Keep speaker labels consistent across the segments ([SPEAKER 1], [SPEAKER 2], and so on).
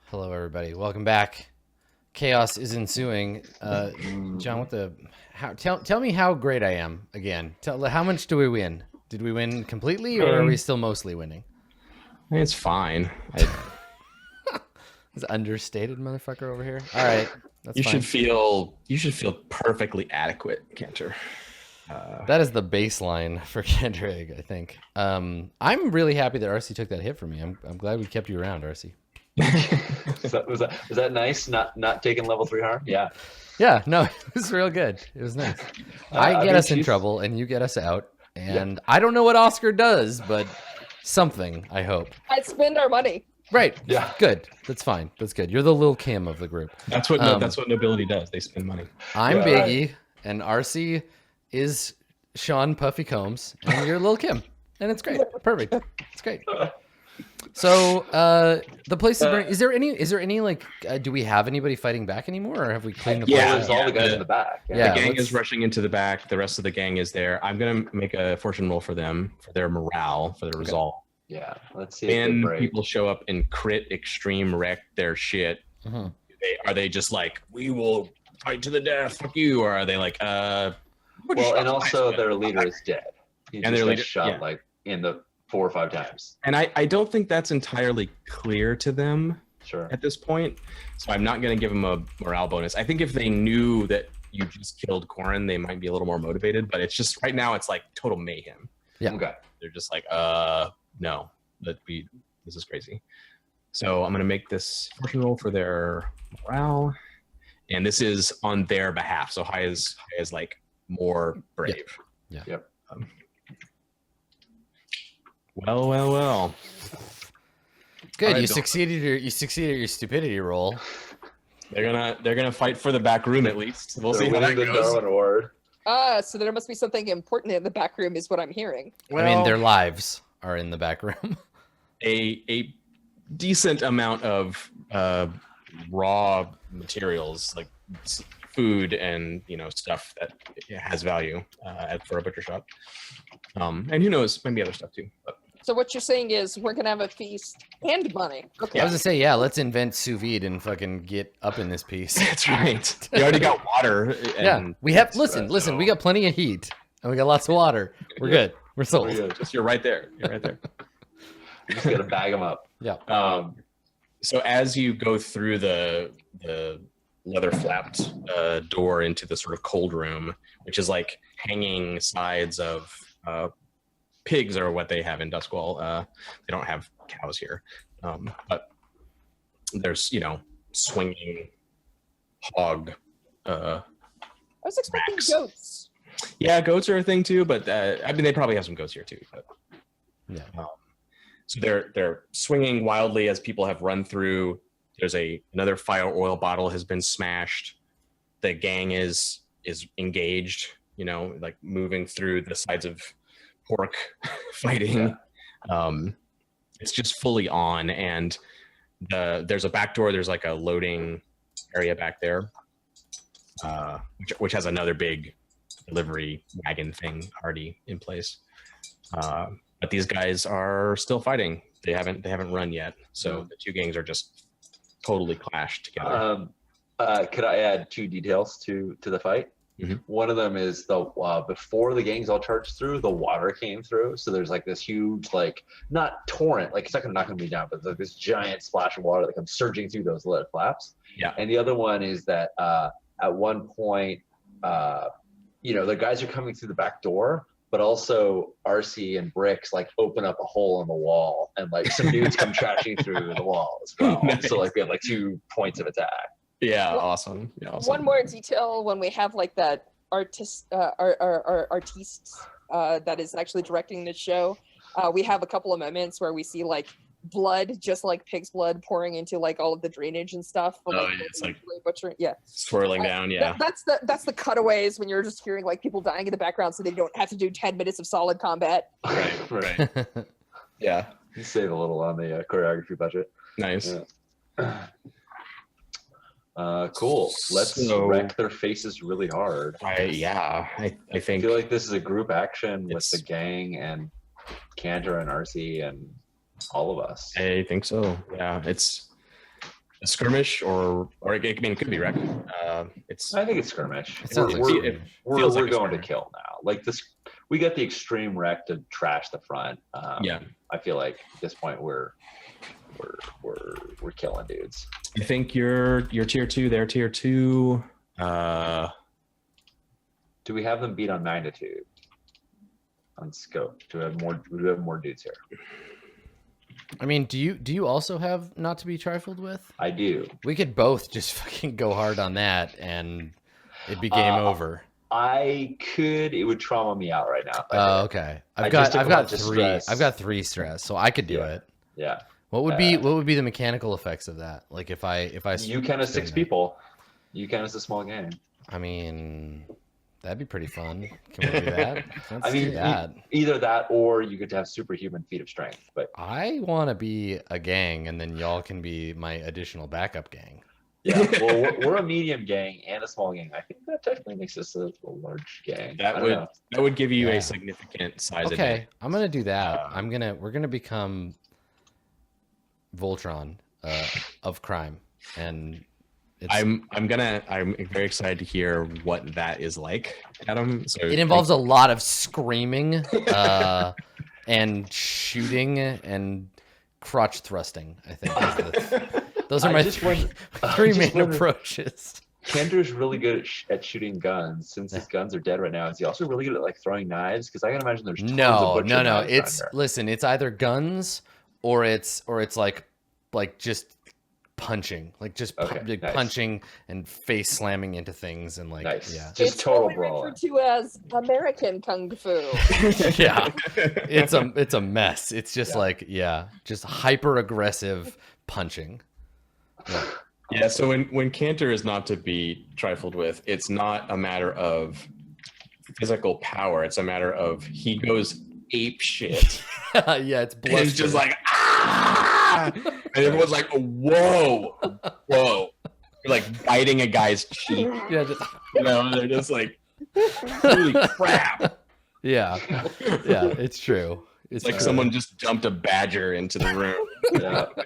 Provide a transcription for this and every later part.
[SPEAKER 1] Hello, everybody. Welcome back. Chaos is ensuing. John, tell me how great I am again. How much do we win? Did we win completely, or are we still mostly winning?
[SPEAKER 2] It's fine.
[SPEAKER 1] This understated motherfucker over here. All right, that's
[SPEAKER 2] you
[SPEAKER 1] fine.
[SPEAKER 2] should feel perfectly adequate, Cantor.
[SPEAKER 1] That is the baseline for Kendrick, I think. I'm really happy that RC took that hit for me. I'm glad we kept you around, RC.
[SPEAKER 3] was that nice? Not taking level 3 harm? Yeah.
[SPEAKER 1] Yeah, no, it was real good. It was nice. I get us in trouble and you get us out. And I don't know what Oscar does, but something, I hope.
[SPEAKER 4] I'd spend our money.
[SPEAKER 1] Right.
[SPEAKER 3] Yeah.
[SPEAKER 1] Good. That's fine. That's good. You're the Lil Kim of the group.
[SPEAKER 2] That's what nobility does. They spend money.
[SPEAKER 1] I'm Biggie, and RC is Sean Puffy Combs, and you're Lil Kim. And it's great. Perfect. It's great. So the place is there any like do we have anybody fighting back anymore, or have we cleaned the place out?
[SPEAKER 3] There's all the guys in the back.
[SPEAKER 2] Yeah, the gang is rushing into the back. The rest of the gang is there. I'm gonna make a fortune roll for them, for their morale, for their resolve.
[SPEAKER 3] Yeah, let's see.
[SPEAKER 2] And people show up and crit extreme wreck their shit.
[SPEAKER 1] Mm-hmm.
[SPEAKER 2] Are they just like, we will fight to the death, fuck you, or are they like,
[SPEAKER 3] well, and also their leader is dead. He just got shot like in the 4 or 5 times.
[SPEAKER 2] And I don't think that's entirely clear to them at this point. So I'm not going to give them a morale bonus. I think if they knew that you just killed Corin, they might be a little more motivated. But it's just right now it's like total mayhem.
[SPEAKER 1] Yeah.
[SPEAKER 3] Okay.
[SPEAKER 2] They're just like, no, this is crazy. So I'm going to make this fortune roll for their morale. And this is on their behalf. So high is like more brave.
[SPEAKER 1] Yeah.
[SPEAKER 3] Yep.
[SPEAKER 2] Well.
[SPEAKER 1] Good. You succeeded your stupidity roll.
[SPEAKER 2] They're gonna fight for the back room at least. We'll see how that goes.
[SPEAKER 4] So there must be something important in the back room, is what I'm hearing.
[SPEAKER 1] Well, I mean, their lives are in the back room.
[SPEAKER 2] a decent amount of raw materials like food and stuff that has value for a butcher shop. And who knows, maybe other stuff too. But.
[SPEAKER 4] So what you're saying is we're gonna have a feast and money. Okay.
[SPEAKER 1] I was gonna say, let's invent sous vide and fucking get up in this piece.
[SPEAKER 2] That's right. We already got water. And
[SPEAKER 1] we have. Listen. We got plenty of heat and we got lots of water. We're good. We're sold.
[SPEAKER 2] You're right there. You're right there.
[SPEAKER 3] You just gotta bag them up.
[SPEAKER 1] Yeah.
[SPEAKER 2] So as you go through the leather flapped door into the sort of cold room, which is like hanging sides of pigs are what they have in Duskwall. They don't have cows here, but there's swinging hog.
[SPEAKER 4] I was expecting goats.
[SPEAKER 2] Yeah, goats are a thing too, but I mean they probably have some goats here too. But
[SPEAKER 1] yeah.
[SPEAKER 2] So they're swinging wildly as people have run through. There's another fire oil bottle has been smashed. The gang is engaged. Like moving through the sides of pork fighting. It's just fully on, and there's a back door. There's like a loading area back there, which has another big delivery wagon thing already in place. But these guys are still fighting. They haven't run yet. So the two gangs are just totally clashed together.
[SPEAKER 3] Could I add 2 details to the fight?
[SPEAKER 2] Mm-hmm.
[SPEAKER 3] One of them is before the gangs all charged through, the water came through. So there's like this huge, like, not torrent, like it's not gonna be down, but like this giant splash of water that comes surging through those lead flaps.
[SPEAKER 2] Yeah.
[SPEAKER 3] And the other one is that at one point, the guys are coming through the back door, but also RC and Bricks like open up a hole in the wall, and like some dudes come trashing through the wall as well. Nice. So like we have like 2 points of attack.
[SPEAKER 2] Yeah, awesome.
[SPEAKER 4] One more detail: when we have like that artiste that is actually directing the show, we have a couple of moments where we see like blood, just like pig's blood, pouring into like all of the drainage and stuff. From,
[SPEAKER 2] it's like
[SPEAKER 4] butchering.
[SPEAKER 2] swirling down. Yeah,
[SPEAKER 4] that's the cutaways when you're just hearing like people dying in the background, so they don't have to do 10 minutes of solid combat.
[SPEAKER 2] Right. Yeah,
[SPEAKER 3] you save a little on the choreography budget.
[SPEAKER 2] Nice.
[SPEAKER 3] Yeah. Cool. Let's wreck their faces really hard.
[SPEAKER 2] I think.
[SPEAKER 3] I feel like this is a group action with the gang and Cantor and RC and all of us.
[SPEAKER 2] I think so. Yeah, a skirmish, or I mean, it could be wrecked. It's
[SPEAKER 3] I think it's skirmish.
[SPEAKER 1] It sounds like
[SPEAKER 3] We're,
[SPEAKER 1] skirmish.
[SPEAKER 3] we're
[SPEAKER 2] like a
[SPEAKER 3] going to
[SPEAKER 2] skirmish.
[SPEAKER 3] kill now. Like this, we got the extreme wreck to trash the front.
[SPEAKER 2] Yeah.
[SPEAKER 3] I feel like at this point we're killing dudes.
[SPEAKER 2] I think you're tier 2. They're tier 2.
[SPEAKER 3] Do we have them beat on magnitude? On scope? Do we have more dudes here?
[SPEAKER 1] I mean, do you also have not to be trifled with?
[SPEAKER 3] I do.
[SPEAKER 1] We could both just fucking go hard on that, and it'd be game over.
[SPEAKER 3] I could. It would trauma me out right now.
[SPEAKER 1] Oh, okay. I've
[SPEAKER 3] just took
[SPEAKER 1] got
[SPEAKER 3] a bunch of
[SPEAKER 1] three.
[SPEAKER 3] stress.
[SPEAKER 1] I've got 3 stress, so I could do
[SPEAKER 3] Yeah.
[SPEAKER 1] it.
[SPEAKER 3] Yeah.
[SPEAKER 1] What would be the mechanical effects of that? Like if I
[SPEAKER 3] You count as 6
[SPEAKER 1] that?
[SPEAKER 3] people. You count as a small game.
[SPEAKER 1] I mean, that'd be pretty fun. Can we do that? Let's
[SPEAKER 3] I mean,
[SPEAKER 1] do that.
[SPEAKER 3] either that or you get to have superhuman feat of strength. But
[SPEAKER 1] I want to be a gang, and then y'all can be my additional backup gang.
[SPEAKER 3] yeah, well, we're a medium gang and a small gang. I think that technically makes us a large gang. I
[SPEAKER 2] That
[SPEAKER 3] don't
[SPEAKER 2] would
[SPEAKER 3] know.
[SPEAKER 2] that would give you
[SPEAKER 1] Yeah.
[SPEAKER 2] a significant size
[SPEAKER 1] Okay,
[SPEAKER 2] advantage.
[SPEAKER 1] I'm gonna do that. We're gonna become Voltron of crime, and it's,
[SPEAKER 2] I'm very excited to hear what that is like, Adam. So
[SPEAKER 1] it involves a lot of screaming and shooting and crotch thrusting. I think those are
[SPEAKER 3] I
[SPEAKER 1] my
[SPEAKER 3] just
[SPEAKER 1] three
[SPEAKER 3] just
[SPEAKER 1] main
[SPEAKER 3] wonder-
[SPEAKER 1] approaches.
[SPEAKER 3] Kendra's really good at shooting guns. Since his guns are dead right now, is he also really good at like throwing knives? Because I can imagine there's tons of
[SPEAKER 1] No.
[SPEAKER 3] butcher knives around
[SPEAKER 1] It's
[SPEAKER 3] here.
[SPEAKER 1] listen. It's either guns or it's like just punching, like just
[SPEAKER 3] Okay, nice.
[SPEAKER 1] punching and face slamming into things and like
[SPEAKER 3] Nice.
[SPEAKER 1] yeah.
[SPEAKER 3] Just
[SPEAKER 4] it's
[SPEAKER 3] total
[SPEAKER 4] what we
[SPEAKER 3] brawl.
[SPEAKER 4] refer to as American Kung Fu.
[SPEAKER 1] Yeah, it's a mess. It's just just hyper aggressive punching. Yeah.
[SPEAKER 2] Yeah, so when Cantor is not to be trifled with, it's not a matter of physical power. It's a matter of he goes ape shit.
[SPEAKER 1] Yeah, it's
[SPEAKER 2] And he's just like, ah! And everyone's like, whoa. You're like biting a guy's cheek.
[SPEAKER 1] yeah, just,
[SPEAKER 2] You know, they're just like, holy crap.
[SPEAKER 1] yeah, it's true. It's
[SPEAKER 2] It's like
[SPEAKER 1] true.
[SPEAKER 2] someone just dumped a badger into the room.
[SPEAKER 3] Yeah.
[SPEAKER 2] Oh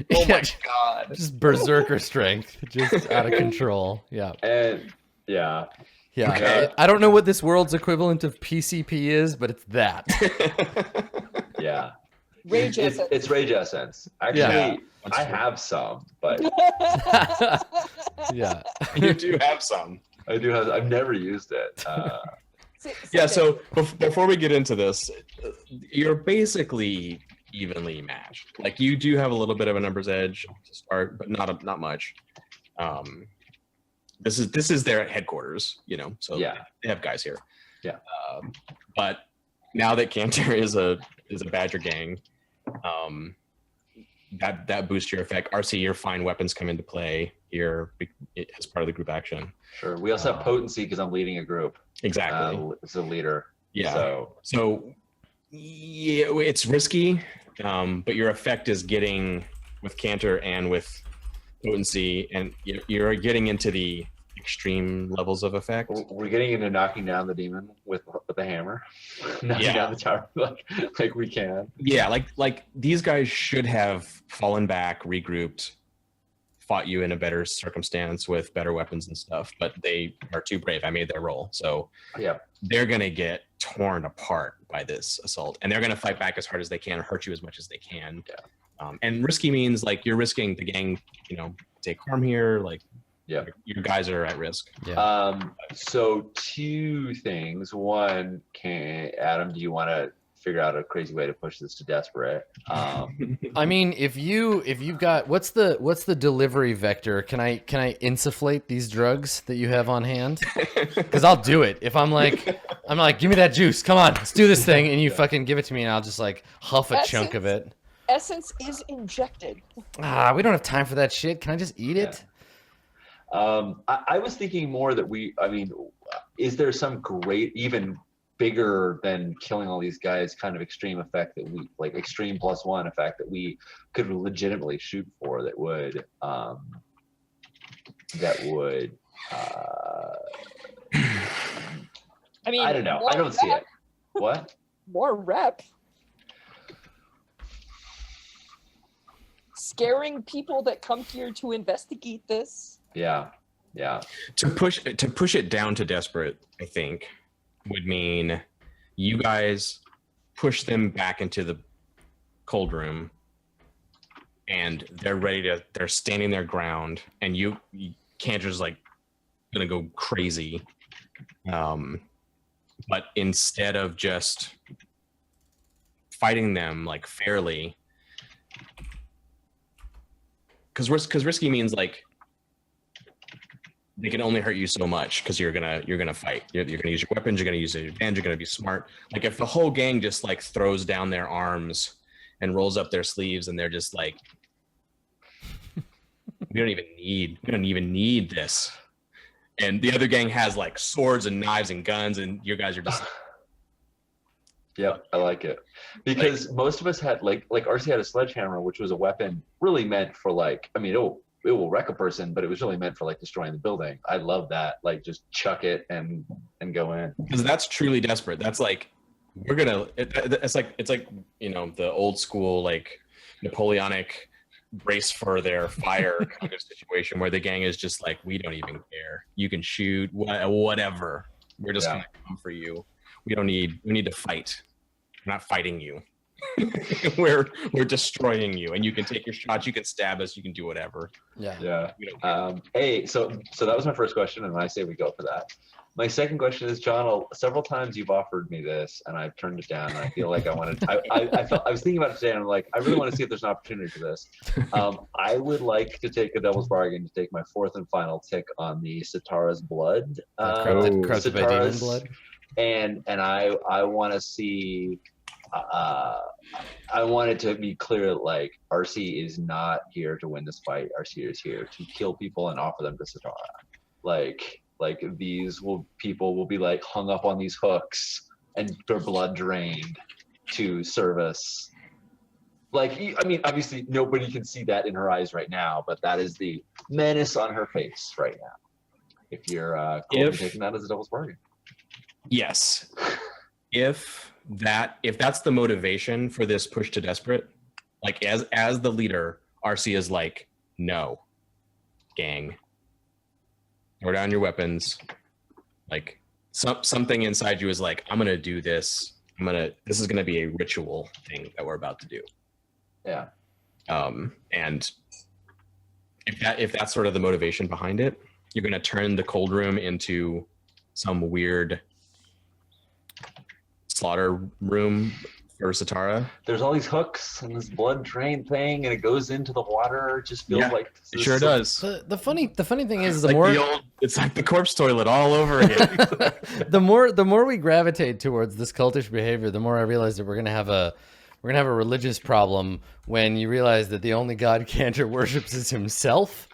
[SPEAKER 1] Yeah,
[SPEAKER 2] my god.
[SPEAKER 1] just berserker strength, just out of control. Yeah.
[SPEAKER 3] And yeah,
[SPEAKER 1] Yeah,
[SPEAKER 2] Okay.
[SPEAKER 1] I don't know what this world's equivalent of PCP is, but it's that.
[SPEAKER 3] yeah.
[SPEAKER 4] Rage
[SPEAKER 3] It's,
[SPEAKER 4] essence.
[SPEAKER 3] it's rage essence. Actually,
[SPEAKER 1] Yeah.
[SPEAKER 2] That's
[SPEAKER 3] I
[SPEAKER 2] true.
[SPEAKER 3] have some, but
[SPEAKER 1] Yeah.
[SPEAKER 2] You do have some.
[SPEAKER 3] I do have. I've never used it.
[SPEAKER 2] Yeah, so before we get into this, you're basically evenly matched. Like you do have a little bit of a numbers edge to start, but not much. This is their headquarters, you know, so
[SPEAKER 3] Yeah.
[SPEAKER 2] they have guys here.
[SPEAKER 3] Yeah.
[SPEAKER 2] But now that Cantor is a Badger gang, that boosts your effect. RC, your fine weapons come into play here as part of the group action.
[SPEAKER 3] Sure. We also have potency because I'm leading a group.
[SPEAKER 2] Exactly.
[SPEAKER 3] As a leader.
[SPEAKER 2] Yeah.
[SPEAKER 3] So
[SPEAKER 2] Yeah, it's risky, but your effect is getting with Cantor and with potency, and you're getting into the extreme levels of effect.
[SPEAKER 3] we're getting into knocking down the demon with a hammer, knocking
[SPEAKER 2] Yeah.
[SPEAKER 3] down the tower like we can.
[SPEAKER 2] Yeah, like these guys should have fallen back, regrouped, fought you in a better circumstance with better weapons and stuff, but they are too brave. I made their roll, so
[SPEAKER 3] Yeah.
[SPEAKER 2] they're gonna get torn apart by this assault, and they're gonna fight back as hard as they can, hurt you as much as they can.
[SPEAKER 3] Yeah.
[SPEAKER 2] And risky means like you're risking the gang, you know, take harm here. Like,
[SPEAKER 3] Yeah.
[SPEAKER 2] your guys are at risk.
[SPEAKER 1] Yeah.
[SPEAKER 3] So 2 things. One, Adam, do you want to figure out a crazy way to push this to desperate?
[SPEAKER 1] I mean, if you've got what's the delivery vector? Can I insufflate these drugs that you have on hand? Because I'll do it. If I'm like, give me that juice. Come on, let's do this thing, and you fucking give it to me, and I'll just like huff a chunk of it.
[SPEAKER 4] Essence is injected.
[SPEAKER 1] We don't have time for that shit. Can I just eat it?
[SPEAKER 3] I was thinking more that is there some great, even bigger than killing all these guys kind of extreme effect that we like, extreme +1 effect that we could legitimately shoot for that would I
[SPEAKER 4] mean,
[SPEAKER 3] I don't know.
[SPEAKER 4] more
[SPEAKER 3] I don't see
[SPEAKER 4] rep,
[SPEAKER 3] it. What?
[SPEAKER 4] More rep. scaring people that come here to investigate this.
[SPEAKER 3] Yeah.
[SPEAKER 2] To push it down to desperate, I think, would mean you guys push them back into the cold room, and they're standing their ground, and you Cantor's like gonna go crazy. But instead of just fighting them like fairly, because risky means like they can only hurt you so much because you're gonna fight. You're gonna use your weapons. You're gonna use your advantage. You're gonna be smart. Like if the whole gang just like throws down their arms and rolls up their sleeves, and they're just like, we don't even need this. And the other gang has like swords and knives and guns, and you guys are just.
[SPEAKER 3] Yeah, I like it, because most of us had like RC had a sledgehammer, which was a weapon really meant for like, I mean, it will wreck a person, but it was really meant for like destroying the building. I love that. Like just chuck it and go in.
[SPEAKER 2] Because that's truly desperate. That's like it's like you know, the old school like Napoleonic brace for their fire kind of situation where the gang is just like, we don't even care. You can shoot whatever. We're just gonna come for you. We need to fight. We're not fighting you. we're destroying you, and you can take your shots, you can stab us, you can do whatever.
[SPEAKER 3] Yeah. Hey, so that was my first question, and I say we go for that. My second question is, John, several times you've offered me this, and I've turned it down, and I feel like I wanted. I was thinking about it today, and I'm like, I really want to see if there's an opportunity for this. I would like to take a devil's bargain to take my fourth and final tick on the Sitara's blood.
[SPEAKER 1] Corrupted by demon blood.
[SPEAKER 3] And I want to see. I want it to be clear that like RC is not here to win this fight. RC is here to kill people and offer them to Sitara. Like these people will be like hung up on these hooks and their blood drained to service. Like, I mean, obviously nobody can see that in her eyes right now, but that is the menace on her face right now. If you're taking that as a devil's bargain.
[SPEAKER 2] Yes. If that's the motivation for this push to desperate, like as the leader, RC is like, no, gang, throw down your weapons. Like something inside you is like, I'm gonna do this. This is gonna be a ritual thing that we're about to do.
[SPEAKER 3] Yeah.
[SPEAKER 2] And if that's sort of the motivation behind it, you're gonna turn the cold room into some weird slaughter room for Sitara.
[SPEAKER 3] There's all these hooks and this blood drain thing, and it goes into the water. It just feels like
[SPEAKER 2] it sure does.
[SPEAKER 1] The funny thing is,
[SPEAKER 2] it's like the corpse toilet all over again.
[SPEAKER 1] the more we gravitate towards this cultish behavior, the more I realize that we're gonna have a religious problem when you realize that the only god Cantor worships is himself.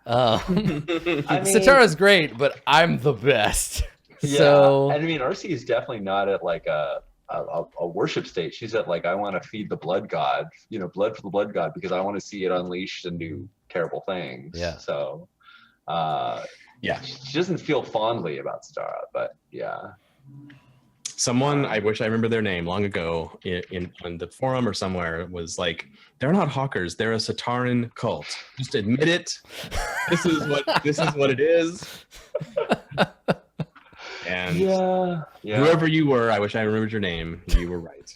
[SPEAKER 1] Sitara's great, but I'm the best.
[SPEAKER 3] Yeah,
[SPEAKER 1] so,
[SPEAKER 3] and I mean, RC is definitely not at like a worship state. She's at like, I want to feed the blood god, blood for the blood god, because I want to see it unleashed and do terrible things.
[SPEAKER 1] Yeah.
[SPEAKER 3] So, she doesn't feel fondly about Sitara, but yeah.
[SPEAKER 2] Someone, I wish I remember their name, long ago in the forum or somewhere, was like, they're not hawkers, they're a Sitaran cult. Just admit it. This is what it is. And whoever you were, I wish I remembered your name. You were right.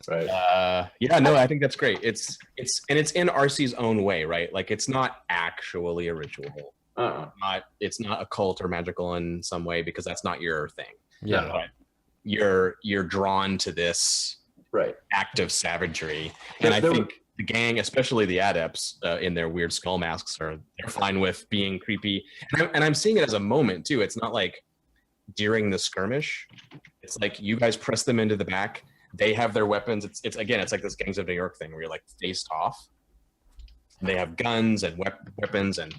[SPEAKER 3] Right.
[SPEAKER 2] I think that's great. It's in RC's own way, right? Like, it's not actually a ritual. It's not occult or magical in some way, because that's not your thing.
[SPEAKER 1] Yeah.
[SPEAKER 2] But you're drawn to this act of savagery, and I think the gang, especially the adepts in their weird skull masks, they're fine with being creepy. And I'm seeing it as a moment too. It's not like during the skirmish. It's like you guys press them into the back. They have their weapons. It's like this Gangs of New York thing where you're like faced off. They have guns and weapons and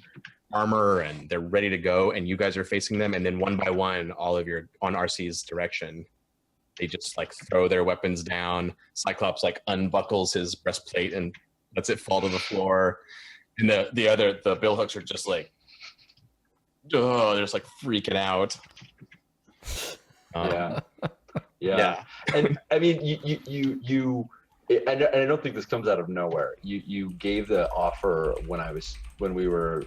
[SPEAKER 2] armor, and they're ready to go. And you guys are facing them. And then one by one, all of your on RC's direction, they just like throw their weapons down. Cyclops like unbuckles his breastplate and lets it fall to the floor. And the billhooks are just like, they're just like freaking out.
[SPEAKER 3] Yeah. And I mean, you and I don't think this comes out of nowhere. You gave the offer when we were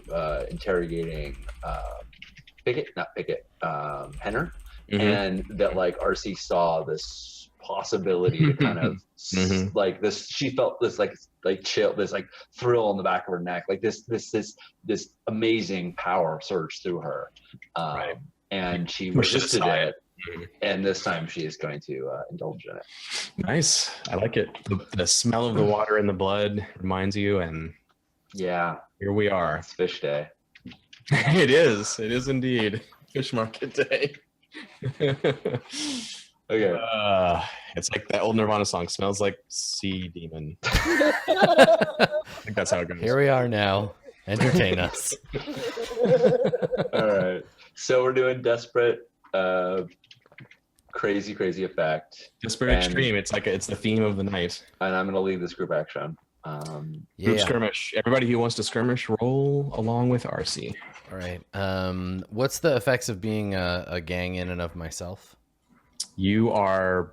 [SPEAKER 3] interrogating Henner, and that like RC saw this possibility to kind of like this. She felt this like chill, this like thrill in the back of her neck, like this amazing power surge through her, and she resisted it. And this time she is going to indulge in it.
[SPEAKER 2] Nice. I like it. The smell of the water and the blood reminds you, and
[SPEAKER 3] yeah,
[SPEAKER 2] here we are.
[SPEAKER 3] It's fish day.
[SPEAKER 2] It is indeed fish market day.
[SPEAKER 3] Okay.
[SPEAKER 2] It's like that old Nirvana song, smells like sea demon. I think that's how it goes.
[SPEAKER 1] Here we are now. Entertain us.
[SPEAKER 3] All right. So we're doing desperate, crazy effect.
[SPEAKER 2] Desperate extreme. It's the theme of the night.
[SPEAKER 3] And I'm going to lead this group action.
[SPEAKER 2] Group skirmish. Everybody who wants to skirmish, roll along with RC.
[SPEAKER 1] All right. What's the effects of being a gang in and of myself?
[SPEAKER 2] You are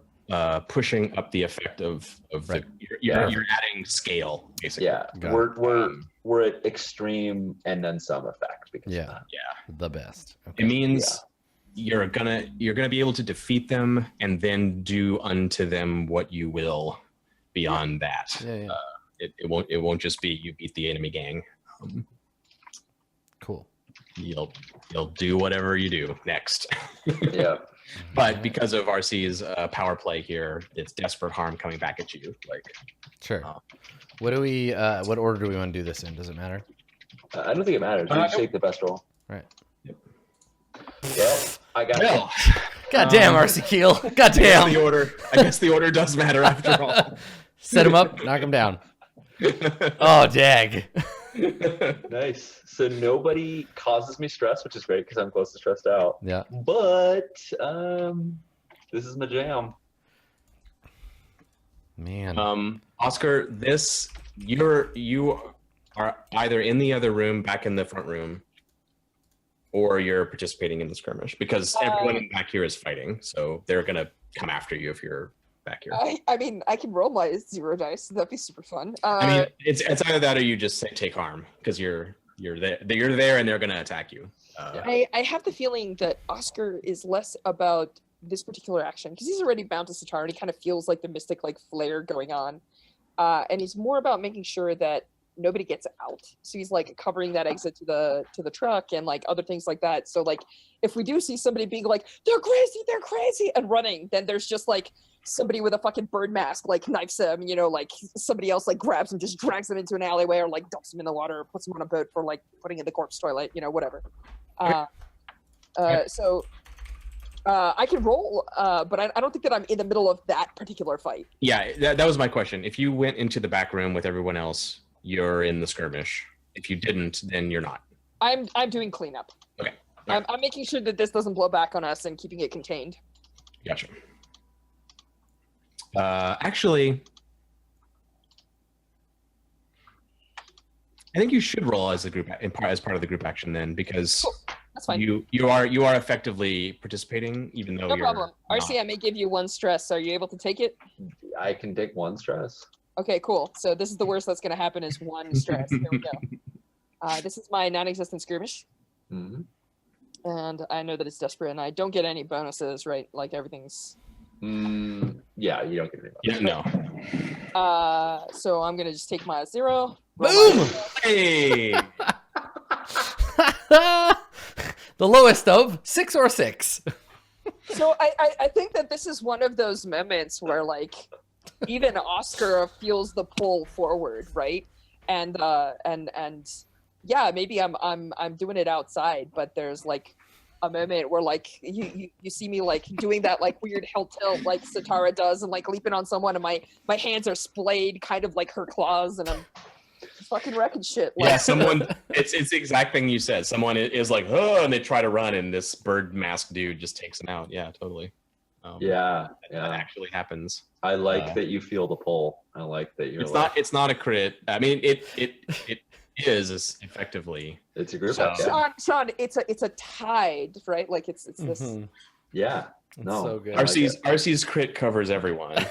[SPEAKER 2] pushing up the effect of you're adding scale, basically.
[SPEAKER 3] Yeah. We're at extreme and then some effect because of that.
[SPEAKER 1] The best. Okay.
[SPEAKER 2] It means you're gonna be able to defeat them and then do unto them what you will beyond that. It won't just be you beat the enemy gang.
[SPEAKER 1] Cool.
[SPEAKER 2] You'll do whatever you do next.
[SPEAKER 3] Yeah.
[SPEAKER 2] But because of RC's power play here, it's desperate harm coming back at you. Like,
[SPEAKER 1] sure. What order do we want to do this in? Does it matter?
[SPEAKER 3] I don't think it matters. You just take the best roll.
[SPEAKER 1] Right.
[SPEAKER 2] Yep.
[SPEAKER 3] Well, I got it.
[SPEAKER 1] God damn, RC Keel. God damn.
[SPEAKER 2] I guess the order does matter after all.
[SPEAKER 1] Set him up, knock him down. Oh, dag.
[SPEAKER 3] Nice. So nobody causes me stress, which is great because I'm close to stressed out.
[SPEAKER 1] Yeah.
[SPEAKER 3] But this is my jam.
[SPEAKER 1] Man.
[SPEAKER 2] Oscar, you are either in the other room, back in the front room, or you're participating in the skirmish because everyone in back here is fighting, so they're gonna come after you if you're back here.
[SPEAKER 4] I mean, I can roll my 0 dice. That'd be super fun.
[SPEAKER 2] I mean, it's either that or you just say take harm because you're there and they're gonna attack you.
[SPEAKER 4] I have the feeling that Oscar is less about this particular action because he's already bound to Sitar and he kind of feels like the mystic like flare going on, and he's more about making sure that nobody gets out. So he's like covering that exit to the truck and like other things like that. So like if we do see somebody being like they're crazy and running, then there's just like somebody with a fucking bird mask like knifes him, like somebody else like grabs him, just drags him into an alleyway or like dumps him in the water or puts him on a boat for like putting in the corpse toilet, whatever. So I can roll, but I don't think that I'm in the middle of that particular fight.
[SPEAKER 2] Yeah, that was my question. If you went into the back room with everyone else, you're in the skirmish. If you didn't, then you're not.
[SPEAKER 4] I'm doing cleanup.
[SPEAKER 2] Okay.
[SPEAKER 4] I'm making sure that this doesn't blow back on us and keeping it contained.
[SPEAKER 2] Gotcha. Actually, I think you should roll as a group as part of the group action then, because
[SPEAKER 4] cool. That's fine.
[SPEAKER 2] You are effectively participating, even though
[SPEAKER 4] no
[SPEAKER 2] you're
[SPEAKER 4] problem.
[SPEAKER 2] not.
[SPEAKER 4] RC, I may give you 1 stress. Are you able to take it?
[SPEAKER 3] I can take 1 stress.
[SPEAKER 4] Okay, cool. So this is the worst that's going to happen is 1 stress. Here we go. This is my non-existent skirmish.
[SPEAKER 3] Mm-hmm.
[SPEAKER 4] And I know that it's desperate, and I don't get any bonuses, right? Like everything's...
[SPEAKER 3] Yeah, you don't get any bonuses.
[SPEAKER 2] Yeah, no.
[SPEAKER 4] So I'm going to just take my 0.
[SPEAKER 1] Boom!
[SPEAKER 2] Hey!
[SPEAKER 1] The lowest of 6 or 6.
[SPEAKER 4] So I think that this is one of those moments where like even Oscar feels the pull forward, right? And yeah, maybe I'm doing it outside, but there's like a moment where like you see me like doing that like weird hell tilt like Satara does and like leaping on someone and my hands are splayed kind of like her claws and I'm fucking wrecking shit. Like,
[SPEAKER 2] Yeah, someone it's the exact thing you said. Someone is like, oh, and they try to run and this bird mask dude just takes them out. Yeah, totally. That actually happens.
[SPEAKER 3] I like that you feel the pull. I like that you're
[SPEAKER 2] it's not a crit. I mean it is effectively.
[SPEAKER 3] It's a group
[SPEAKER 2] So-
[SPEAKER 3] action.
[SPEAKER 4] Sean, it's a tide, right? Like it's this.
[SPEAKER 1] Mhm.
[SPEAKER 3] Yeah.
[SPEAKER 1] It's
[SPEAKER 3] No.
[SPEAKER 1] so good.
[SPEAKER 3] I like
[SPEAKER 2] RC's crit covers everyone.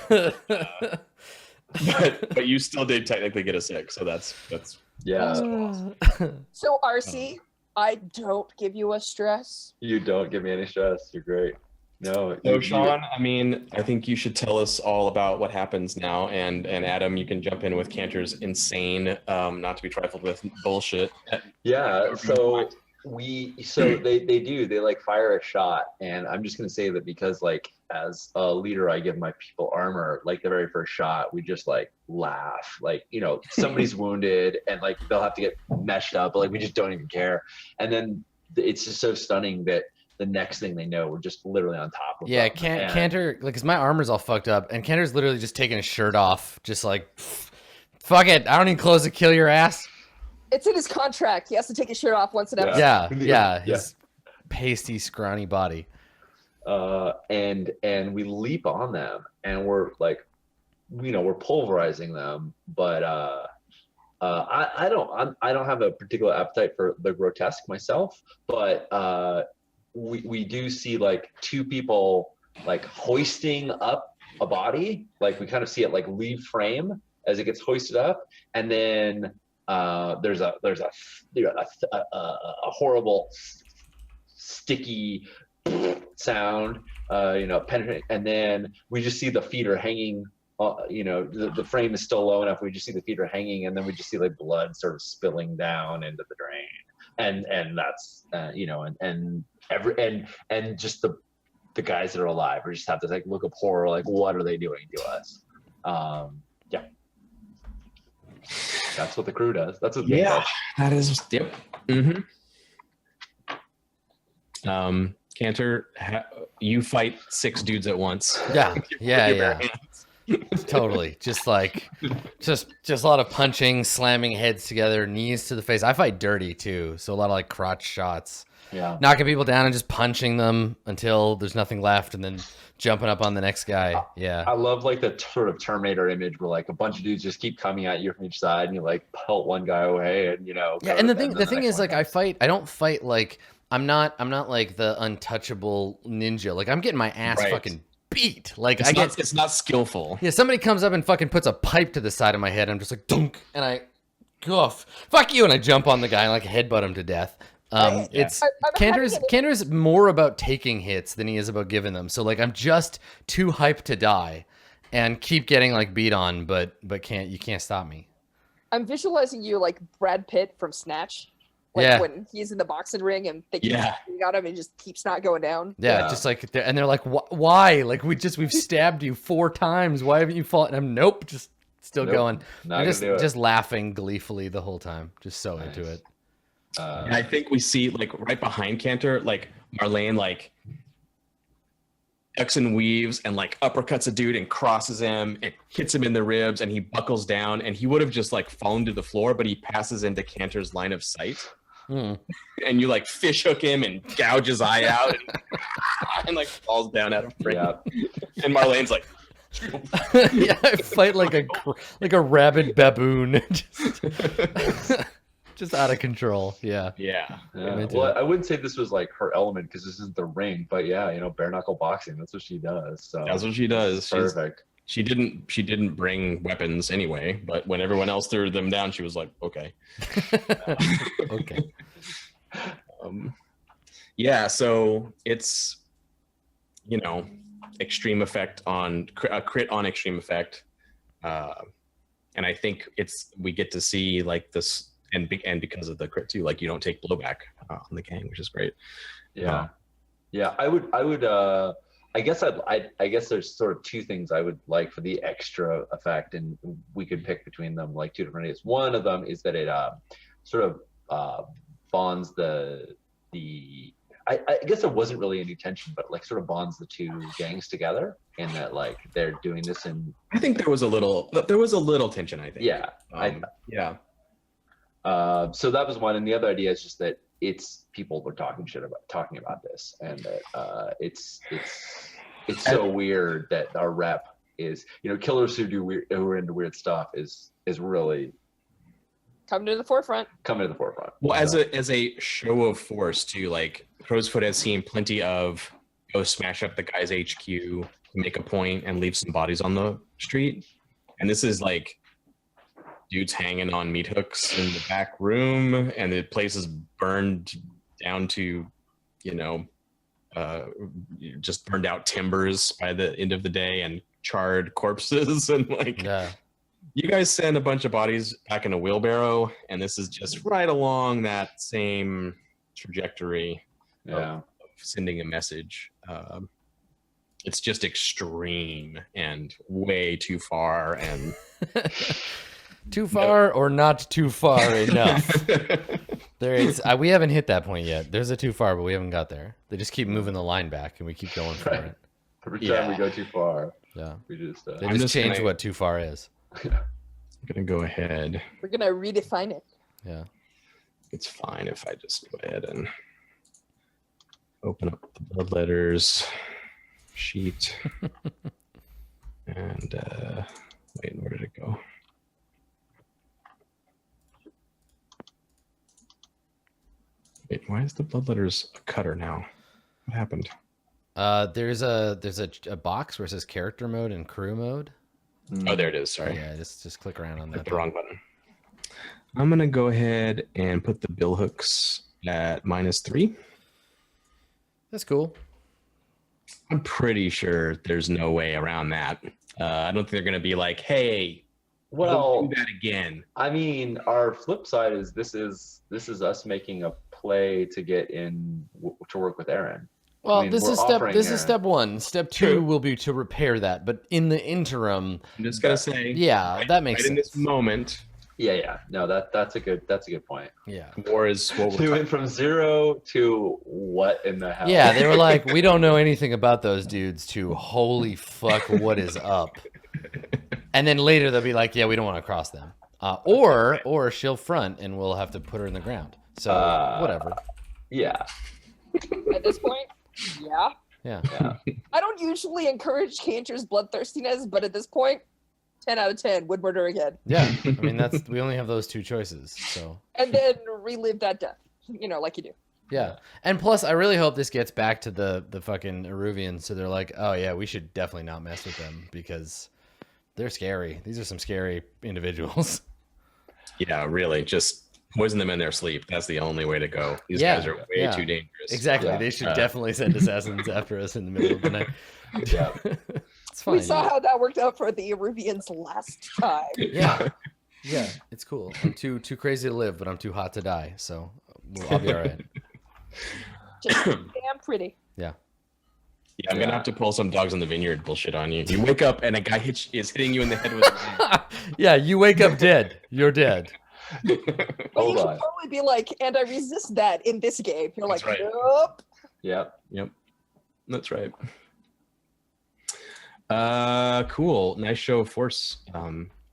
[SPEAKER 2] but you still did technically get a 6, so that's
[SPEAKER 3] Yeah.
[SPEAKER 4] So RC, I don't give you a stress.
[SPEAKER 3] You don't give me any stress. You're great. No.
[SPEAKER 2] So
[SPEAKER 3] you-
[SPEAKER 2] Sean, I mean, I think you should tell us all about what happens now, and Adam, you can jump in with Cantor's insane, not to be trifled with bullshit.
[SPEAKER 3] Yeah. So they like fire a shot, and I'm just gonna say that because like as a leader, I give my people armor. Like the very first shot, we just like laugh, like somebody's wounded, and like they'll have to get meshed up, but like we just don't even care. And then it's just so stunning that the next thing they know, we're just literally on top of
[SPEAKER 1] Yeah,
[SPEAKER 3] them.
[SPEAKER 1] Cantor, like, cause my armor's all fucked up, and Cantor's literally just taking his shirt off, just like, fuck it, I don't need clothes to kill your ass.
[SPEAKER 4] It's in his contract. He has to take his shirt off once an episode.
[SPEAKER 1] Yeah, his pasty, scrawny body.
[SPEAKER 3] And we leap on them, and we're like, we're pulverizing them, but I don't have a particular appetite for the grotesque myself, but we do see like two people like hoisting up a body, like we kind of see it like leave frame as it gets hoisted up, and then there's a horrible sticky sound, penetrating, and then we just see the feet are hanging. The frame is still low enough. We just see the feet are hanging, and then we just see like blood sort of spilling down into the drain, and that's and just the guys that are alive, we just have this like look of horror, like what are they doing to us? Yeah, that's what the crew does. That's what they does.
[SPEAKER 2] That is yep. Cantor, you fight 6 dudes at once.
[SPEAKER 1] Yeah. Totally. Just like, just a lot of punching, slamming heads together, knees to the face. I fight dirty too, so a lot of like crotch shots.
[SPEAKER 3] Yeah.
[SPEAKER 1] Knocking people down and just punching them until there's nothing left, and then jumping up on the next guy. Yeah.
[SPEAKER 3] I love like the sort of Terminator image where like a bunch of dudes just keep coming at you from each side, and you like pelt one guy away, and
[SPEAKER 1] Yeah, and the thing is like I don't fight like I'm not like the untouchable ninja. Like I'm getting my ass fucking beat. Like
[SPEAKER 2] it's not skillful.
[SPEAKER 1] Yeah, somebody comes up and fucking puts a pipe to the side of my head. I'm just like dunk, and I goof, fuck you, and I jump on the guy and like headbutt him to death. It's Cantor's more about taking hits than he is about giving them. So like I'm just too hyped to die, and keep getting like beat on, but you can't stop me.
[SPEAKER 4] I'm visualizing you like Brad Pitt from Snatch. Like when he's in the boxing ring and they keep shooting at him and he just keeps not going down.
[SPEAKER 1] Yeah, just like they're like, why? Like we've stabbed you 4 times. Why haven't you fought? And I'm nope, just still going. I'm just laughing gleefully the whole time. Just so into it.
[SPEAKER 2] And I think we see like right behind Cantor, like Marlene like ducks and weaves and like uppercuts a dude and crosses him and hits him in the ribs, and he buckles down, and he would have just like fallen to the floor, but he passes into Cantor's line of sight. And you like fish hook him and gouge his eye out and like falls down out of frame. And Marlene's like
[SPEAKER 1] yeah, I fight like a rabid baboon. Just out of control. Yeah.
[SPEAKER 3] Well, I wouldn't say this was like her element because this isn't the ring, but bare knuckle boxing, that's what she does. So
[SPEAKER 2] that's what she does.
[SPEAKER 3] Perfect.
[SPEAKER 2] She didn't bring weapons anyway, but when everyone else threw them down, she was like, okay.
[SPEAKER 1] Okay.
[SPEAKER 2] So it's extreme effect on a crit on extreme effect, and I think we get to see like this, and because of the crit too, like you don't take blowback on the gang, which is great.
[SPEAKER 3] I guess there's sort of 2 things I would like for the extra effect, and we could pick between them like 2 different ideas. One of them is that it sort of bonds I guess there wasn't really any tension, but like sort of bonds the 2 gangs together, in that like they're doing this in.
[SPEAKER 2] I think there was a little tension. I think.
[SPEAKER 3] So that was one, and the other idea is just that it's people were talking about this, and that it's so weird that our rep is killers who are into weird stuff is really
[SPEAKER 4] coming to the forefront.
[SPEAKER 2] Well, as a show of force too, like Crowsfoot has seen plenty of go smash up the guy's HQ, make a point, and leave some bodies on the street. And this is like dudes hanging on meat hooks in the back room, and the place is burned down to, just burned out timbers by the end of the day, and charred corpses, and like you guys send a bunch of bodies back in a wheelbarrow, and this is just right along that same trajectory of sending a message. It's just extreme and way too far, and
[SPEAKER 1] too far or not too far enough. There is. We haven't hit that point yet. There's a too far, but we haven't got there. They just keep moving the line back, and we keep going for it.
[SPEAKER 3] Every time we go too far,
[SPEAKER 1] we
[SPEAKER 3] just
[SPEAKER 1] they just change what too far is.
[SPEAKER 2] I'm gonna go ahead.
[SPEAKER 4] We're gonna redefine it.
[SPEAKER 1] Yeah,
[SPEAKER 2] it's fine if I just go ahead and open up the Bloodletters sheet. And wait, where did it go? Wait, why is the Bloodletters a cutter now? What happened?
[SPEAKER 1] There's a box where it says character mode and crew mode.
[SPEAKER 2] Oh, there it is. Sorry.
[SPEAKER 1] Yeah, just click around on that.
[SPEAKER 2] Hit the wrong button. I'm gonna go ahead and put the bill hooks at -3.
[SPEAKER 1] That's cool.
[SPEAKER 2] I'm pretty sure there's no way around that. I don't think they're gonna be like, "Hey,
[SPEAKER 3] well,
[SPEAKER 2] don't do that again."
[SPEAKER 3] I mean, our flip side is this is us making a play to get in to work with Aaron.
[SPEAKER 1] Well,
[SPEAKER 3] I mean,
[SPEAKER 1] this is step one. Step two will be to repair that. But in the interim,
[SPEAKER 2] I'm just gonna say,
[SPEAKER 1] that makes sense.
[SPEAKER 2] In this moment.
[SPEAKER 3] Yeah. No, that's a good point.
[SPEAKER 1] Yeah.
[SPEAKER 2] War is what
[SPEAKER 3] we went from 0 to what in the hell?
[SPEAKER 1] Yeah, they were like, we don't know anything about those dudes. To holy fuck, what is up? And then later they'll be like, yeah, we don't want to cross them. Or she'll front and we'll have to put her in the ground. So whatever.
[SPEAKER 3] Yeah.
[SPEAKER 4] At this point, yeah.
[SPEAKER 1] Yeah.
[SPEAKER 4] I don't usually encourage Cantor's bloodthirstiness, but at this point, 10 out of 10 would murder again.
[SPEAKER 1] Yeah. I mean, we only have those two choices. So.
[SPEAKER 4] And then relive that death, like you do.
[SPEAKER 1] Yeah. And plus, I really hope this gets back to the fucking Eruvians. So they're like, oh yeah, we should definitely not mess with them because they're scary. These are some scary individuals.
[SPEAKER 2] Yeah, really. Just poison them in their sleep. That's the only way to go. These guys are way too dangerous.
[SPEAKER 1] Exactly. Yeah. They should definitely send assassins after us in the middle of the night.
[SPEAKER 3] Yeah.
[SPEAKER 1] It's fine.
[SPEAKER 4] We saw how that worked out for the Eruvians last time.
[SPEAKER 1] Yeah. Yeah, it's cool. I'm too crazy to live, but I'm too hot to die. So I'll be all right.
[SPEAKER 4] Just damn pretty.
[SPEAKER 1] Yeah.
[SPEAKER 2] Yeah, I'm gonna have to pull some dogs on the vineyard bullshit on you. You wake up and a guy is hitting you in the head with a
[SPEAKER 1] Yeah, you wake up dead. You're dead.
[SPEAKER 4] But you should probably be like, and I resist that in this game. You're like, nope.
[SPEAKER 3] Yep.
[SPEAKER 2] That's right. Cool. Nice show of force,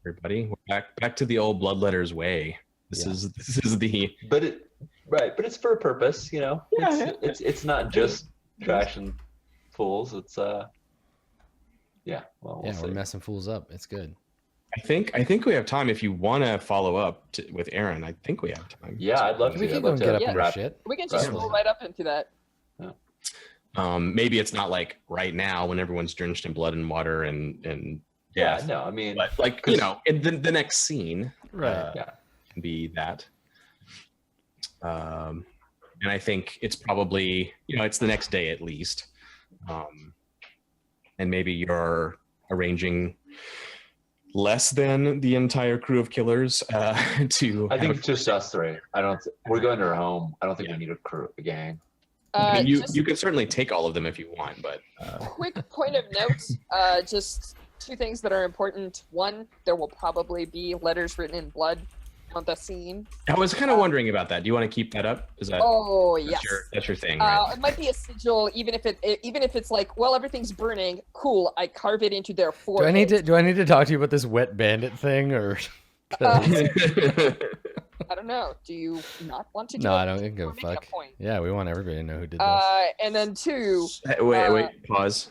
[SPEAKER 2] everybody. We're back to the old Bloodletters way. This is the
[SPEAKER 3] but it's for a purpose, it's not just trash and fools. It's we'll
[SPEAKER 1] we're messing fools up. It's good.
[SPEAKER 2] I think we have time if you want to follow up with Aaron. I think we have time.
[SPEAKER 3] Yeah, I'd love to.
[SPEAKER 1] We can go and get up in our shit.
[SPEAKER 4] We can just roll right up into that.
[SPEAKER 3] Yeah.
[SPEAKER 2] Maybe it's not like right now when everyone's drenched in blood and water and
[SPEAKER 3] death.
[SPEAKER 2] Yeah,
[SPEAKER 3] no, I mean,
[SPEAKER 2] but like in the next scene,
[SPEAKER 1] right?
[SPEAKER 2] Can be that. And I think it's probably it's the next day at least, and maybe you're arranging less than the entire crew of killers to.
[SPEAKER 3] I think just us three. We're going to our home. I don't think we need a crew, a gang.
[SPEAKER 2] I mean, you can certainly take all of them if you want, but
[SPEAKER 4] quick point of note, just two things that are important. One, there will probably be letters written in blood on the scene.
[SPEAKER 2] I was kind of wondering about that. Do you want to keep that up? Is that
[SPEAKER 4] yes,
[SPEAKER 2] that's your thing, right?
[SPEAKER 4] It might be a sigil, even if it's like, well, everything's burning. Cool, I carve it into their forehead.
[SPEAKER 1] Do I need to talk to you about this wet bandit thing or?
[SPEAKER 4] I don't know. Do you not want to?
[SPEAKER 1] No, I don't give a fuck. Yeah, we want everybody to know who did this.
[SPEAKER 4] And then two.
[SPEAKER 2] Wait. Pause.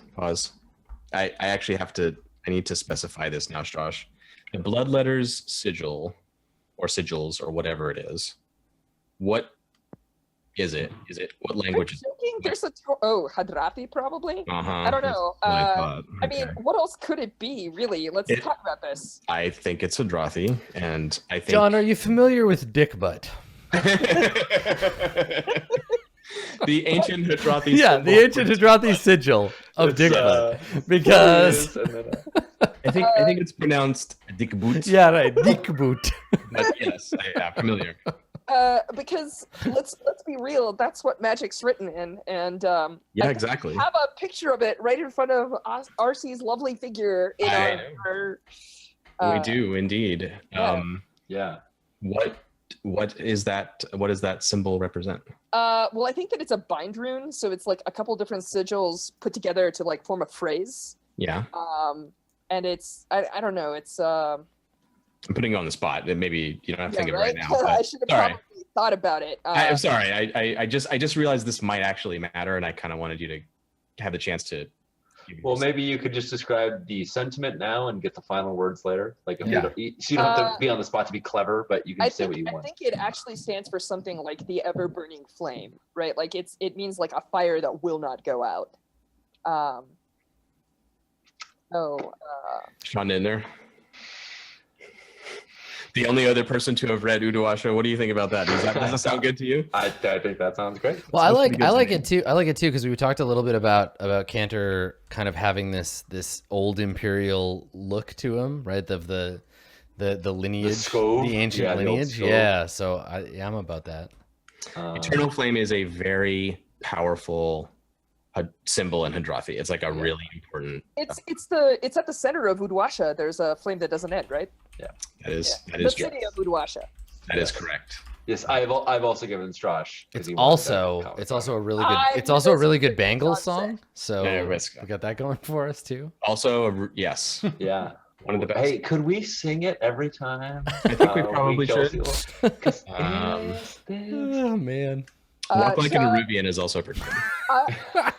[SPEAKER 2] I actually have to. I need to specify this now, Josh. The Bloodletters sigil, or sigils, or whatever it is. What is it? What
[SPEAKER 4] I'm
[SPEAKER 2] language is
[SPEAKER 4] thinking
[SPEAKER 2] it?
[SPEAKER 4] there's Hadrati probably.
[SPEAKER 2] Uh-huh.
[SPEAKER 4] I don't know.
[SPEAKER 5] What I thought.
[SPEAKER 4] I mean, what else could it be, really? Let's
[SPEAKER 2] It-
[SPEAKER 4] talk about this.
[SPEAKER 2] I think it's Hadrathi, and I think
[SPEAKER 1] John, are you familiar with dick butt?
[SPEAKER 2] the ancient Hadrathi.
[SPEAKER 1] Yeah, the
[SPEAKER 2] symbol.
[SPEAKER 1] ancient Hadrathi sigil of
[SPEAKER 3] It's,
[SPEAKER 1] dick butt. Because
[SPEAKER 3] and then,
[SPEAKER 2] I think it's pronounced Dikboot.
[SPEAKER 1] yeah, right, dick boot.
[SPEAKER 2] But yes, I'm familiar.
[SPEAKER 4] Because let's be real, that's what magic's written in, and
[SPEAKER 2] Yeah,
[SPEAKER 4] I
[SPEAKER 2] exactly.
[SPEAKER 4] have a picture of it right in front of RC's lovely figure in
[SPEAKER 2] I
[SPEAKER 4] our
[SPEAKER 2] We do indeed.
[SPEAKER 4] yeah.
[SPEAKER 3] yeah.
[SPEAKER 2] What is that? What does that symbol represent?
[SPEAKER 4] Well, I think that it's a bind rune, so it's like a couple different sigils put together to like form a phrase.
[SPEAKER 2] Yeah,
[SPEAKER 4] And it's I don't know, it's
[SPEAKER 2] I'm putting you on the spot. And maybe you don't have to think of it right now.
[SPEAKER 4] I
[SPEAKER 2] But
[SPEAKER 4] should have
[SPEAKER 2] sorry.
[SPEAKER 4] probably thought about it.
[SPEAKER 2] I'm sorry. I just realized this might actually matter, and I kind of wanted you to have the chance to.
[SPEAKER 3] Well, maybe you could just describe the sentiment now and get the final words later. Like, if
[SPEAKER 1] Yeah.
[SPEAKER 3] so you don't have to be on the spot to be clever, but you can
[SPEAKER 4] I
[SPEAKER 3] say what you
[SPEAKER 4] think, I
[SPEAKER 3] want.
[SPEAKER 4] think it actually stands for something like the ever burning flame, right? Like it means like a fire that will not go out.
[SPEAKER 2] Sean in there. The only other person to have read Uduasha. What do you think about that? Does that sound good to you?
[SPEAKER 3] I think that sounds great.
[SPEAKER 1] Well, I
[SPEAKER 2] Sounds
[SPEAKER 1] like
[SPEAKER 2] pretty good to me.
[SPEAKER 1] it too. I like it too because we talked a little bit about Cantor kind of having this old imperial look to him, right? Of the lineage,
[SPEAKER 3] Scove?
[SPEAKER 1] the ancient
[SPEAKER 3] Yeah, the old
[SPEAKER 1] lineage.
[SPEAKER 3] scove.
[SPEAKER 1] Yeah, so I'm about that.
[SPEAKER 2] Eternal Flame is a very powerful symbol in Hadrathi. It's like a really important.
[SPEAKER 4] it's at the center of Uduasha. There's a flame that doesn't end, right?
[SPEAKER 2] That is
[SPEAKER 4] The
[SPEAKER 2] true.
[SPEAKER 4] city of Uduasha.
[SPEAKER 2] That is correct.
[SPEAKER 3] Yes, I've also given Strash. 'cause
[SPEAKER 1] It's
[SPEAKER 3] he wanted that
[SPEAKER 1] also
[SPEAKER 3] comic.
[SPEAKER 1] a really good.
[SPEAKER 4] I
[SPEAKER 1] It's also a
[SPEAKER 4] miss
[SPEAKER 1] really good
[SPEAKER 4] what
[SPEAKER 1] Bangles
[SPEAKER 4] John
[SPEAKER 1] song. So
[SPEAKER 2] Yeah, risk.
[SPEAKER 1] we got that going for us too.
[SPEAKER 2] Also, yes,
[SPEAKER 3] Yeah.
[SPEAKER 2] one of the best.
[SPEAKER 3] Hey, could we sing it every time?
[SPEAKER 2] I think we probably
[SPEAKER 3] kill
[SPEAKER 2] should.
[SPEAKER 3] Seal? 'Cause
[SPEAKER 2] Um,
[SPEAKER 3] is this-
[SPEAKER 1] Oh man.
[SPEAKER 2] Walk Like an
[SPEAKER 4] Sean,
[SPEAKER 2] Arubian is also pretty good.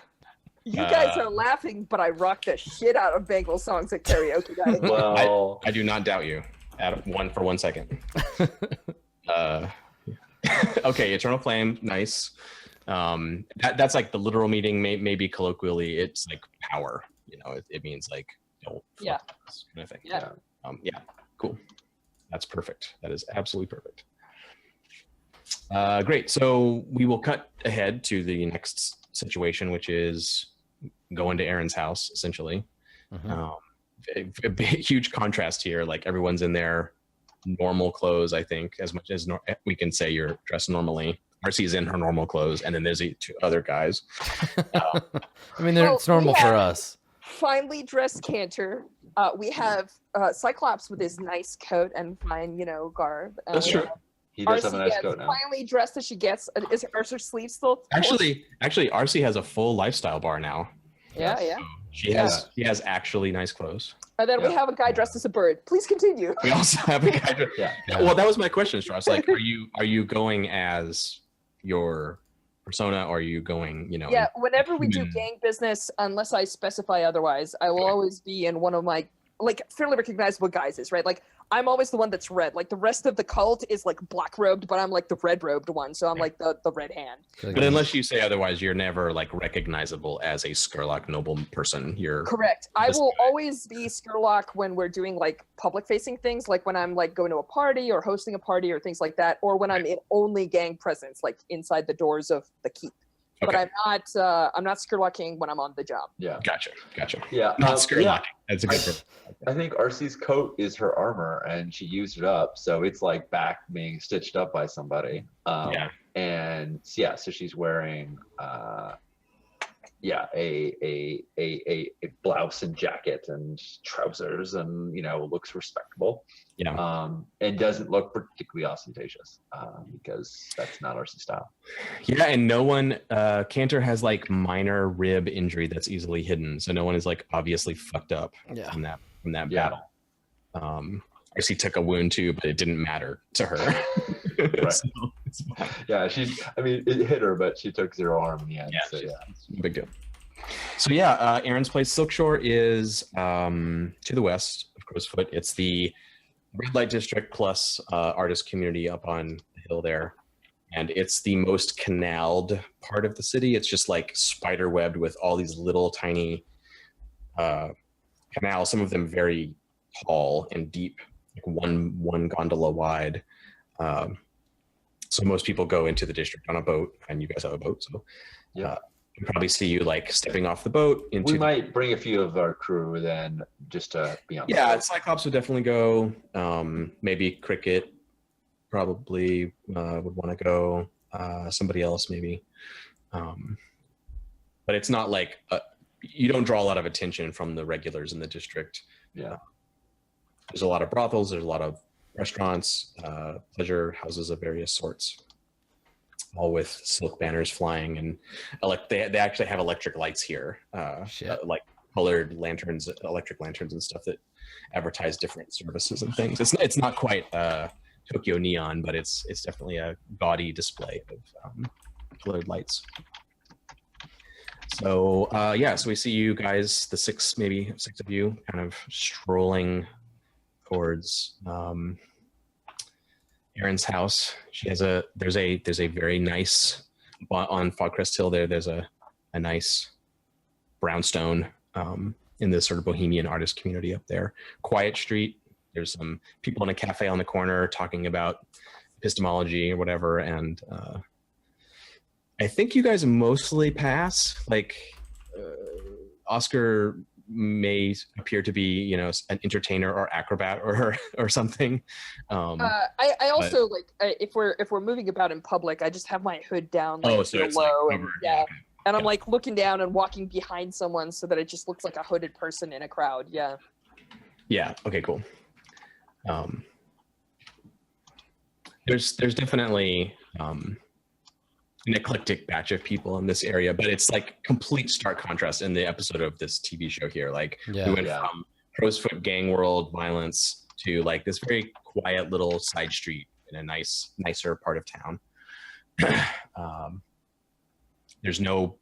[SPEAKER 4] you guys are laughing, but I rock the shit out of Bengal songs at karaoke night.
[SPEAKER 3] Well,
[SPEAKER 2] I do not doubt you. For 1 second. Okay, Eternal Flame, nice. That's like the literal meaning. Maybe colloquially, it's like power. You know, it means like
[SPEAKER 4] Yeah.
[SPEAKER 2] kind of thing.
[SPEAKER 4] Yeah.
[SPEAKER 2] Yeah, cool. That's perfect. That is absolutely perfect. Great. So we will cut ahead to the next situation, which is going to Aaron's house, essentially.
[SPEAKER 1] Mhm.
[SPEAKER 2] A big, huge contrast here. Like everyone's in their normal clothes, I think, as much as we can say you're dressed normally. RC's in her normal clothes, and then there's the two other guys.
[SPEAKER 1] I mean,
[SPEAKER 4] Well,
[SPEAKER 1] it's normal
[SPEAKER 4] we
[SPEAKER 1] for
[SPEAKER 4] have-
[SPEAKER 1] us.
[SPEAKER 4] Finely dressed Cantor. We have Cyclops with his nice coat and fine, garb.
[SPEAKER 2] That's true.
[SPEAKER 3] he does have a
[SPEAKER 4] RC
[SPEAKER 3] nice
[SPEAKER 4] gets
[SPEAKER 3] coat now.
[SPEAKER 4] finely dressed as she gets. Are her sleeves still?
[SPEAKER 2] Actually, RC has a full lifestyle bar now.
[SPEAKER 4] Yeah, yeah.
[SPEAKER 2] She has actually nice clothes.
[SPEAKER 4] And then we
[SPEAKER 3] Yeah.
[SPEAKER 4] have a guy dressed as a bird. Please continue.
[SPEAKER 2] We also have a guy.
[SPEAKER 3] Yeah.
[SPEAKER 2] Well, that was my question, Strauss. Like, are you going as your persona, or are you going,
[SPEAKER 4] Yeah, whenever we do
[SPEAKER 2] human-
[SPEAKER 4] gang business, unless I specify otherwise, I will
[SPEAKER 2] Okay.
[SPEAKER 4] always be in one of my fairly recognizable guises, right? Like I'm always the one that's red. Like the rest of the cult is like black robed, but I'm like the red robed one, so I'm like the red hand.
[SPEAKER 2] But unless you say otherwise, you're never like recognizable as a Skurlock noble person. You're
[SPEAKER 4] Correct. I
[SPEAKER 2] Just-
[SPEAKER 4] will always be Skurlock when we're doing like public facing things, like when I'm like going to a party or hosting a party or things like that, or when I'm in only gang presence, like inside the doors of the keep. But
[SPEAKER 2] Okay.
[SPEAKER 4] I'm not Skurlocking when I'm on the job.
[SPEAKER 3] Yeah.
[SPEAKER 2] Gotcha.
[SPEAKER 3] Yeah.
[SPEAKER 2] Not
[SPEAKER 3] yeah.
[SPEAKER 2] Skurlock. That's a good word.
[SPEAKER 3] I think RC's coat is her armor, and she used it up, so it's like back being stitched up by somebody.
[SPEAKER 2] Yeah.
[SPEAKER 3] And yeah, so she's wearing a blouse and jacket and trousers, and looks respectable.
[SPEAKER 2] Yeah.
[SPEAKER 3] And doesn't look particularly ostentatious because that's not RC style.
[SPEAKER 2] Yeah, and no one Cantor has like minor rib injury that's easily hidden, so no one is like obviously fucked up
[SPEAKER 1] Yeah.
[SPEAKER 2] from that
[SPEAKER 3] Yeah.
[SPEAKER 2] battle. RC took a wound too, but it didn't matter to her.
[SPEAKER 3] Right.
[SPEAKER 2] So, it's fine.
[SPEAKER 3] Yeah, it hit her, but she took 0 harm in the end.
[SPEAKER 2] Yeah,
[SPEAKER 3] So yeah.
[SPEAKER 2] No big deal. So yeah, Aaron's place, Silkshore, is to the west of Crowsfoot. It's the red light district plus artist community up on the hill there, and it's the most canaled part of the city. It's just like spider webbed with all these little tiny canals, some of them very tall and deep, like one gondola wide. So most people go into the district on a boat, and you guys have a boat, so you probably see you like stepping off the boat into.
[SPEAKER 3] We might bring a few of our crew then, just to be on.
[SPEAKER 2] Yeah, Cyclops would definitely go. Maybe Cricket probably would want to go. Somebody else maybe. But it's not like you don't draw a lot of attention from the regulars in the district.
[SPEAKER 3] Yeah.
[SPEAKER 2] There's a lot of brothels. There's a lot of restaurants, pleasure houses of various sorts, all with silk banners flying, and they actually have electric lights here, like colored lanterns, electric lanterns and stuff that advertise different services and things. It's not quite Tokyo Neon, but it's definitely a gaudy display of colored lights. So so we see you guys, the six of you, kind of strolling towards Erin's house. She has there's a very nice on Fogcrest Hill there's a nice brownstone in this sort of bohemian artist community up there. Quiet street. There's some people in a cafe on the corner talking about epistemology or whatever, and I think you guys mostly pass. Like Oscar may appear to be, an entertainer or acrobat or something.
[SPEAKER 4] I also if we're moving about in public, I just have my hood down,
[SPEAKER 2] so it's
[SPEAKER 4] low,
[SPEAKER 2] like
[SPEAKER 4] and and I'm like looking down and walking behind someone so that it just looks like a hooded person in a crowd. Yeah.
[SPEAKER 2] Yeah. Okay. Cool. There's definitely an eclectic batch of people in this area, but it's like complete stark contrast in the episode of this TV show here. Like we went from Crowsfoot gang world violence to like this very quiet little side street in a nicer part of town. There's no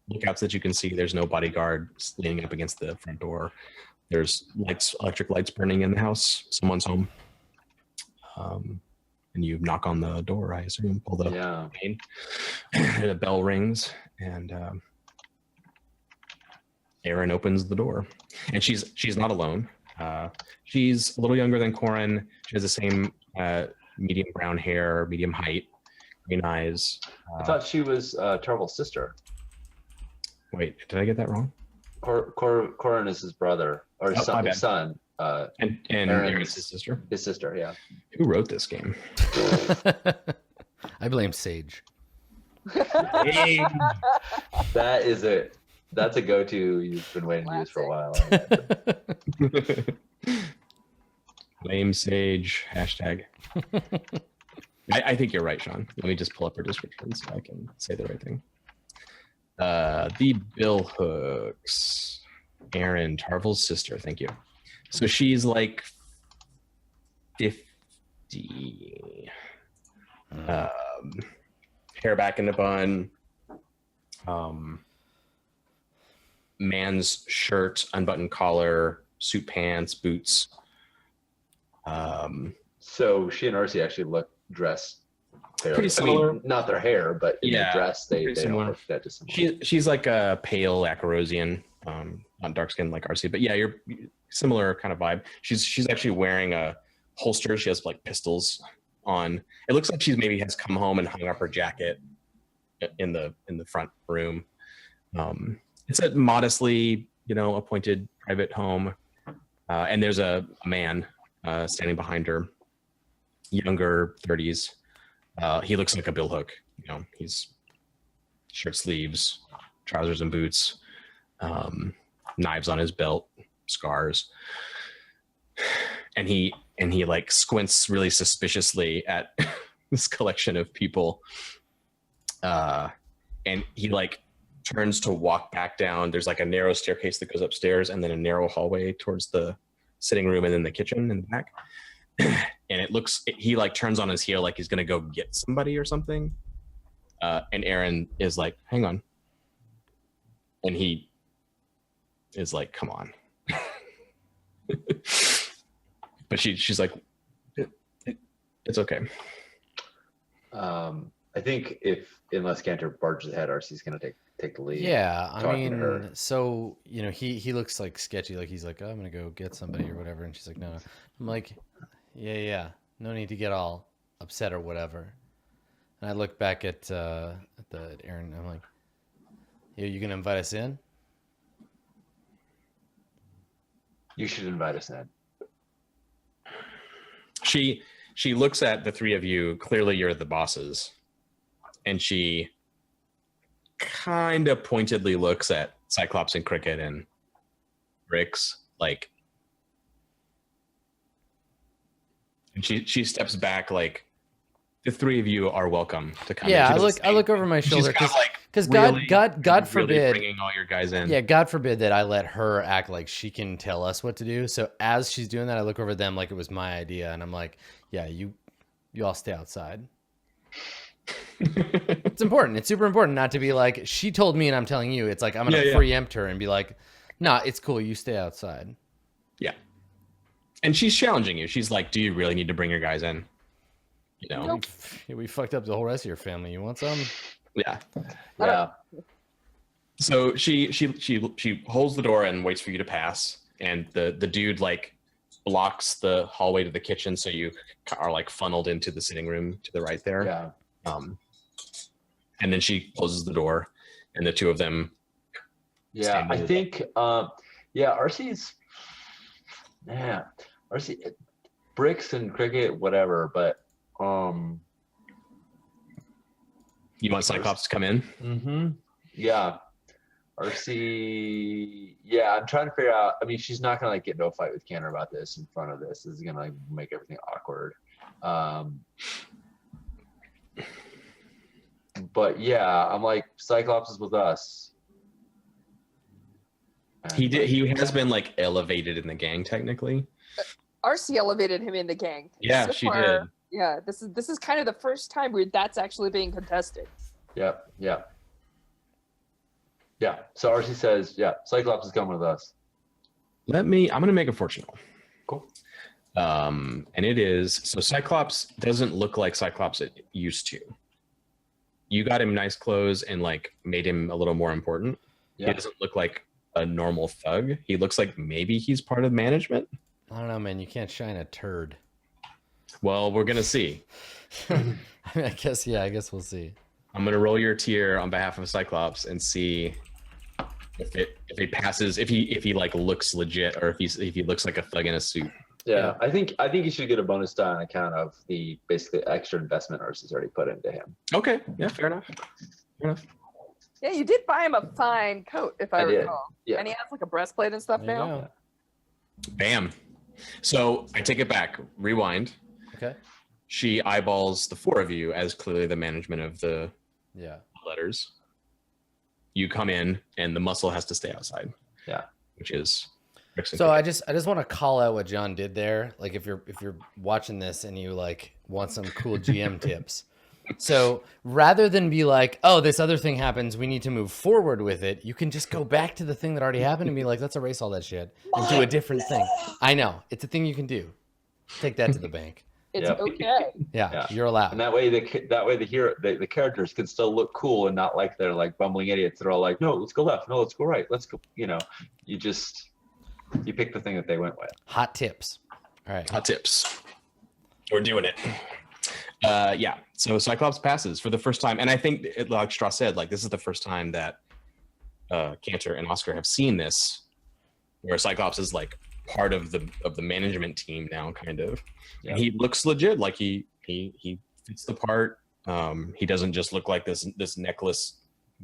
[SPEAKER 2] lookouts that you can see. There's no bodyguard leaning up against the front door. There's electric lights burning in the house. Someone's home. And you knock on the door, I assume, pull the chain, and the bell rings, and Erin opens the door, and she's not alone. She's a little younger than Corin. She has the same medium brown hair, medium height, green eyes.
[SPEAKER 3] I thought she was Tarvel's sister.
[SPEAKER 2] Wait, did I get that wrong?
[SPEAKER 3] Corin is his brother or son.
[SPEAKER 2] And Erin's his sister.
[SPEAKER 3] His sister, yeah.
[SPEAKER 2] Who wrote this game?
[SPEAKER 1] I blame Sage.
[SPEAKER 3] That's a go-to you've been waiting to use for a while.
[SPEAKER 2] Blame Sage hashtag. I think you're right, Sean. Let me just pull up her description so I can say the right thing. The Bill Hooks. Erin, Tarvel's sister. Thank you. So she's like 50. Hair back in the bun. Man's shirt, unbuttoned collar, suit pants, boots.
[SPEAKER 3] So she and Arcee actually look dressed
[SPEAKER 2] pretty similar.
[SPEAKER 3] I mean, not their hair, but in their dress, they don't look that dissimilar.
[SPEAKER 2] She's like a pale Acarosian, not dark skin like Arcee, but yeah, you're similar kind of vibe. She's actually wearing a holster. She has like pistols on. It looks like she maybe has come home and hung up her jacket in the front room. It's a modestly, appointed private home, and there's a man standing behind her, younger 30s. He looks like a Bill Hook. He's shirt sleeves, trousers and boots, knives on his belt, scars, and he like squints really suspiciously at this collection of people, and he like turns to walk back down. There's like a narrow staircase that goes upstairs, and then a narrow hallway towards the sitting room, and then the kitchen in the back. And he like turns on his heel like he's gonna go get somebody or something, and Erin is like, hang on, and he is like, come on. But she's like, it's okay.
[SPEAKER 3] I think unless Cantor barges ahead, RC's gonna take the lead.
[SPEAKER 1] Yeah, I
[SPEAKER 3] talking to her.
[SPEAKER 1] mean, so he looks like sketchy, like he's like, oh, I'm gonna go get somebody or whatever, and she's like, no. I'm like, yeah, no need to get all upset or whatever. And I look back at Aaron. I'm like, "Yo, you gonna invite us in?"
[SPEAKER 3] You should invite us in.
[SPEAKER 2] She looks at the three of you. Clearly, you're the bosses, and she kind of pointedly looks at Cyclops and Cricket and Rix, like, and she steps back, like, the three of you are welcome to come.
[SPEAKER 1] Yeah,
[SPEAKER 2] in.
[SPEAKER 1] I look over my shoulder because
[SPEAKER 2] really,
[SPEAKER 1] God
[SPEAKER 2] really
[SPEAKER 1] forbid,
[SPEAKER 2] bringing all your guys in.
[SPEAKER 1] yeah, God forbid that I let her act like she can tell us what to do. So as she's doing that, I look over them like it was my idea, and I'm like, yeah, you all stay outside. It's important. It's super important not to be like, she told me and I'm telling you. It's like, I'm going to preempt her and be like, nah, it's cool. You stay outside.
[SPEAKER 2] Yeah. And she's challenging you. She's like, do you really need to bring your guys in? You know,
[SPEAKER 1] Nope. We fucked up the whole rest of your family. You want some?
[SPEAKER 2] Yeah.
[SPEAKER 3] Yeah.
[SPEAKER 2] So she holds the door and waits for you to pass. And the dude like blocks the hallway to the kitchen. So you are like funneled into the sitting room to the right there.
[SPEAKER 3] Yeah.
[SPEAKER 2] And then she closes the door and the two of them.
[SPEAKER 3] Yeah. I think, RC's, RC, Bricks and Cricket, whatever, but,
[SPEAKER 2] you want Cyclops to come in?
[SPEAKER 3] Mm-hmm. Yeah. RC, yeah, I'm trying to figure out, I mean, she's not gonna like get into a fight with Cantor about this in front of this. This is gonna like make everything awkward. But yeah, I'm like, Cyclops is with us. And
[SPEAKER 2] He has been like elevated in the gang technically.
[SPEAKER 4] RC elevated him in the gang.
[SPEAKER 2] Yeah,
[SPEAKER 4] So
[SPEAKER 2] she
[SPEAKER 4] far,
[SPEAKER 2] did.
[SPEAKER 4] Yeah, this is kind of the first time where that's actually being contested.
[SPEAKER 3] Yeah. So RC says, yeah, Cyclops is coming with us.
[SPEAKER 2] I'm gonna make a fortune roll.
[SPEAKER 3] Cool.
[SPEAKER 2] And it is, so Cyclops doesn't look like Cyclops it used to. You got him nice clothes and like made him a little more important.
[SPEAKER 3] Yeah.
[SPEAKER 2] He doesn't look like a normal thug. He looks like maybe he's part of management.
[SPEAKER 1] I don't know, man. You can't shine a turd.
[SPEAKER 2] Well, we're gonna see.
[SPEAKER 1] I mean, I guess we'll see.
[SPEAKER 2] I'm gonna roll your tier on behalf of Cyclops and see if it passes, if he like looks legit, or if he looks like a thug in a suit.
[SPEAKER 3] Yeah, I think you should get a bonus die on account of the basically extra investment RC's already put into him.
[SPEAKER 2] Okay, yeah, fair enough.
[SPEAKER 4] Yeah, you did buy him a fine coat, if I
[SPEAKER 3] did.
[SPEAKER 4] recall.
[SPEAKER 3] Yeah.
[SPEAKER 4] And he has like a breastplate and stuff
[SPEAKER 1] There you
[SPEAKER 4] now.
[SPEAKER 1] go.
[SPEAKER 2] Bam. So I take it back. Rewind.
[SPEAKER 1] Okay.
[SPEAKER 2] She eyeballs the four of you as clearly the management of the
[SPEAKER 1] Yeah.
[SPEAKER 2] letters. You come in, and the muscle has to stay outside.
[SPEAKER 3] Yeah.
[SPEAKER 2] Which is.
[SPEAKER 1] So I just want to call out what John did there. Like if you're watching this and you like want some cool GM tips. So rather than be like, oh, this other thing happens, we need to move forward with it, you can just go back to the thing that already happened and be like, let's erase all that shit and do a different thing. I know. It's a thing you can do. Take that to the bank.
[SPEAKER 4] It's
[SPEAKER 3] Yep.
[SPEAKER 4] okay.
[SPEAKER 1] Yeah, you're allowed.
[SPEAKER 3] And that way the characters can still look cool and not like they're like bumbling idiots. They're all like, no, let's go left. No, let's go right. Let's go. You pick the thing that they went with.
[SPEAKER 1] Hot tips. All right.
[SPEAKER 2] Hot tips. We're doing it. Yeah. So Cyclops passes for the first time, and I think, like Strauss said, like this is the first time that Cantor and Oscar have seen this, where Cyclops is like part of the management team now, kind of.
[SPEAKER 3] Yeah.
[SPEAKER 2] And he looks legit. Like he fits the part. He doesn't just look like this necklace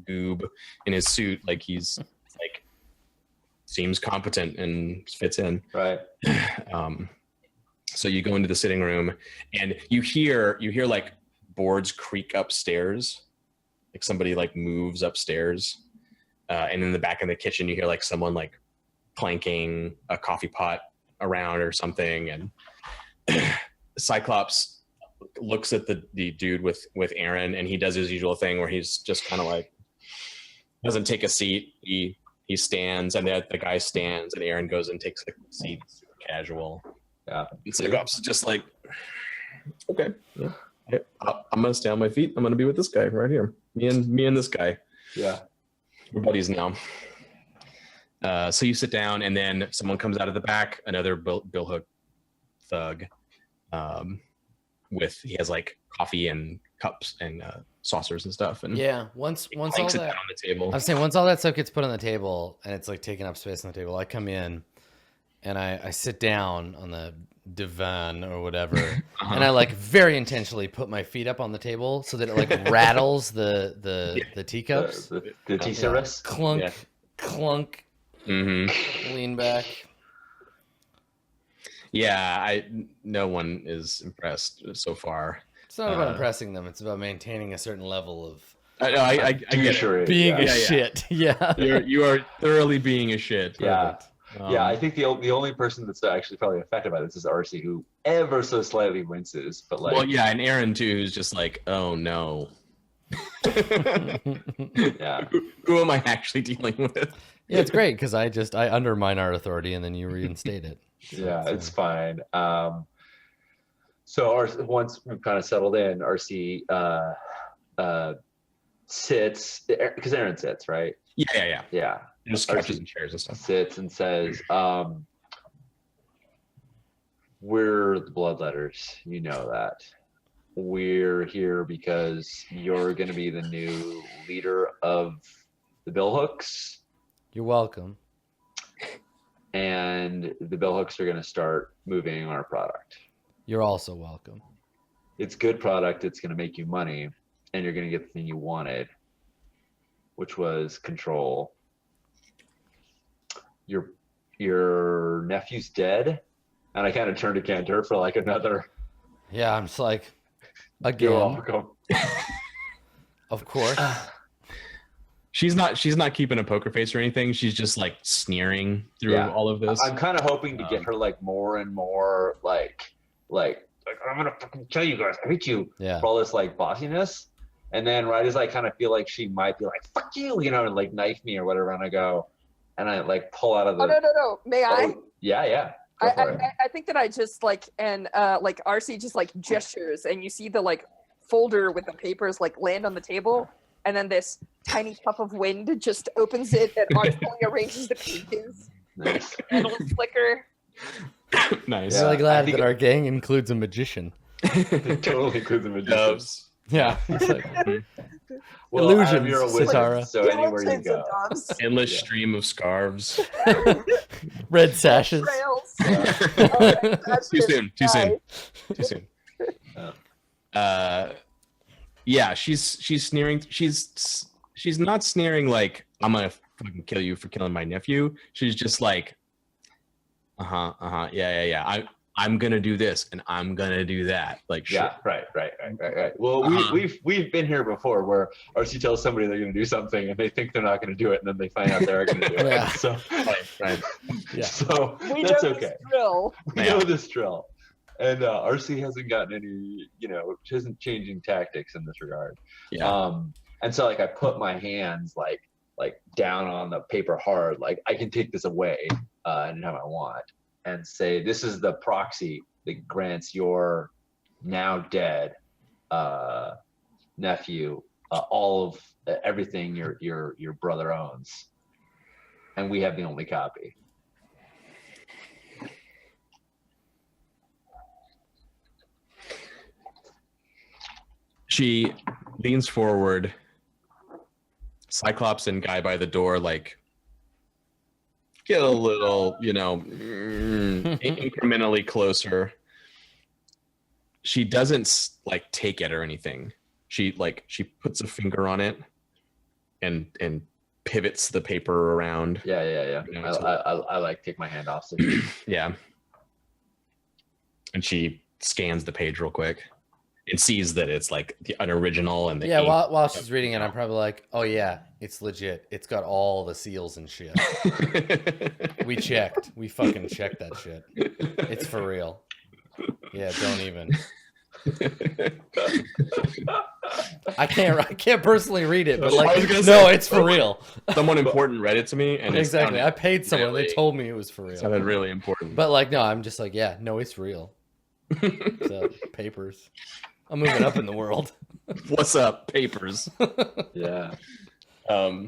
[SPEAKER 2] goob in his suit. Like he's like seems competent and fits in.
[SPEAKER 3] Right.
[SPEAKER 2] So you go into the sitting room and you hear like boards creak upstairs, like somebody like moves upstairs, and in the back of the kitchen you hear like someone like clanking a coffee pot around or something, and Cyclops looks at the dude with Aaron, and he does his usual thing where he's just kind of like doesn't take a seat. He stands, and the guy stands, and Aaron goes and takes a seat, super casual.
[SPEAKER 3] Yeah.
[SPEAKER 2] And Cyclops is just like, okay. Yeah. I'm gonna stay on my feet. I'm gonna be with this guy right here. Me and this guy.
[SPEAKER 3] Yeah.
[SPEAKER 2] We're buddies now. So you sit down, and then someone comes out of the back. Another Bill Hook thug. He has like coffee and cups and saucers and stuff. And
[SPEAKER 1] Yeah, once all
[SPEAKER 2] planks it
[SPEAKER 1] that
[SPEAKER 2] down on the table.
[SPEAKER 1] I'm saying once all that stuff gets put on the table and it's like taking up space on the table, I come in and I sit down on the divan or whatever, and I like very intentionally put my feet up on the table so that it like rattles the teacups.
[SPEAKER 3] The tea service.
[SPEAKER 1] Clunk,
[SPEAKER 2] Yeah.
[SPEAKER 1] clunk, lean back.
[SPEAKER 2] Yeah, no one is impressed so far.
[SPEAKER 1] It's not about impressing them. It's about maintaining a certain level of
[SPEAKER 2] I get it.
[SPEAKER 1] being
[SPEAKER 3] yeah.
[SPEAKER 1] a shit. Yeah.
[SPEAKER 2] You are thoroughly being a shit.
[SPEAKER 3] Yeah.
[SPEAKER 2] Perfect.
[SPEAKER 3] Yeah, I think the only person that's actually probably affected by this is RC, who ever so slightly winces, but like.
[SPEAKER 2] Well, yeah, and Aaron too, who's just like, oh no.
[SPEAKER 3] Yeah.
[SPEAKER 2] Who am I actually dealing with?
[SPEAKER 1] Yeah, it's great because I undermine our authority and then you reinstate it.
[SPEAKER 3] Yeah, it's fine. So once we've kind of settled in, RC sits, because Aaron sits, right?
[SPEAKER 2] Yeah.
[SPEAKER 3] Yeah.
[SPEAKER 2] Just couches and chairs and stuff.
[SPEAKER 3] Sits and says, we're the Bloodletters. You know that. We're here because you're going to be the new leader of the Billhooks.
[SPEAKER 1] You're welcome.
[SPEAKER 3] And the Billhooks are going to start moving our product.
[SPEAKER 1] You're also welcome.
[SPEAKER 3] It's good product. It's going to make you money, and you're going to get the thing you wanted, which was control. Your nephew's dead, and I kind of turned to Cantor for like another.
[SPEAKER 1] Yeah, I'm just like,
[SPEAKER 3] You're
[SPEAKER 1] again,
[SPEAKER 3] welcome.
[SPEAKER 1] of course.
[SPEAKER 2] She's not keeping a poker face or anything. She's just like sneering through all of this.
[SPEAKER 3] I'm kind of hoping to get her like more and more like I'm gonna fucking tell you guys I hate you
[SPEAKER 1] Yeah.
[SPEAKER 3] for all this like bossiness, and then right as I kind of feel like she might be like fuck you, and like knife me or whatever, and I go and I like pull out of the.
[SPEAKER 4] Oh no! May I?
[SPEAKER 3] Yeah. Go for it.
[SPEAKER 4] I think that I just like RC just like gestures, and you see the like folder with the papers like land on the table, and then this tiny puff of wind just opens it and artfully arranges the pages.
[SPEAKER 3] Nice.
[SPEAKER 4] And it'll flicker.
[SPEAKER 2] Nice.
[SPEAKER 1] I'm really glad
[SPEAKER 3] think
[SPEAKER 1] that our gang includes a magician.
[SPEAKER 3] It totally includes the magician.
[SPEAKER 2] Doves.
[SPEAKER 1] Yeah. It's like,
[SPEAKER 3] Well,
[SPEAKER 1] illusions,
[SPEAKER 3] Adam, you're a wizard,
[SPEAKER 1] Sitara.
[SPEAKER 3] so anywhere you go.
[SPEAKER 2] Endless
[SPEAKER 3] Yeah.
[SPEAKER 2] stream of scarves.
[SPEAKER 1] red sashes.
[SPEAKER 4] Trails.
[SPEAKER 2] Too soon. Too soon. Too soon.
[SPEAKER 3] Oh.
[SPEAKER 2] Yeah, she's sneering. She's not sneering like I'm gonna fucking kill you for killing my nephew. She's just like, yeah. I'm gonna do this and I'm gonna do that. Like, shit.
[SPEAKER 3] Yeah, right. Well, we've been here before where RC tells somebody they're going to do something and they think they're not going to do it, and then they find out they're going to do it.
[SPEAKER 1] Yeah.
[SPEAKER 3] So,
[SPEAKER 2] Right.
[SPEAKER 1] Yeah.
[SPEAKER 3] so
[SPEAKER 4] We
[SPEAKER 3] that's
[SPEAKER 4] know
[SPEAKER 3] okay.
[SPEAKER 4] this drill.
[SPEAKER 3] We
[SPEAKER 2] Yeah.
[SPEAKER 3] know this drill, and RC hasn't gotten any. She isn't changing tactics in this regard.
[SPEAKER 2] Yeah.
[SPEAKER 3] And so like I put my hands like down on the paper hard, like I can take this away anytime I want, and say this is the proxy that grants your now dead nephew all of everything your brother owns, and we have the only copy.
[SPEAKER 2] She leans forward. Cyclops and guy by the door like get a little, incrementally closer. She doesn't like take it or anything. She puts a finger on it and pivots the paper around.
[SPEAKER 3] Yeah.
[SPEAKER 2] Yeah,
[SPEAKER 3] I like take my hand off. So
[SPEAKER 2] Yeah. And she scans the page real quick and sees that it's like an original and the
[SPEAKER 1] Yeah,
[SPEAKER 2] ink.
[SPEAKER 1] while she's reading it, I'm probably like, oh yeah, it's legit. It's got all the seals and shit. We checked. We fucking checked that shit. It's for real. Yeah, don't even. I can't personally read it, but
[SPEAKER 2] I
[SPEAKER 1] like,
[SPEAKER 2] was gonna
[SPEAKER 1] no,
[SPEAKER 2] say-
[SPEAKER 1] it's for real.
[SPEAKER 2] Someone important read it to me and it
[SPEAKER 1] Exactly. I
[SPEAKER 2] sounded
[SPEAKER 1] paid someone. They
[SPEAKER 2] really-
[SPEAKER 1] told me it was for real.
[SPEAKER 2] sounded really important.
[SPEAKER 1] But like, no, I'm just like, yeah, no, it's real. So papers. I'm moving up in the world.
[SPEAKER 2] What's up, papers?
[SPEAKER 3] Yeah.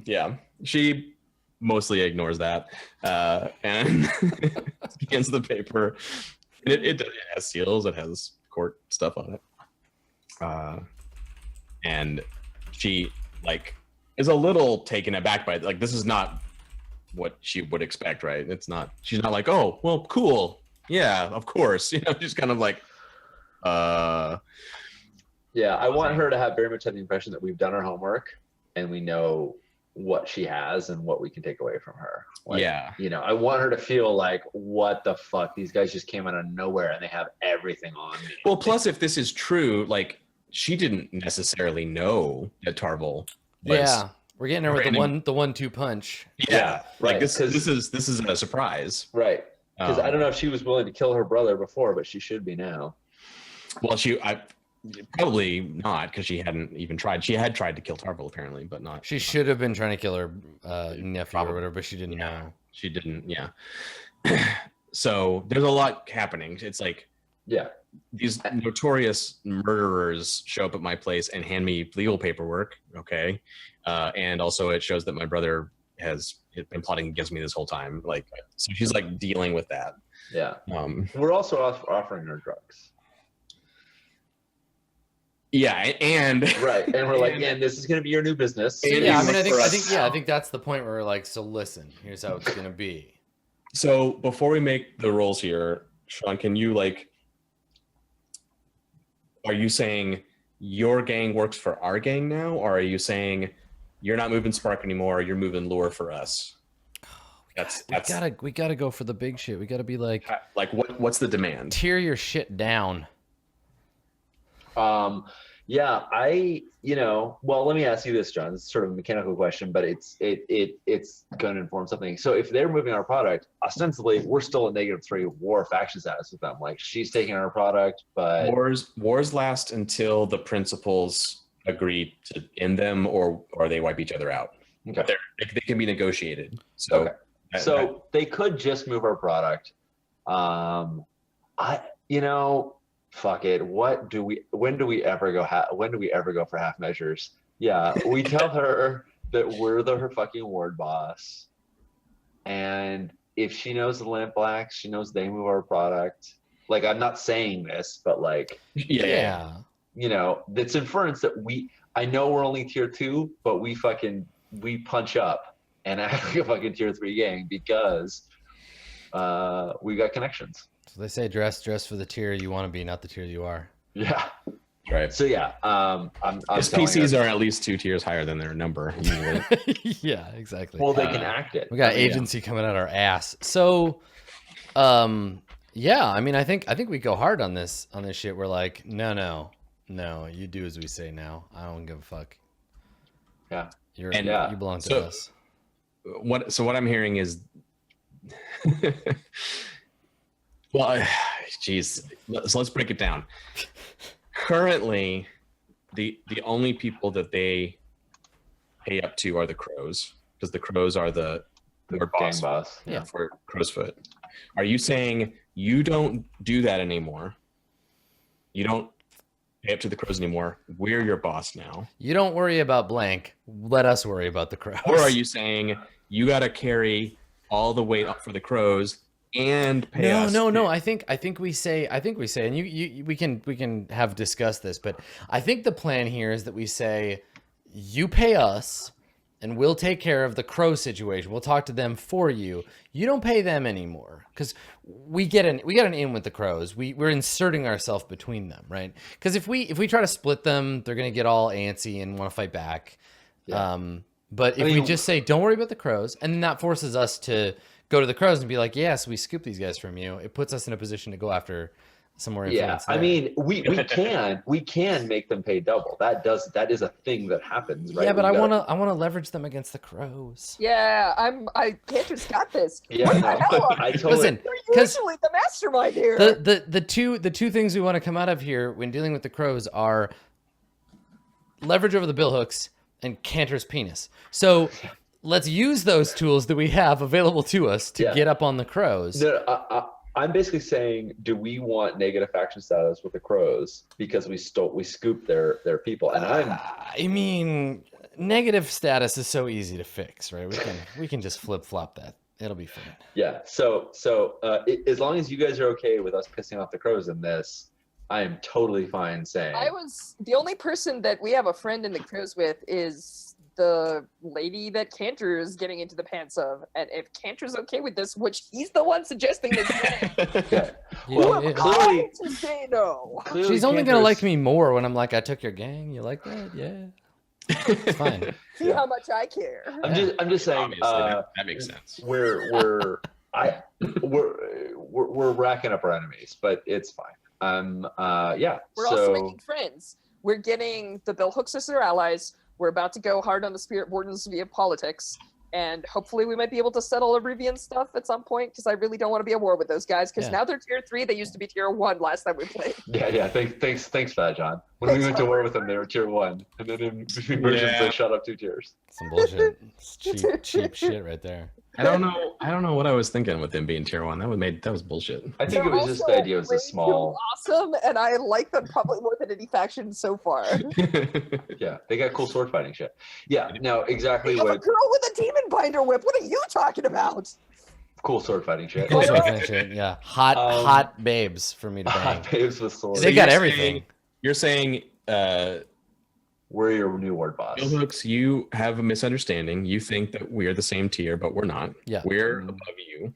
[SPEAKER 2] Yeah, she mostly ignores that and scans the paper. It has seals. It has court stuff on it. And she like is a little taken aback by it. Like, this is not what she would expect, right? It's not. She's not like, oh, well, cool. Yeah, of course. You know, she's kind of like,
[SPEAKER 3] Yeah, I want her to have very much have the impression that we've done our homework and we know what she has and what we can take away from her. Like,
[SPEAKER 2] yeah.
[SPEAKER 3] You know, I want her to feel like, what the fuck? These guys just came out of nowhere and they have everything on me.
[SPEAKER 2] Well, plus, if this is true, like, she didn't necessarily know that Tarvel was.
[SPEAKER 1] Yeah, we're getting her with the 1-2 punch.
[SPEAKER 2] Yeah, like
[SPEAKER 3] right,
[SPEAKER 2] this is a surprise.
[SPEAKER 3] Right. Because I don't know if she was willing to kill her brother before, but she should be now.
[SPEAKER 2] Well, probably not, because she hadn't even tried. She had tried to kill Tarvel apparently, but not.
[SPEAKER 1] She should have been trying to kill her nephew
[SPEAKER 2] Probably.
[SPEAKER 1] or whatever, but she didn't know.
[SPEAKER 2] She didn't. Yeah. So there's a lot happening. It's like,
[SPEAKER 3] Yeah.
[SPEAKER 2] these notorious murderers show up at my place and hand me legal paperwork. Okay. And also it shows that my brother has been plotting against me this whole time. Like, so she's like dealing with that.
[SPEAKER 3] Yeah. We're also offering her drugs.
[SPEAKER 2] Yeah. And
[SPEAKER 3] Right. And we're like, and this is going to be your new business.
[SPEAKER 2] And
[SPEAKER 1] Yeah, I
[SPEAKER 2] you
[SPEAKER 1] mean,
[SPEAKER 2] work for us.
[SPEAKER 1] I think that's the point where we're like, so listen, here's how it's gonna be.
[SPEAKER 2] so before we make the rolls here, Sean, can you are you saying your gang works for our gang now? Or are you saying you're not moving Spark anymore, you're moving Lure for us?
[SPEAKER 1] We gotta go for the big shit. We gotta be like
[SPEAKER 2] what's the demand?
[SPEAKER 1] tear your shit down.
[SPEAKER 3] Yeah, well, let me ask you this, John. It's sort of a mechanical question, but it's going to inform something. So if they're moving our product, ostensibly, we're still at -3 war faction status with them. Like, she's taking our product, but
[SPEAKER 2] Wars last until the principals agree to end them, or they wipe each other out.
[SPEAKER 3] okay.
[SPEAKER 2] They can be negotiated. So,
[SPEAKER 3] Okay. So they could just move our product. Fuck it. When do we ever go for half measures? Yeah, we tell her that we're her fucking ward boss. And if she knows the Lamp Blacks, she knows they move our product. Like, I'm not saying this, but like,
[SPEAKER 1] Yeah.
[SPEAKER 3] that's inference that I know we're only tier 2, but we punch up and act like a fucking tier 3 gang because we got connections.
[SPEAKER 1] So they say dress for the tier you want to be, not the tier you are.
[SPEAKER 3] Yeah.
[SPEAKER 2] right.
[SPEAKER 3] So yeah,
[SPEAKER 2] SPCs are at least 2 tiers higher than their number usually.
[SPEAKER 1] Yeah, exactly.
[SPEAKER 3] well, they can act it.
[SPEAKER 1] We got agency coming out our ass. So, yeah, I mean, I think we go hard on this shit. We're like, no, you do as we say now. I don't give a fuck.
[SPEAKER 3] Yeah.
[SPEAKER 1] You belong to us.
[SPEAKER 2] What I'm hearing is, well, geez, so let's break it down. Currently, the only people that they pay up to are the Crows, because the Crows are the
[SPEAKER 3] gang boss.
[SPEAKER 1] Yeah.
[SPEAKER 2] for Crowsfoot. Are you saying you don't do that anymore? You don't pay up to the Crows anymore. We're your boss now.
[SPEAKER 1] You don't worry about blank. Let us worry about the Crows.
[SPEAKER 2] Or are you saying you got to carry all the weight up for the Crows and pay us?
[SPEAKER 1] No. I think we say, and we can have discussed this, but I think the plan here is that we say, you pay us, and we'll take care of the Crow situation. We'll talk to them for you. You don't pay them anymore, because we get an in with the Crows. We're inserting ourselves between them, right? Because if we try to split them, they're gonna get all antsy and want to fight back.
[SPEAKER 3] Yeah.
[SPEAKER 1] But if we just say, don't worry about the Crows, and then that forces us to go to the Crows and be like, yes, we scooped these guys from you. It puts us in a position to go after some more influence.
[SPEAKER 3] Yeah, I mean, we can make them pay double. That is a thing that happens, right?
[SPEAKER 1] Yeah, but I wanna leverage them against the Crows.
[SPEAKER 4] Yeah, Cantor's got this.
[SPEAKER 3] Yeah,
[SPEAKER 4] What the
[SPEAKER 3] no,
[SPEAKER 4] hell?
[SPEAKER 3] I totally.
[SPEAKER 1] Listen,
[SPEAKER 4] You're usually the mastermind here.
[SPEAKER 1] the two things we want to come out of here when dealing with the Crows are leverage over the billhooks and Cantor's penis. So let's use those tools that we have available to us to get up on the Crows.
[SPEAKER 3] No, I'm basically saying, do we want negative faction status with the Crows because we scooped their people? And
[SPEAKER 1] I mean, negative status is so easy to fix, right? We can just flip flop that. It'll be fine.
[SPEAKER 3] yeah. So as long as you guys are okay with us pissing off the Crows in this, I am totally fine saying.
[SPEAKER 4] I was the only person that we have a friend in the Crows with is the lady that Cantor is getting into the pants of, and if Cantor's okay with this, which he's the one suggesting this,
[SPEAKER 3] Yeah.
[SPEAKER 1] Yeah,
[SPEAKER 3] Well,
[SPEAKER 1] yeah.
[SPEAKER 3] clearly,
[SPEAKER 4] to say no.
[SPEAKER 3] clearly
[SPEAKER 1] She's only gonna
[SPEAKER 3] Cantor's-
[SPEAKER 1] like me more when I'm like, I took your gang. You like that? Yeah. It's fine.
[SPEAKER 4] See how much I care.
[SPEAKER 3] I'm just saying.
[SPEAKER 2] Obviously, that makes sense.
[SPEAKER 3] We're racking up our enemies, but it's fine. Yeah.
[SPEAKER 4] We're
[SPEAKER 3] so
[SPEAKER 4] also making friends. We're getting the Bill Hooks as their allies. We're about to go hard on the Spirit Wardens via politics. And hopefully we might be able to settle Arivian stuff at some point, because I really don't want to be at war with those guys, because
[SPEAKER 1] Yeah.
[SPEAKER 4] now they're tier 3. They used to be tier 1 last time we played.
[SPEAKER 3] yeah. Thanks for that, John. When we went to war with them, they were tier 1, and then in between versions
[SPEAKER 2] Yeah.
[SPEAKER 3] they shot up 2 tiers.
[SPEAKER 1] Some bullshit. It's cheap shit right there.
[SPEAKER 2] I don't know what I was thinking with them being tier 1. That was bullshit.
[SPEAKER 3] I think it was just the idea. It was a small.
[SPEAKER 4] Awesome, and I like them probably more than any faction so far.
[SPEAKER 3] Yeah, they got cool sword fighting shit. Yeah, no, exactly
[SPEAKER 4] I'm a
[SPEAKER 3] what
[SPEAKER 4] girl with a demon binder whip. What are you talking about?
[SPEAKER 3] cool sword fighting shit.
[SPEAKER 1] Cool sword fighting shit, yeah. Hot babes for me to bang.
[SPEAKER 3] Hot babes with swords.
[SPEAKER 1] They got
[SPEAKER 2] you're
[SPEAKER 1] everything.
[SPEAKER 2] You're saying
[SPEAKER 3] We're your new ward boss.
[SPEAKER 2] Bill Hooks, you have a misunderstanding. You think that we're the same tier, but we're not.
[SPEAKER 1] Yeah.
[SPEAKER 2] We're above you.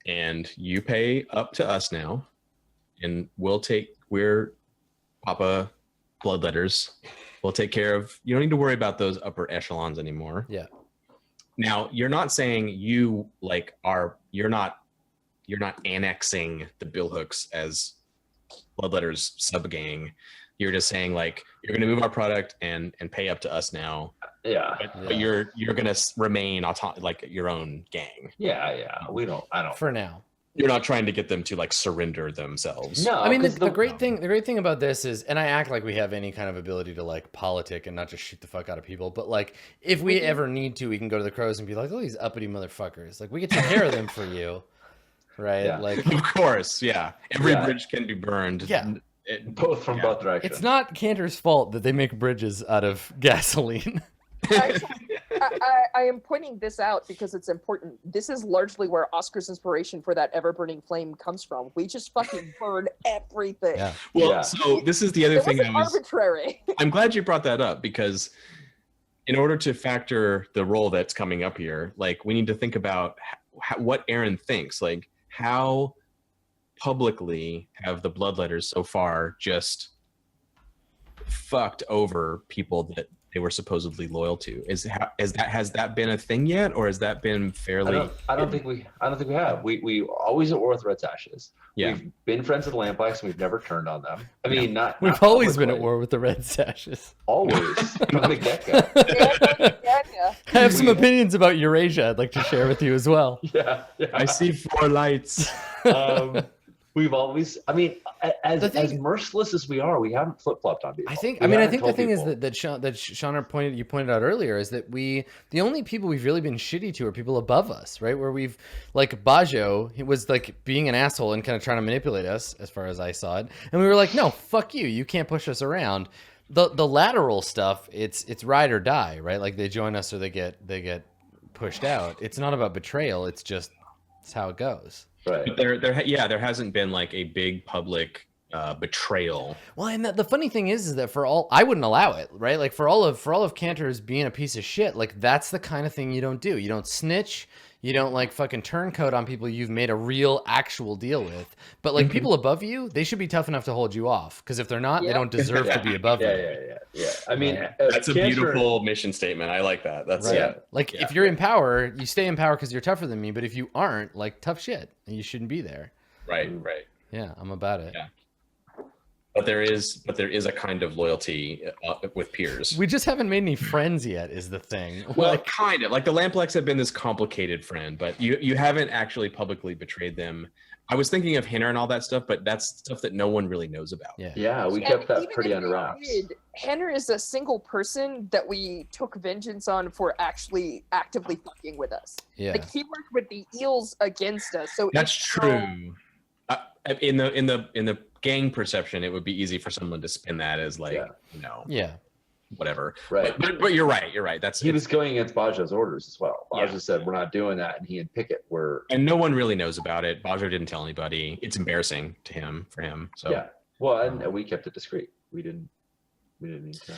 [SPEAKER 2] And you pay up to us now. And we're Papa Bloodletters. We'll take care of, you don't need to worry about those upper echelons anymore.
[SPEAKER 1] Yeah.
[SPEAKER 2] Now, you're not saying you're not annexing the Bill Hooks as Bloodletters sub gang. You're just saying like you're going to move our product and pay up to us now,
[SPEAKER 3] Yeah,
[SPEAKER 2] but you're going to remain like your own gang.
[SPEAKER 3] yeah. I don't.
[SPEAKER 1] For now.
[SPEAKER 2] You're not trying to get them to like surrender themselves.
[SPEAKER 3] No,
[SPEAKER 1] I mean,
[SPEAKER 3] 'cause
[SPEAKER 1] the great thing about this is, and I act like we have any kind of ability to like politic and not just shoot the fuck out of people, but like if we ever need to, we can go to the Crows and be like, oh, these uppity motherfuckers, like we can take care of them for you, right?
[SPEAKER 3] Yeah.
[SPEAKER 1] Like
[SPEAKER 2] Of course, yeah. Every
[SPEAKER 3] Yeah.
[SPEAKER 2] bridge can be burned.
[SPEAKER 1] Yeah.
[SPEAKER 3] both from both directions.
[SPEAKER 1] it's not Cantor's fault that they make bridges out of gasoline.
[SPEAKER 4] I am pointing this out because it's important. This is largely where Oscar's inspiration for that ever-burning flame comes from. We just fucking burn everything.
[SPEAKER 1] Yeah.
[SPEAKER 2] Well,
[SPEAKER 3] Yeah.
[SPEAKER 2] so this is the other
[SPEAKER 4] It
[SPEAKER 2] thing
[SPEAKER 4] wasn't arbitrary.
[SPEAKER 2] I'm glad you brought that up, because in order to factor the role that's coming up here, like we need to think about what Aaron thinks. Like, how publicly have the Bloodletters so far just fucked over people that they were supposedly loyal to? Has that been a thing yet, or has that been fairly?
[SPEAKER 3] I don't think we have. We always at war with Red Sashes.
[SPEAKER 2] Yeah.
[SPEAKER 3] We've been friends with Lamplights and we've never turned on them. I mean, not
[SPEAKER 1] We've always been at
[SPEAKER 3] publicly.
[SPEAKER 1] war with the Red Sashes.
[SPEAKER 3] Always from the get-go.
[SPEAKER 4] Yeah.
[SPEAKER 1] I have some opinions about Eurasia I'd like to share with you as well.
[SPEAKER 3] Yeah.
[SPEAKER 2] I see 4 lights.
[SPEAKER 3] We've always. I mean,
[SPEAKER 1] The thing-
[SPEAKER 3] as merciless as we are, we haven't flip-flopped on people.
[SPEAKER 1] I think
[SPEAKER 3] We
[SPEAKER 1] I think
[SPEAKER 3] haven't
[SPEAKER 1] the
[SPEAKER 3] told
[SPEAKER 1] thing is
[SPEAKER 3] people.
[SPEAKER 1] that Shauna pointed out earlier is that the only people we've really been shitty to are people above us, right? Where we've like Bajo, he was like being an asshole and kind of trying to manipulate us, as far as I saw it, and we were like, no, fuck you, you can't push us around. The lateral stuff, it's ride or die, right? Like they join us or they get pushed out. It's not about betrayal. It's how it goes.
[SPEAKER 3] Right.
[SPEAKER 2] But there hasn't been like a big public betrayal.
[SPEAKER 1] Well, and the funny thing is that I wouldn't allow it, right? Like for all of Cantor's being a piece of shit, like that's the kind of thing you don't do. You don't snitch. You don't like fucking turncoat on people you've made a real actual deal with. But like people above you, they should be tough enough to hold you off. Because if they're not, they
[SPEAKER 4] Yeah.
[SPEAKER 1] don't deserve to be above you.
[SPEAKER 3] Yeah. I mean,
[SPEAKER 1] Right.
[SPEAKER 2] That's a beautiful mission statement. I like that. That's
[SPEAKER 1] Right.
[SPEAKER 3] Yeah.
[SPEAKER 1] Like
[SPEAKER 2] Yeah.
[SPEAKER 1] if you're in power, you stay in power because you're tougher than me. But if you aren't, like tough shit, and you shouldn't be there.
[SPEAKER 2] right.
[SPEAKER 1] Yeah, I'm about it.
[SPEAKER 2] Yeah. But there is a kind of loyalty with peers.
[SPEAKER 1] We just haven't made any friends yet, is the thing.
[SPEAKER 2] Well, kind of. Like the Lamplights have been this complicated friend, but you haven't actually publicly betrayed them. I was thinking of Henner and all that stuff, but that's stuff that no one really knows about.
[SPEAKER 1] Yeah.
[SPEAKER 3] Yeah, we
[SPEAKER 4] And
[SPEAKER 3] kept that
[SPEAKER 4] even
[SPEAKER 3] pretty
[SPEAKER 4] if
[SPEAKER 3] under
[SPEAKER 4] we
[SPEAKER 3] wraps.
[SPEAKER 4] did, Henner is a single person that we took vengeance on for actually actively fucking with us.
[SPEAKER 1] Yeah.
[SPEAKER 4] Like he worked with the eels against us. So
[SPEAKER 2] That's
[SPEAKER 4] even though-
[SPEAKER 2] true. In the gang perception, it would be easy for someone to spin that as like,
[SPEAKER 3] Yeah.
[SPEAKER 1] Yeah.
[SPEAKER 2] whatever.
[SPEAKER 3] Right.
[SPEAKER 2] But you're right. You're right. That's
[SPEAKER 3] He was going against Baja's orders as well. Baja
[SPEAKER 2] Yeah.
[SPEAKER 3] said, we're not doing that. And he and Pickett were.
[SPEAKER 2] and no one really knows about it. Bajo didn't tell anybody. It's embarrassing for him. So
[SPEAKER 3] Yeah. Well, and we kept it discreet. We didn't need to.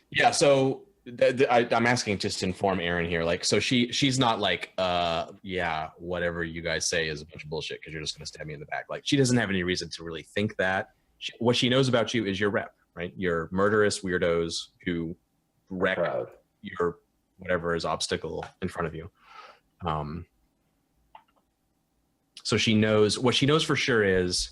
[SPEAKER 2] yeah. So I'm asking just to inform Aaron here. Like, so she's not like, yeah, whatever you guys say is a bunch of bullshit because you're just gonna stab me in the back. Like, she doesn't have any reason to really think that. What she knows about you is your rep, right? You're murderous weirdos who wreck
[SPEAKER 3] Proud.
[SPEAKER 2] your whatever is obstacle in front of you. So she knows what she knows for sure is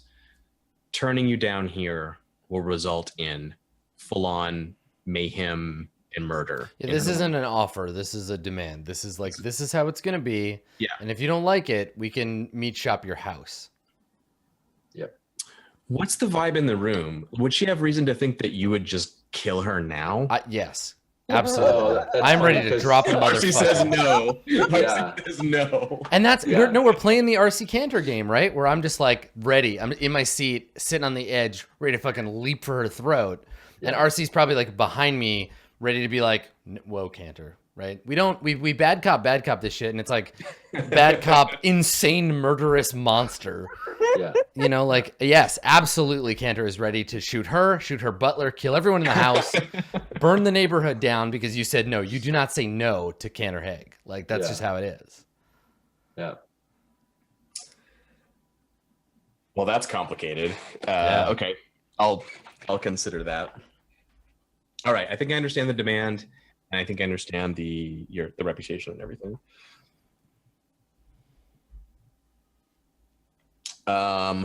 [SPEAKER 2] turning you down here will result in full-on mayhem and murder.
[SPEAKER 1] Yeah, this isn't an offer. This is a demand. This is like, this is how it's going to be.
[SPEAKER 2] Yeah.
[SPEAKER 1] And if you don't like it, we can meet shop your house.
[SPEAKER 2] What's the vibe in the room? Would she have reason to think that you would just kill her now?
[SPEAKER 1] Yes,
[SPEAKER 3] Oh,
[SPEAKER 1] absolutely.
[SPEAKER 3] that's
[SPEAKER 1] I'm
[SPEAKER 3] funny
[SPEAKER 1] ready to
[SPEAKER 3] because-
[SPEAKER 1] drop the
[SPEAKER 2] RC says
[SPEAKER 1] motherfucker.
[SPEAKER 2] no.
[SPEAKER 3] Yeah.
[SPEAKER 2] RC says no.
[SPEAKER 1] And that's,
[SPEAKER 3] Yeah.
[SPEAKER 1] we're playing the RC Cantor game, right? Where I'm just like ready. I'm in my seat, sitting on the edge, ready to fucking leap for her throat. And
[SPEAKER 3] Yeah.
[SPEAKER 1] RC's probably like behind me, ready to be like, whoa, Cantor, right? We bad cop this shit. And it's like bad cop, insane, murderous monster.
[SPEAKER 3] Yeah.
[SPEAKER 1] You know, like, yes, absolutely. Cantor is ready to shoot her butler, kill everyone in the house, burn the neighborhood down because you said no. You do not say no to Cantor Haig. Like, that's
[SPEAKER 3] Yeah.
[SPEAKER 1] just how it is.
[SPEAKER 3] Yeah.
[SPEAKER 2] Well, that's complicated.
[SPEAKER 1] Yeah.
[SPEAKER 2] Okay, I'll consider that. All right, I think I understand the demand, and I think I understand the reputation and everything.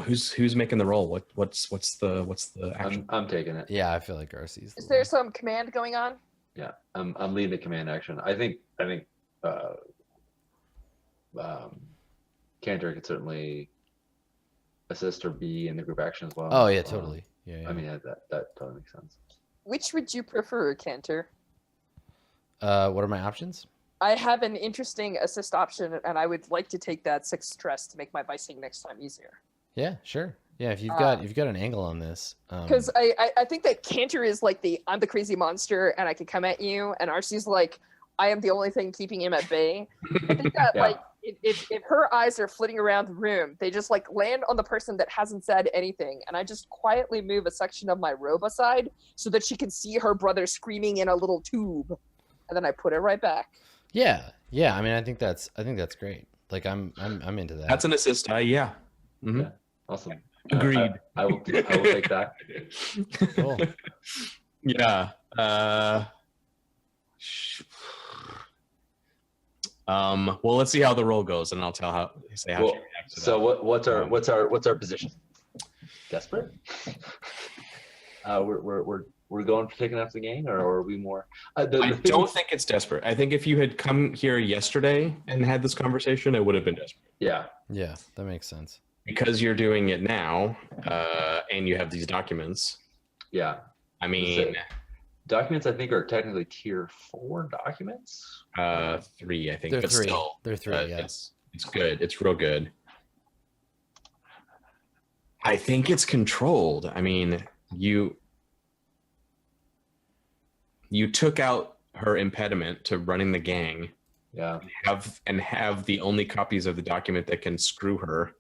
[SPEAKER 2] Who's making the roll? What's the action?
[SPEAKER 3] I'm taking it.
[SPEAKER 1] Yeah, I feel like RC's.
[SPEAKER 4] Is there some command going on?
[SPEAKER 3] Yeah. I'm leading the command action. I think Cantor could certainly assist or be in the group action as well.
[SPEAKER 1] Oh yeah, totally. Yeah.
[SPEAKER 3] I mean, that totally makes sense.
[SPEAKER 4] Which would you prefer, Cantor?
[SPEAKER 1] What are my options?
[SPEAKER 4] I have an interesting assist option, and I would like to take that 6 stress to make my vicing next time easier.
[SPEAKER 1] Yeah, sure. Yeah, if you've got an angle on this,
[SPEAKER 4] Because I think that Cantor is like I'm the crazy monster, and I can come at you, and RC's like, I am the only thing keeping him at bay. I think that
[SPEAKER 3] Yeah.
[SPEAKER 4] like if her eyes are flitting around the room, they just like land on the person that hasn't said anything, and I just quietly move a section of my robe aside so that she can see her brother screaming in a little tube, and then I put it right back.
[SPEAKER 1] yeah. I mean, I think that's great. Like, I'm into that.
[SPEAKER 2] That's an assist. Yeah. Mhm.
[SPEAKER 3] Yeah. Awesome.
[SPEAKER 2] Agreed.
[SPEAKER 3] I will take that.
[SPEAKER 1] Cool.
[SPEAKER 2] Yeah. Well, let's see how the roll goes, and I'll say how
[SPEAKER 3] Well,
[SPEAKER 2] she reacts to
[SPEAKER 3] so
[SPEAKER 2] that.
[SPEAKER 3] what's our position? Desperate? We're going for taking after the gang, or are we more?
[SPEAKER 2] I don't think it's desperate. I think if you had come here yesterday and had this conversation, it would have been desperate.
[SPEAKER 3] Yeah.
[SPEAKER 1] Yeah, that makes sense.
[SPEAKER 2] Because you're doing it now, and you have these documents.
[SPEAKER 3] Yeah.
[SPEAKER 2] I mean,
[SPEAKER 3] Documents I think are technically tier 4 documents.
[SPEAKER 2] 3, I think.
[SPEAKER 1] They're
[SPEAKER 2] but
[SPEAKER 1] 3.
[SPEAKER 2] Still,
[SPEAKER 1] They're 3. Yeah.
[SPEAKER 2] it's good. It's real good. I think it's controlled. I mean, you took out her impediment to running the gang.
[SPEAKER 3] Yeah.
[SPEAKER 2] Have the only copies of the document that can screw her.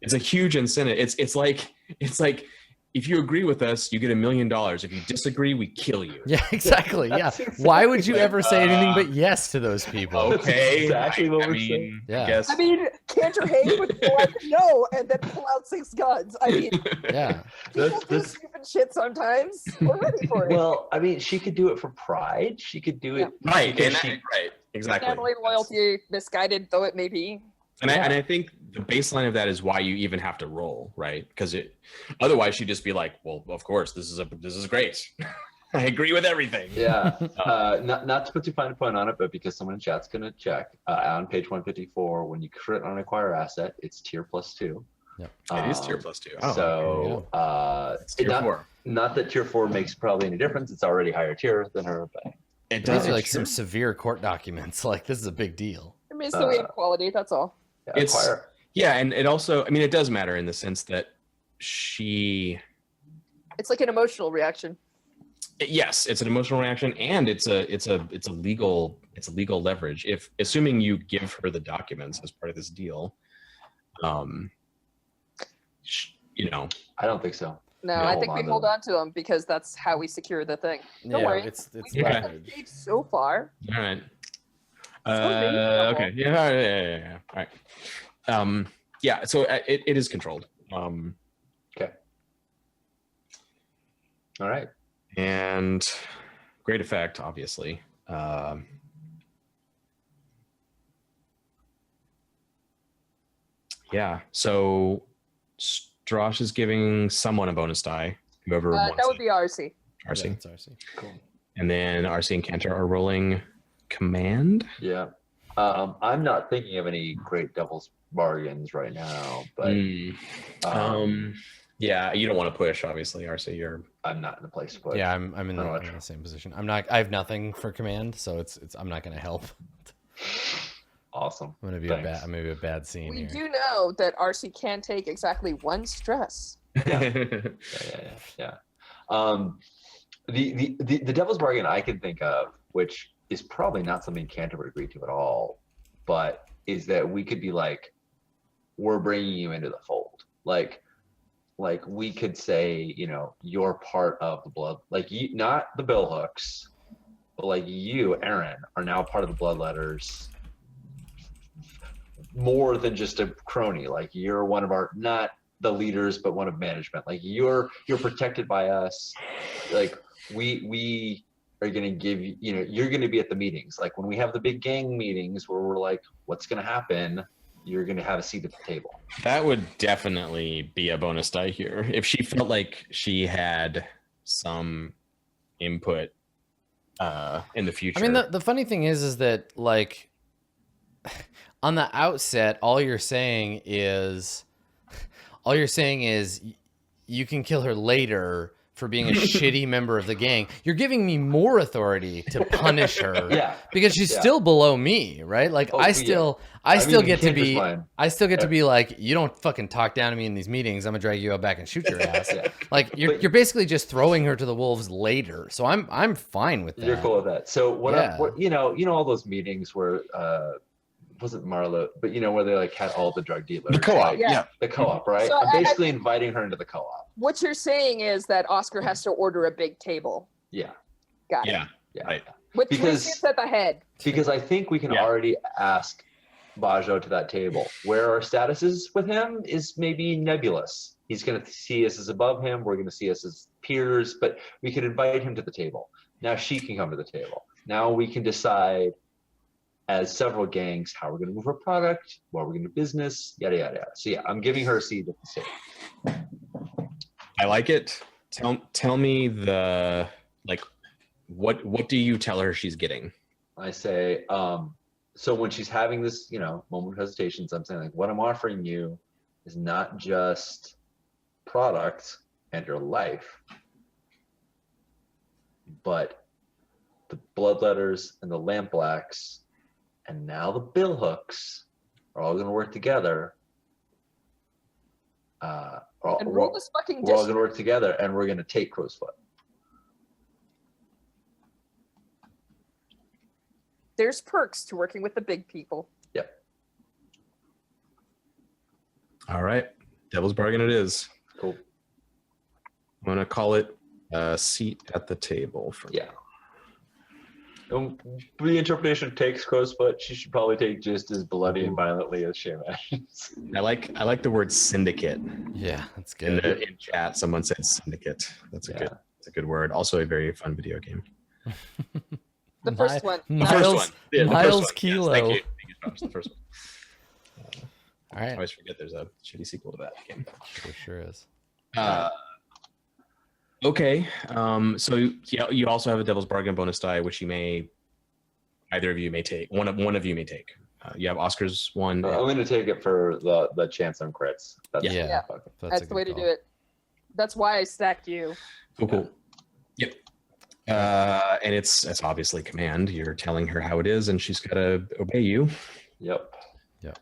[SPEAKER 2] It's a huge incentive. It's like if you agree with us, you get $1 million. If you disagree, we kill you.
[SPEAKER 1] Yeah, exactly. Yeah.
[SPEAKER 3] That's exactly
[SPEAKER 1] Why would you
[SPEAKER 3] what-
[SPEAKER 1] ever say anything but yes to those people?
[SPEAKER 2] Okay.
[SPEAKER 3] exactly what
[SPEAKER 2] I
[SPEAKER 3] we're
[SPEAKER 2] mean,
[SPEAKER 3] saying.
[SPEAKER 1] Yeah.
[SPEAKER 2] I guess.
[SPEAKER 4] I mean, Cantor Haig would be like, no, and then pull out 6 guns. I mean,
[SPEAKER 1] Yeah.
[SPEAKER 4] people do
[SPEAKER 3] This-
[SPEAKER 4] stupid shit sometimes. We're ready for it.
[SPEAKER 3] Well, I mean, she could do it for pride. She could do it.
[SPEAKER 2] Right.
[SPEAKER 3] because
[SPEAKER 2] Right. Exactly.
[SPEAKER 4] Family loyalty, misguided though it may be.
[SPEAKER 2] And I think the baseline of that is why you even have to roll, right? Because otherwise she'd just be like, well, of course, this is great. I agree with everything.
[SPEAKER 3] Yeah. Not to put too fine a point on it, but because someone in chat's going to check on page 154, when you crit on acquire asset, it's tier +2.
[SPEAKER 2] It is tier plus 2. Oh,
[SPEAKER 3] So
[SPEAKER 2] it's tier 4.
[SPEAKER 3] not that tier 4 makes probably any difference. It's already higher tier than her, but
[SPEAKER 2] It
[SPEAKER 1] These
[SPEAKER 2] does.
[SPEAKER 1] are like some severe court documents. Like this is a big deal.
[SPEAKER 4] I mean, it's the way of quality. That's all.
[SPEAKER 3] yeah,
[SPEAKER 2] It's-
[SPEAKER 3] acquire.
[SPEAKER 2] Yeah, and it also, I mean, it does matter in the sense that she.
[SPEAKER 4] It's like an emotional reaction.
[SPEAKER 2] Yes, it's an emotional reaction, and it's a legal leverage. If assuming you give her the documents as part of this deal, you know,
[SPEAKER 3] I don't think so.
[SPEAKER 4] No,
[SPEAKER 2] Yeah,
[SPEAKER 4] I
[SPEAKER 3] hold
[SPEAKER 4] think we
[SPEAKER 3] on to
[SPEAKER 4] hold
[SPEAKER 3] them.
[SPEAKER 4] on to them because that's how we secure the thing. Don't
[SPEAKER 1] yeah,
[SPEAKER 4] worry.
[SPEAKER 1] it's
[SPEAKER 4] We
[SPEAKER 2] Yeah.
[SPEAKER 4] got them saved so far.
[SPEAKER 2] all right.
[SPEAKER 4] reasonable.
[SPEAKER 2] Okay. Yeah. All right. Yeah. So it is controlled.
[SPEAKER 3] Okay. All right.
[SPEAKER 2] And great effect, obviously. Yeah. So Strosh is giving someone a bonus die. Whoever wants
[SPEAKER 4] That would
[SPEAKER 2] it.
[SPEAKER 4] be RC.
[SPEAKER 2] RC.
[SPEAKER 1] Yeah, it's RC.
[SPEAKER 3] Cool.
[SPEAKER 2] And then RC and Cantor are rolling command.
[SPEAKER 3] Yeah. I'm not thinking of any great devil's bargains right now, but
[SPEAKER 2] Yeah, you don't want to push, obviously, RC. You're
[SPEAKER 3] I'm not in a place to put.
[SPEAKER 1] Yeah, I'm in
[SPEAKER 3] I don't
[SPEAKER 1] the,
[SPEAKER 3] know.
[SPEAKER 1] the same position. I have nothing for command, so it's I'm not going to help.
[SPEAKER 3] Awesome.
[SPEAKER 1] I'm going to be
[SPEAKER 3] Thanks.
[SPEAKER 1] I'm going to be a bad scene
[SPEAKER 4] We
[SPEAKER 1] here.
[SPEAKER 4] do know that RC can take exactly 1 stress.
[SPEAKER 3] Yeah. The devil's bargain I can think of, which is probably not something Cantor would agree to at all, but is that we could be like, we're bringing you into the fold. Like we could say, you know, you're part of the blood, like you, not the bill hooks, but like you, Aaron, are now part of the Bloodletters. More than just a crony. Like you're one of our, not the leaders, but one of management. Like you're protected by us. Like we are going to give you, you know, you're going to be at the meetings. Like when we have the big gang meetings where we're like, what's going to happen? You're going to have a seat at the table.
[SPEAKER 2] That would definitely be a bonus die here. If she felt like she had some input in the future.
[SPEAKER 1] I mean, the funny thing is that like on the outset, all you're saying is you can kill her later for being a shitty member of the gang. You're giving me more authority to punish her.
[SPEAKER 3] Yeah.
[SPEAKER 1] Because she's
[SPEAKER 3] Yeah.
[SPEAKER 1] still below me, right? Like
[SPEAKER 3] Oh,
[SPEAKER 1] I
[SPEAKER 3] yeah.
[SPEAKER 1] still
[SPEAKER 3] mean,
[SPEAKER 1] get to
[SPEAKER 3] Cantor's
[SPEAKER 1] be
[SPEAKER 3] fine.
[SPEAKER 1] I still get to be like, you don't fucking talk down to me in these meetings. I'm gonna drag you out back and shoot your ass.
[SPEAKER 3] Yeah.
[SPEAKER 1] Like you're basically just throwing her to the wolves later. So I'm fine with that.
[SPEAKER 3] You're cool with that. So what,
[SPEAKER 1] Yeah.
[SPEAKER 3] what you know all those meetings where wasn't Marlo, but you know where they like had all the drug dealers.
[SPEAKER 2] the co-op.
[SPEAKER 3] like,
[SPEAKER 4] Yeah.
[SPEAKER 3] the co-op, right?
[SPEAKER 4] So
[SPEAKER 3] I'm basically inviting her into the co-op.
[SPEAKER 4] What you're saying is that Oscar has to order a big table.
[SPEAKER 3] Yeah.
[SPEAKER 4] Got it.
[SPEAKER 2] Yeah.
[SPEAKER 3] Yeah.
[SPEAKER 2] Right.
[SPEAKER 4] With 3
[SPEAKER 3] Because-
[SPEAKER 4] seats at the head.
[SPEAKER 3] Because I think we can
[SPEAKER 2] Yeah.
[SPEAKER 3] already ask Bajo to that table. Where our status is with him is maybe nebulous. He's going to see us as above him. We're going to see us as peers, but we could invite him to the table. Now she can come to the table. Now we can decide as several gangs how we're going to move our product, what we're going to do business, yada, yada, yada. So yeah, I'm giving her a seat at the table.
[SPEAKER 2] I like it. Tell me the like what do you tell her she's getting?
[SPEAKER 3] I say, so when she's having this, you know, moment of hesitations, I'm saying like, what I'm offering you is not just product and your life, but the Bloodletters and the Lampblacks and now the Bill Hooks are all going to work together.
[SPEAKER 4] And
[SPEAKER 3] We're
[SPEAKER 4] rule this fucking
[SPEAKER 3] all going
[SPEAKER 4] district.
[SPEAKER 3] to work together, and we're going to take Crowsfoot.
[SPEAKER 4] There's perks to working with the big people.
[SPEAKER 3] Yep.
[SPEAKER 2] All right. Devil's bargain it is.
[SPEAKER 3] Cool.
[SPEAKER 2] I'm gonna call it a seat at the table for
[SPEAKER 3] Yeah. The interpretation takes Crowsfoot. She should probably take just as bloody and violently as Shamash.
[SPEAKER 2] I like the word syndicate.
[SPEAKER 1] Yeah, that's
[SPEAKER 2] In
[SPEAKER 1] good.
[SPEAKER 2] in chat, someone said syndicate. That's
[SPEAKER 3] Yeah.
[SPEAKER 2] a good word. Also a very fun video game.
[SPEAKER 4] The first one.
[SPEAKER 2] The
[SPEAKER 1] Miles,
[SPEAKER 2] first one. Yeah, the first
[SPEAKER 1] Miles
[SPEAKER 2] one. Yes,
[SPEAKER 1] Kilo.
[SPEAKER 2] thank you, Josh. The first one.
[SPEAKER 1] All
[SPEAKER 2] I
[SPEAKER 1] right.
[SPEAKER 2] always forget there's a shitty sequel to that game.
[SPEAKER 1] Sure is.
[SPEAKER 2] Okay. So yeah, you also have a devil's bargain bonus die, which either of you may take. One of you may take. You have Oscar's one.
[SPEAKER 3] I'm going to take it for the chance on crits. That's
[SPEAKER 1] Yeah.
[SPEAKER 3] fucking-
[SPEAKER 4] That's the way to do it. That's why I stacked you.
[SPEAKER 2] Cool. Yep. And it's obviously command. You're telling her how it is, and she's got to obey you.
[SPEAKER 3] Yep.
[SPEAKER 1] Yep.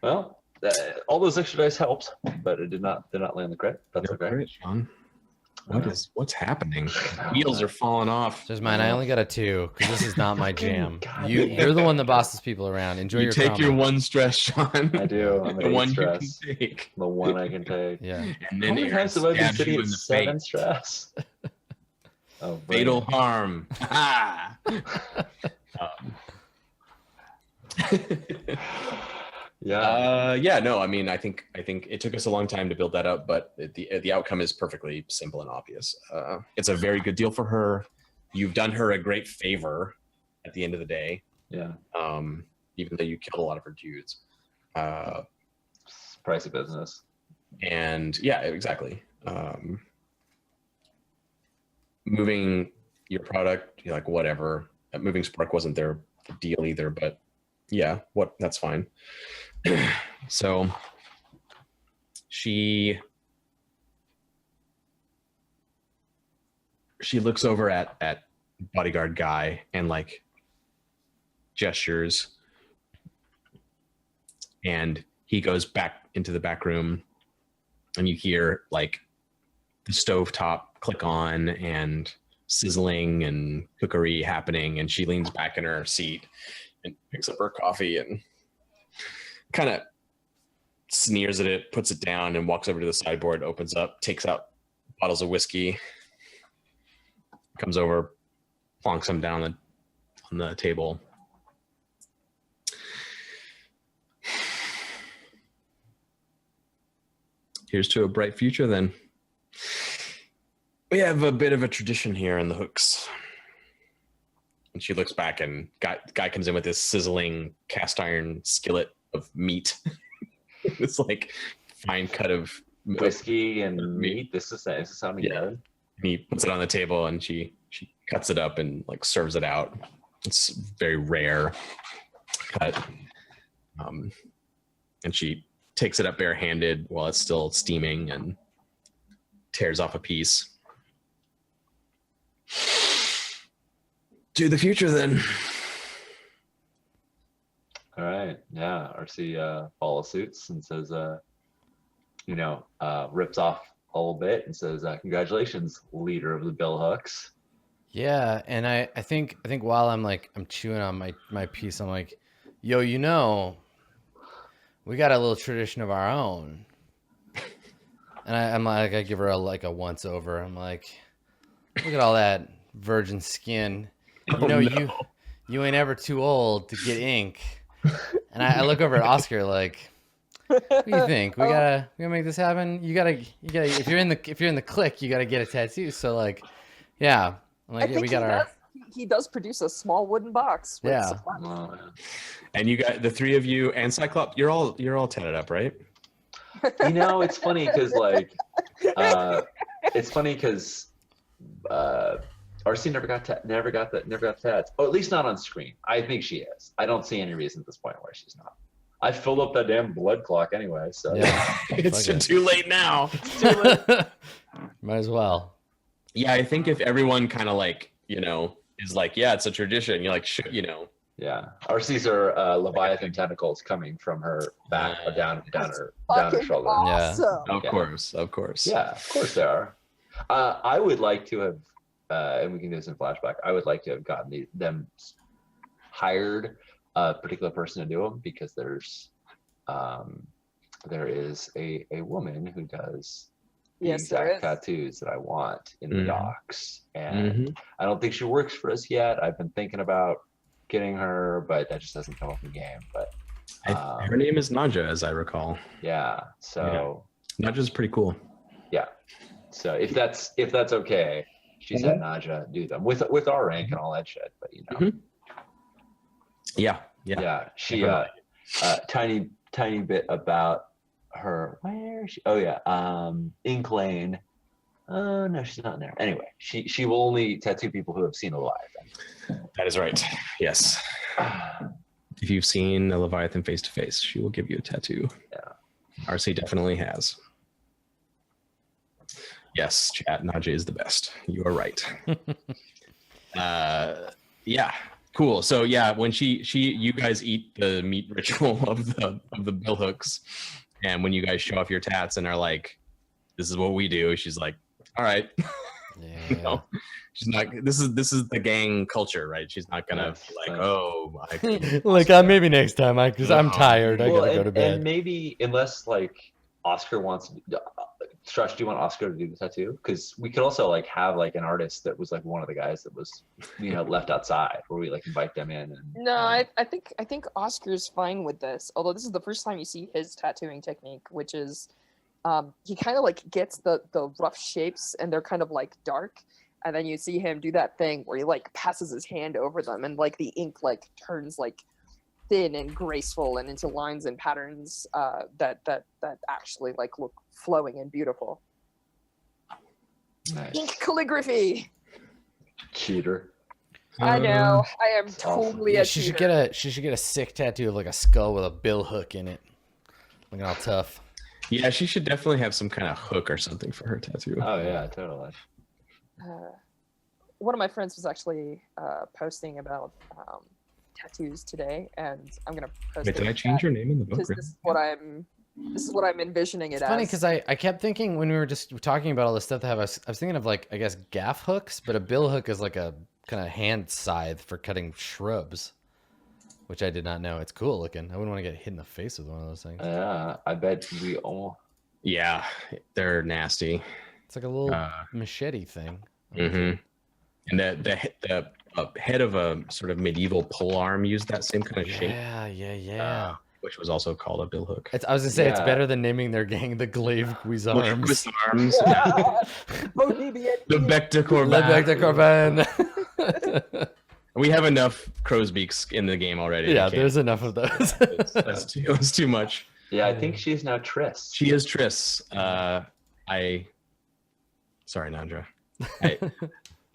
[SPEAKER 3] Well, all those extra dice helped, but it did not land the crit. That's okay.
[SPEAKER 2] All right, Sean. What's happening? Wheels are falling off.
[SPEAKER 1] There's mine. I only got a 2 because this is not my jam.
[SPEAKER 3] God.
[SPEAKER 1] You're the one that bosses people around. Enjoy
[SPEAKER 2] You
[SPEAKER 1] your
[SPEAKER 2] take your
[SPEAKER 1] combo.
[SPEAKER 2] one stress, Sean.
[SPEAKER 3] I do. I'm
[SPEAKER 2] The
[SPEAKER 3] at
[SPEAKER 2] one
[SPEAKER 3] 8
[SPEAKER 2] you can
[SPEAKER 3] stress.
[SPEAKER 2] take.
[SPEAKER 3] The one I can take.
[SPEAKER 1] Yeah.
[SPEAKER 2] And
[SPEAKER 3] How
[SPEAKER 2] then
[SPEAKER 3] many
[SPEAKER 2] Aaron
[SPEAKER 3] times have I been
[SPEAKER 2] stabs
[SPEAKER 3] sitting
[SPEAKER 2] you
[SPEAKER 3] at
[SPEAKER 2] in the
[SPEAKER 3] 7
[SPEAKER 2] face.
[SPEAKER 3] stress? Oh,
[SPEAKER 2] Fatal
[SPEAKER 3] brain.
[SPEAKER 2] harm. Ah.
[SPEAKER 3] Yeah.
[SPEAKER 2] No, I mean, I think it took us a long time to build that up, but the outcome is perfectly simple and obvious. It's a very good deal for her. You've done her a great favor at the end of the day,
[SPEAKER 3] Yeah.
[SPEAKER 2] even though you killed a lot of her dudes.
[SPEAKER 3] It's pricey business.
[SPEAKER 2] And yeah, exactly. Moving your product, you're like, whatever. Moving Spark wasn't their deal either, but yeah, that's fine. So she looks over at bodyguard guy and like gestures, and he goes back into the back room, and you hear like the stovetop click on and sizzling and cookery happening, and she leans back in her seat and picks up her coffee and kind of sneers at it, puts it down, and walks over to the sideboard, opens up, takes out bottles of whiskey, comes over, plonks them down on the table. Here's to a bright future, then. We have a bit of a tradition here in the Hooks. And she looks back, and guy comes in with this sizzling cast iron skillet of meat. It's like fine cut of
[SPEAKER 3] Whiskey and meat. This is sounding
[SPEAKER 2] Yeah.
[SPEAKER 3] good.
[SPEAKER 2] And he puts it on the table, and she cuts it up and like serves it out. It's very rare cut. And she takes it up barehanded while it's still steaming and tears off a piece. To the future, then.
[SPEAKER 3] All right. Yeah. RC follows suits and says, rips off a little bit and says, congratulations, leader of the Bill Hooks.
[SPEAKER 1] Yeah, and I think while I'm chewing on my piece, I'm like, yo, we got a little tradition of our own. And I'm like, I give her a once over. I'm like, look at all that virgin skin. You ain't ever too old to get ink. And I look over at Oscar like, what do you think? We gotta make this happen. You gotta if you're in the clique, you gotta get a tattoo. So like, yeah. I'm like,
[SPEAKER 4] I think
[SPEAKER 1] we got
[SPEAKER 4] he does produce a small wooden box. With
[SPEAKER 1] Yeah.
[SPEAKER 4] some-
[SPEAKER 2] And you got the three of you and Cyclops. You're all tatted up, right?
[SPEAKER 3] It's funny because RC never got tats. Oh, at least not on screen. I think she is. I don't see any reason at this point where she's not. I filled up that damn blood clock anyway, so
[SPEAKER 1] Yeah.
[SPEAKER 2] It's
[SPEAKER 1] Fuck it.
[SPEAKER 2] too late now.
[SPEAKER 1] Might as well.
[SPEAKER 2] Yeah, I think if everyone kind of is like, yeah, it's a tradition. You're like,
[SPEAKER 3] yeah. RC's are Leviathan tentacles coming from her back down her
[SPEAKER 4] Fucking
[SPEAKER 3] shoulder.
[SPEAKER 4] awesome.
[SPEAKER 2] of course.
[SPEAKER 3] Yeah, of course there are. I would like to have, and we can do this in flashback. I would like to have gotten them hired a particular person to do them because there is a woman who does the
[SPEAKER 4] Yes, there
[SPEAKER 3] exact
[SPEAKER 4] is.
[SPEAKER 3] tattoos that I want in the
[SPEAKER 2] Mhm.
[SPEAKER 3] docs, and I don't think she works for us yet. I've been thinking about getting her, but that just doesn't come up in the game. But
[SPEAKER 2] Her name is Naja, as I recall.
[SPEAKER 3] yeah, so.
[SPEAKER 2] Naja's pretty cool.
[SPEAKER 3] So if that's okay, she said Naja do them with our rank and all that shit. But
[SPEAKER 2] Mhm. Yeah.
[SPEAKER 3] she
[SPEAKER 2] Definitely.
[SPEAKER 3] tiny bit about her. Where is she? Oh yeah, Inklane. Oh no, she's not in there. Anyway, she will only tattoo people who have seen Alive.
[SPEAKER 2] That is right. Yes. If you've seen a Leviathan face to face, she will give you a tattoo.
[SPEAKER 3] Yeah.
[SPEAKER 2] RC definitely has. Yes, chat. Najee is the best. You are right. Yeah, cool. So yeah, when you guys eat the meat ritual of the billhooks, and when you guys show off your tats and are like, "This is what we do," she's like, "All right."
[SPEAKER 1] Yeah.
[SPEAKER 2] No, she's not. This is the gang culture, right? She's not gonna be like, "Oh,
[SPEAKER 1] Like maybe next time, because I'm tired. I gotta go to bed.
[SPEAKER 3] And maybe unless like Oscar wants, Strush, do you want Oscar to do the tattoo? Because we could also like have like an artist that was like one of the guys that was, left outside, where we like invite them in. And,
[SPEAKER 4] No, I think Oscar's fine with this. Although this is the first time you see his tattooing technique, which is he kind of like gets the rough shapes and they're kind of like dark, and then you see him do that thing where he like passes his hand over them and like the ink like turns like thin and graceful and into lines and patterns that actually like look flowing and beautiful.
[SPEAKER 3] Nice.
[SPEAKER 4] Ink calligraphy.
[SPEAKER 3] Cheater.
[SPEAKER 4] I know. I am totally a
[SPEAKER 1] she
[SPEAKER 4] cheater.
[SPEAKER 1] should get a sick tattoo of like a skull with a bill hook in it, looking all tough.
[SPEAKER 2] Yeah, she should definitely have some kind of hook or something for her tattoo.
[SPEAKER 3] Oh yeah, totally.
[SPEAKER 4] One of my friends was actually posting about tattoos today, and I'm gonna post.
[SPEAKER 2] Wait, did I change your name in the book?
[SPEAKER 4] Because this is what I'm envisioning it
[SPEAKER 1] It's
[SPEAKER 4] as.
[SPEAKER 1] funny because I kept thinking when we were just talking about all this stuff that I was thinking of like, I guess, gaff hooks, but a bill hook is like a kind of hand scythe for cutting shrubs, which I did not know. It's cool looking. I wouldn't want to get hit in the face with one of those things.
[SPEAKER 3] Yeah, I bet we all.
[SPEAKER 2] Yeah, they're nasty.
[SPEAKER 1] It's like a little machete thing.
[SPEAKER 2] Mm-hmm. And the head of a sort of medieval pole arm used that same kind of shape.
[SPEAKER 1] Yeah.
[SPEAKER 2] Which was also called a bill hook.
[SPEAKER 1] I was gonna say it's
[SPEAKER 3] Yeah.
[SPEAKER 1] better than naming their gang the Glaive Guisarmes.
[SPEAKER 2] With arms. The Becta Corban. We have enough crow's beaks in the game already.
[SPEAKER 1] Yeah, there's enough of those.
[SPEAKER 2] That's too much.
[SPEAKER 3] Yeah, I think she's now Triss.
[SPEAKER 2] She is Triss. Sorry, Nandra.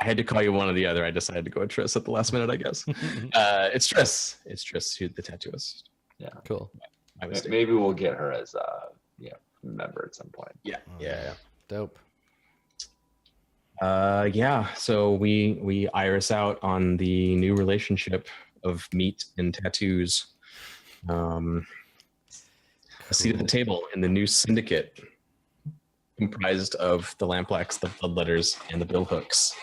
[SPEAKER 2] I had to call you one or the other. I decided to go with Triss at the last minute, I guess. It's Triss. It's Triss, who the tattooist.
[SPEAKER 3] Yeah,
[SPEAKER 1] Cool.
[SPEAKER 2] My mistake.
[SPEAKER 3] maybe we'll get her as a member at some point.
[SPEAKER 2] Yeah.
[SPEAKER 1] Dope.
[SPEAKER 2] Yeah. So we iris out on the new relationship of meat and tattoos. A seat at the table in the new syndicate, comprised of the Lamplax, the Bloodletters, and the Billhooks.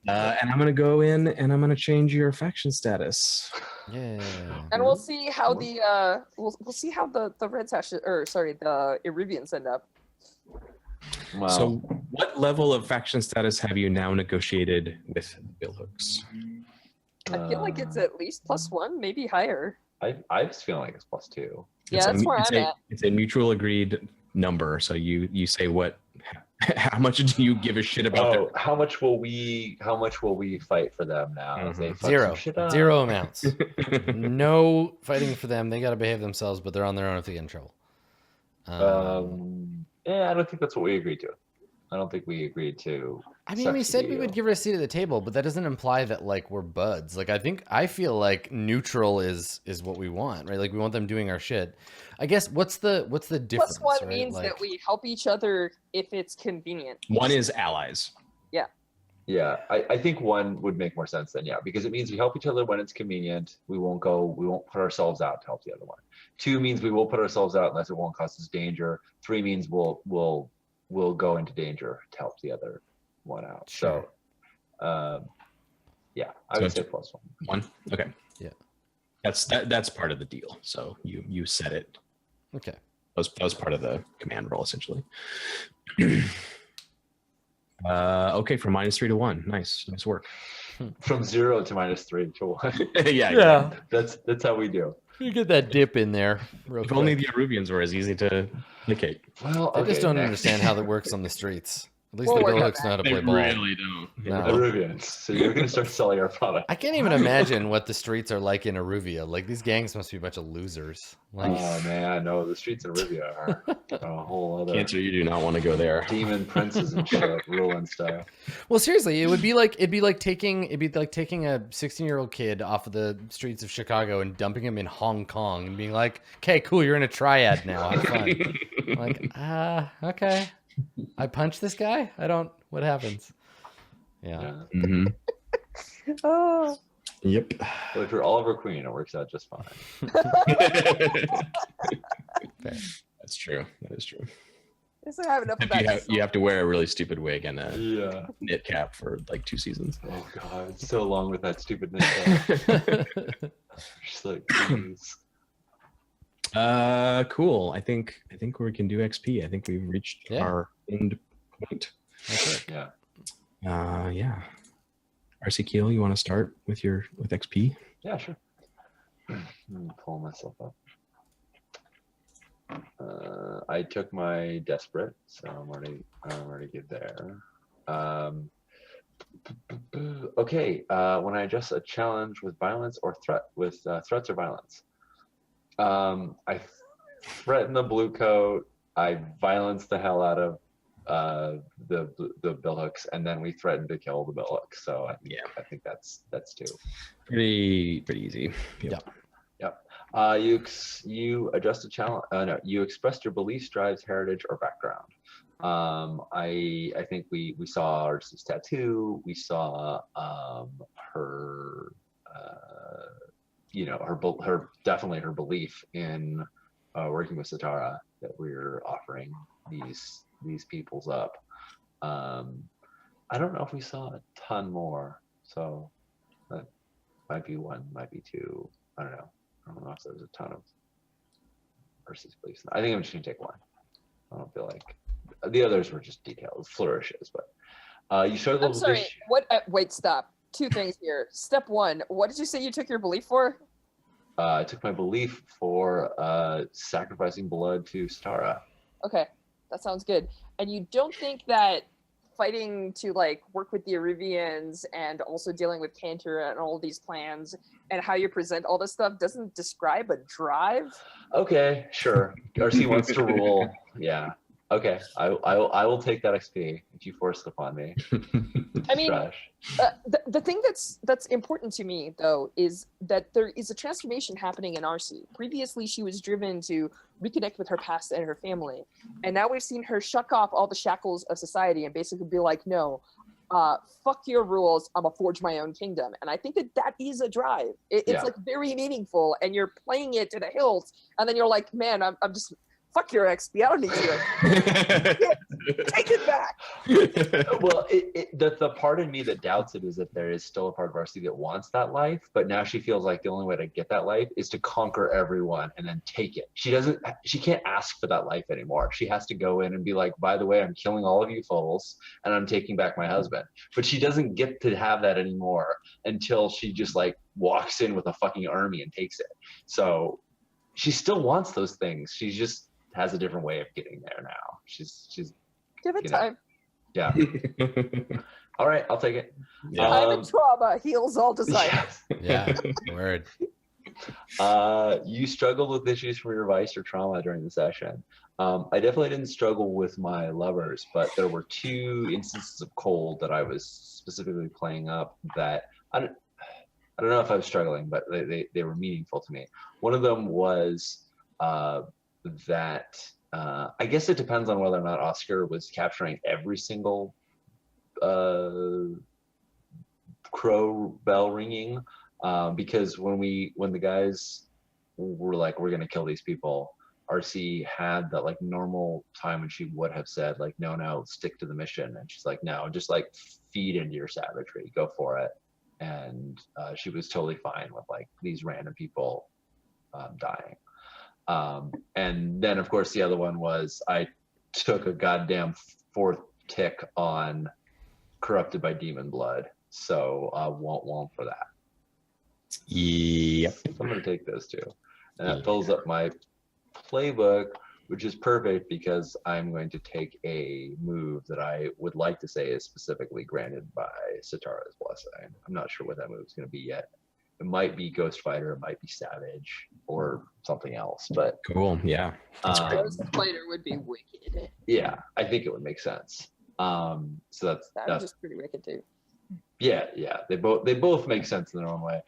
[SPEAKER 2] And I'm gonna go in and I'm gonna change your faction status.
[SPEAKER 1] Yeah.
[SPEAKER 4] And we'll see how the we'll see how the Red Sash the Iribians end up.
[SPEAKER 3] Wow.
[SPEAKER 2] So, what level of faction status have you now negotiated with the Billhooks?
[SPEAKER 4] I feel like it's at least +1, maybe higher.
[SPEAKER 3] I just feel like it's +2.
[SPEAKER 4] Yeah, that's where I'm at.
[SPEAKER 2] It's a mutual agreed number. So you say how much do you give a shit about their
[SPEAKER 3] How much will we fight for them now? If they fuck
[SPEAKER 1] Zero.
[SPEAKER 3] some shit up?
[SPEAKER 1] Zero amounts. No fighting for them. They got to behave themselves, but they're on their own if they get in trouble.
[SPEAKER 3] Yeah, I don't think that's what we agreed to. I don't think we agreed to.
[SPEAKER 1] I mean, we said we would give her a seat at the table, but that doesn't imply that like we're buds. Like I feel like neutral is what we want, right? Like we want them doing our shit. I guess what's the difference?
[SPEAKER 4] +1
[SPEAKER 1] right?
[SPEAKER 4] means
[SPEAKER 1] like,
[SPEAKER 4] that we help each other if it's convenient.
[SPEAKER 2] one is allies.
[SPEAKER 3] Yeah, I think 1 would make more sense than because it means we help each other when it's convenient. We won't put ourselves out to help the other one. 2 means we will put ourselves out unless it won't cause us danger. 3 means we'll go into danger to help the other one out.
[SPEAKER 1] Sure.
[SPEAKER 3] So, I would say +1.
[SPEAKER 2] One. Okay.
[SPEAKER 1] Yeah.
[SPEAKER 2] That's part of the deal. So you said it.
[SPEAKER 1] Okay.
[SPEAKER 2] That was part of the command roll essentially. Okay, from -3 to 1. Nice work.
[SPEAKER 3] From 0 to -3 to 1.
[SPEAKER 2] Yeah.
[SPEAKER 3] That's how we do.
[SPEAKER 1] You get that dip in there. Real
[SPEAKER 2] If
[SPEAKER 1] quick.
[SPEAKER 2] only the Arubians were as easy to placate.
[SPEAKER 3] Well,
[SPEAKER 1] I just don't
[SPEAKER 3] next.
[SPEAKER 1] understand how that works on the streets. At least
[SPEAKER 4] We'll
[SPEAKER 1] the
[SPEAKER 4] work on
[SPEAKER 1] Billhooks know how to
[SPEAKER 5] They
[SPEAKER 1] play ball.
[SPEAKER 5] really don't.
[SPEAKER 1] No.
[SPEAKER 3] Aruvians. So you're gonna start selling our product.
[SPEAKER 1] I can't even imagine what the streets are like in Aruvia. Like these gangs must be a bunch of losers. Like,
[SPEAKER 3] Oh man, no, the streets in Aruvia are a whole other
[SPEAKER 2] Cancer, you do not want to go there.
[SPEAKER 3] demon princes and shit ruling stuff.
[SPEAKER 1] well, seriously, it'd be like taking a 16-year-old kid off of the streets of Chicago and dumping him in Hong Kong and being like, "Okay, cool, you're in a triad now. Have fun." Like, okay. I punch this guy. I don't. What happens? Yeah.
[SPEAKER 3] Yeah.
[SPEAKER 2] hmm
[SPEAKER 4] Oh,
[SPEAKER 2] Yep.
[SPEAKER 3] But if you're Oliver Queen, it works out just fine.
[SPEAKER 1] Fair.
[SPEAKER 2] That's true. That is true.
[SPEAKER 4] guess I have enough of
[SPEAKER 2] Except
[SPEAKER 4] that.
[SPEAKER 2] you have to wear a really stupid wig and a
[SPEAKER 3] Yeah.
[SPEAKER 2] knit cap for like 2 seasons.
[SPEAKER 3] Oh god, it's so long with that stupid name. Just like, please.
[SPEAKER 2] Cool. I think we can do XP. I think we've reached
[SPEAKER 1] Yeah.
[SPEAKER 2] our end point.
[SPEAKER 1] That's it.
[SPEAKER 3] Yeah.
[SPEAKER 2] Yeah. RC Keel, you want to start with XP?
[SPEAKER 3] Yeah, sure. Let me pull myself up. I took my desperate, so I'm already good there. Okay, when I adjust a challenge with violence or threats or violence, I threaten the blue coat. I violence the hell out of the billhooks, and then we threaten to kill the billhooks. So I think that's 2.
[SPEAKER 2] Pretty easy.
[SPEAKER 1] Yep.
[SPEAKER 3] You adjust a challenge. No, you expressed your beliefs, drives, heritage, or background. I think we saw Arcee's tattoo. We saw her, her definitely her belief in working with Satara, that we're offering these peoples up. I don't know if we saw a ton more, so that might be 1, might be 2. I don't know. I don't know if there's a ton of Arcee's beliefs. I think I'm just gonna take 1. I don't feel like the others were just details, flourishes. But you struggle
[SPEAKER 4] I'm
[SPEAKER 3] with
[SPEAKER 4] sorry.
[SPEAKER 3] this.
[SPEAKER 4] What? Wait, stop. 2 things here. Step 1. What did you say you took your belief for?
[SPEAKER 3] I took my belief for sacrificing blood to Stara.
[SPEAKER 4] Okay, that sounds good. And you don't think that fighting to like work with the Aruvians and also dealing with Cantor and all these plans and how you present all this stuff doesn't describe a drive?
[SPEAKER 3] Okay, sure. Arcee wants to rule. Yeah. Okay. I will take that XP if you force it upon me.
[SPEAKER 4] I mean,
[SPEAKER 3] Trash.
[SPEAKER 4] the thing that's important to me though is that there is a transformation happening in Arcee. Previously, she was driven to reconnect with her past and her family, and now we've seen her shuck off all the shackles of society and basically be like, no, fuck your rules. I'm gonna forge my own kingdom. And I think that is a drive. It's like very meaningful, and you're playing it to the hilt, and then you're like, man, I'm just. Fuck your XP. I don't need you. Take it back.
[SPEAKER 3] Well, the part in me that doubts it is that there is still a part of Arcee that wants that life, but now she feels like the only way to get that life is to conquer everyone and then take it. She can't ask for that life anymore. She has to go in and be like, by the way, I'm killing all of you fools and I'm taking back my husband. But she doesn't get to have that anymore until she just like walks in with a fucking army and takes it. So she still wants those things. She just has a different way of getting there now. She's
[SPEAKER 4] Give it time.
[SPEAKER 3] Yeah. All right, I'll take it.
[SPEAKER 4] Time and trauma heals all desire.
[SPEAKER 1] Yeah. Word.
[SPEAKER 3] You struggled with issues from your vice or trauma during the session. I definitely didn't struggle with my lovers, but there were 2 instances of cold that I was specifically playing up that I don't know if I was struggling, but they were meaningful to me. One of them was that I guess it depends on whether or not Oscar was capturing every single crow bell ringing, because when the guys were like, we're gonna kill these people, Arcee had that like normal time when she would have said like, no, stick to the mission, and she's like, no, just like feed into your savagery, go for it. And she was totally fine with like these random people dying. And then of course the other one was I took a goddamn 4th tick on corrupted by demon blood. So won't for that.
[SPEAKER 2] Yep.
[SPEAKER 3] So I'm gonna take those 2. And that fills up my playbook, which is perfect because I'm going to take a move that I would like to say is specifically granted by Satara's blessing. I'm not sure what that move is going to be yet. It might be Ghost Fighter, it might be Savage, or something else. But
[SPEAKER 2] Cool. Yeah. That's great.
[SPEAKER 4] Ghost Fighter would be wicked.
[SPEAKER 3] yeah, I think it would make sense. So that's
[SPEAKER 4] Savage is pretty wicked too.
[SPEAKER 3] yeah, they both make sense in their own way.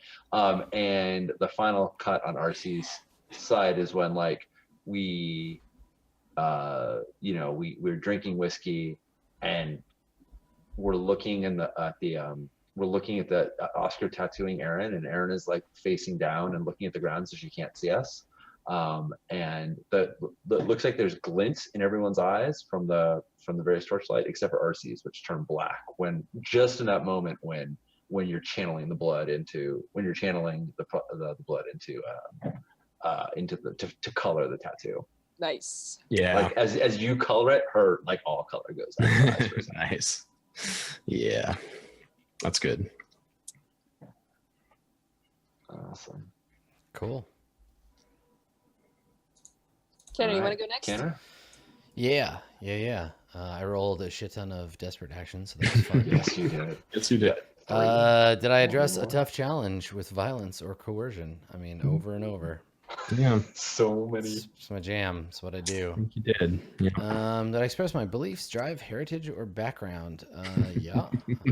[SPEAKER 3] And the final cut on RC's side is when like we're drinking whiskey and we're looking we're looking at the Oscar tattooing Aaron, and Aaron is like facing down and looking at the ground so she can't see us. And the looks like there's glint in everyone's eyes from the various torchlight, except for RC's, which turn black when just in that moment when you're channeling the blood into the blood into to color the tattoo.
[SPEAKER 4] Nice.
[SPEAKER 2] Yeah.
[SPEAKER 3] Like as you color it, her like all color goes out of her eyes for a second.
[SPEAKER 2] Nice. Yeah. That's good.
[SPEAKER 3] Awesome.
[SPEAKER 1] Cool.
[SPEAKER 4] Kenner, you
[SPEAKER 3] All
[SPEAKER 4] want
[SPEAKER 3] right.
[SPEAKER 4] to go next?
[SPEAKER 3] Kenner?
[SPEAKER 1] Yeah. I rolled a shit ton of desperate action, so that was fun.
[SPEAKER 3] Yes, you did.
[SPEAKER 2] Yes, you did.
[SPEAKER 1] Did I address a
[SPEAKER 3] more.
[SPEAKER 1] tough challenge with violence or coercion? I mean, over and over.
[SPEAKER 2] Yeah.
[SPEAKER 3] So many.
[SPEAKER 1] It's my jam. It's what I do.
[SPEAKER 2] I think you did. Yeah.
[SPEAKER 1] Did I express my beliefs, drive, heritage, or background? Yeah.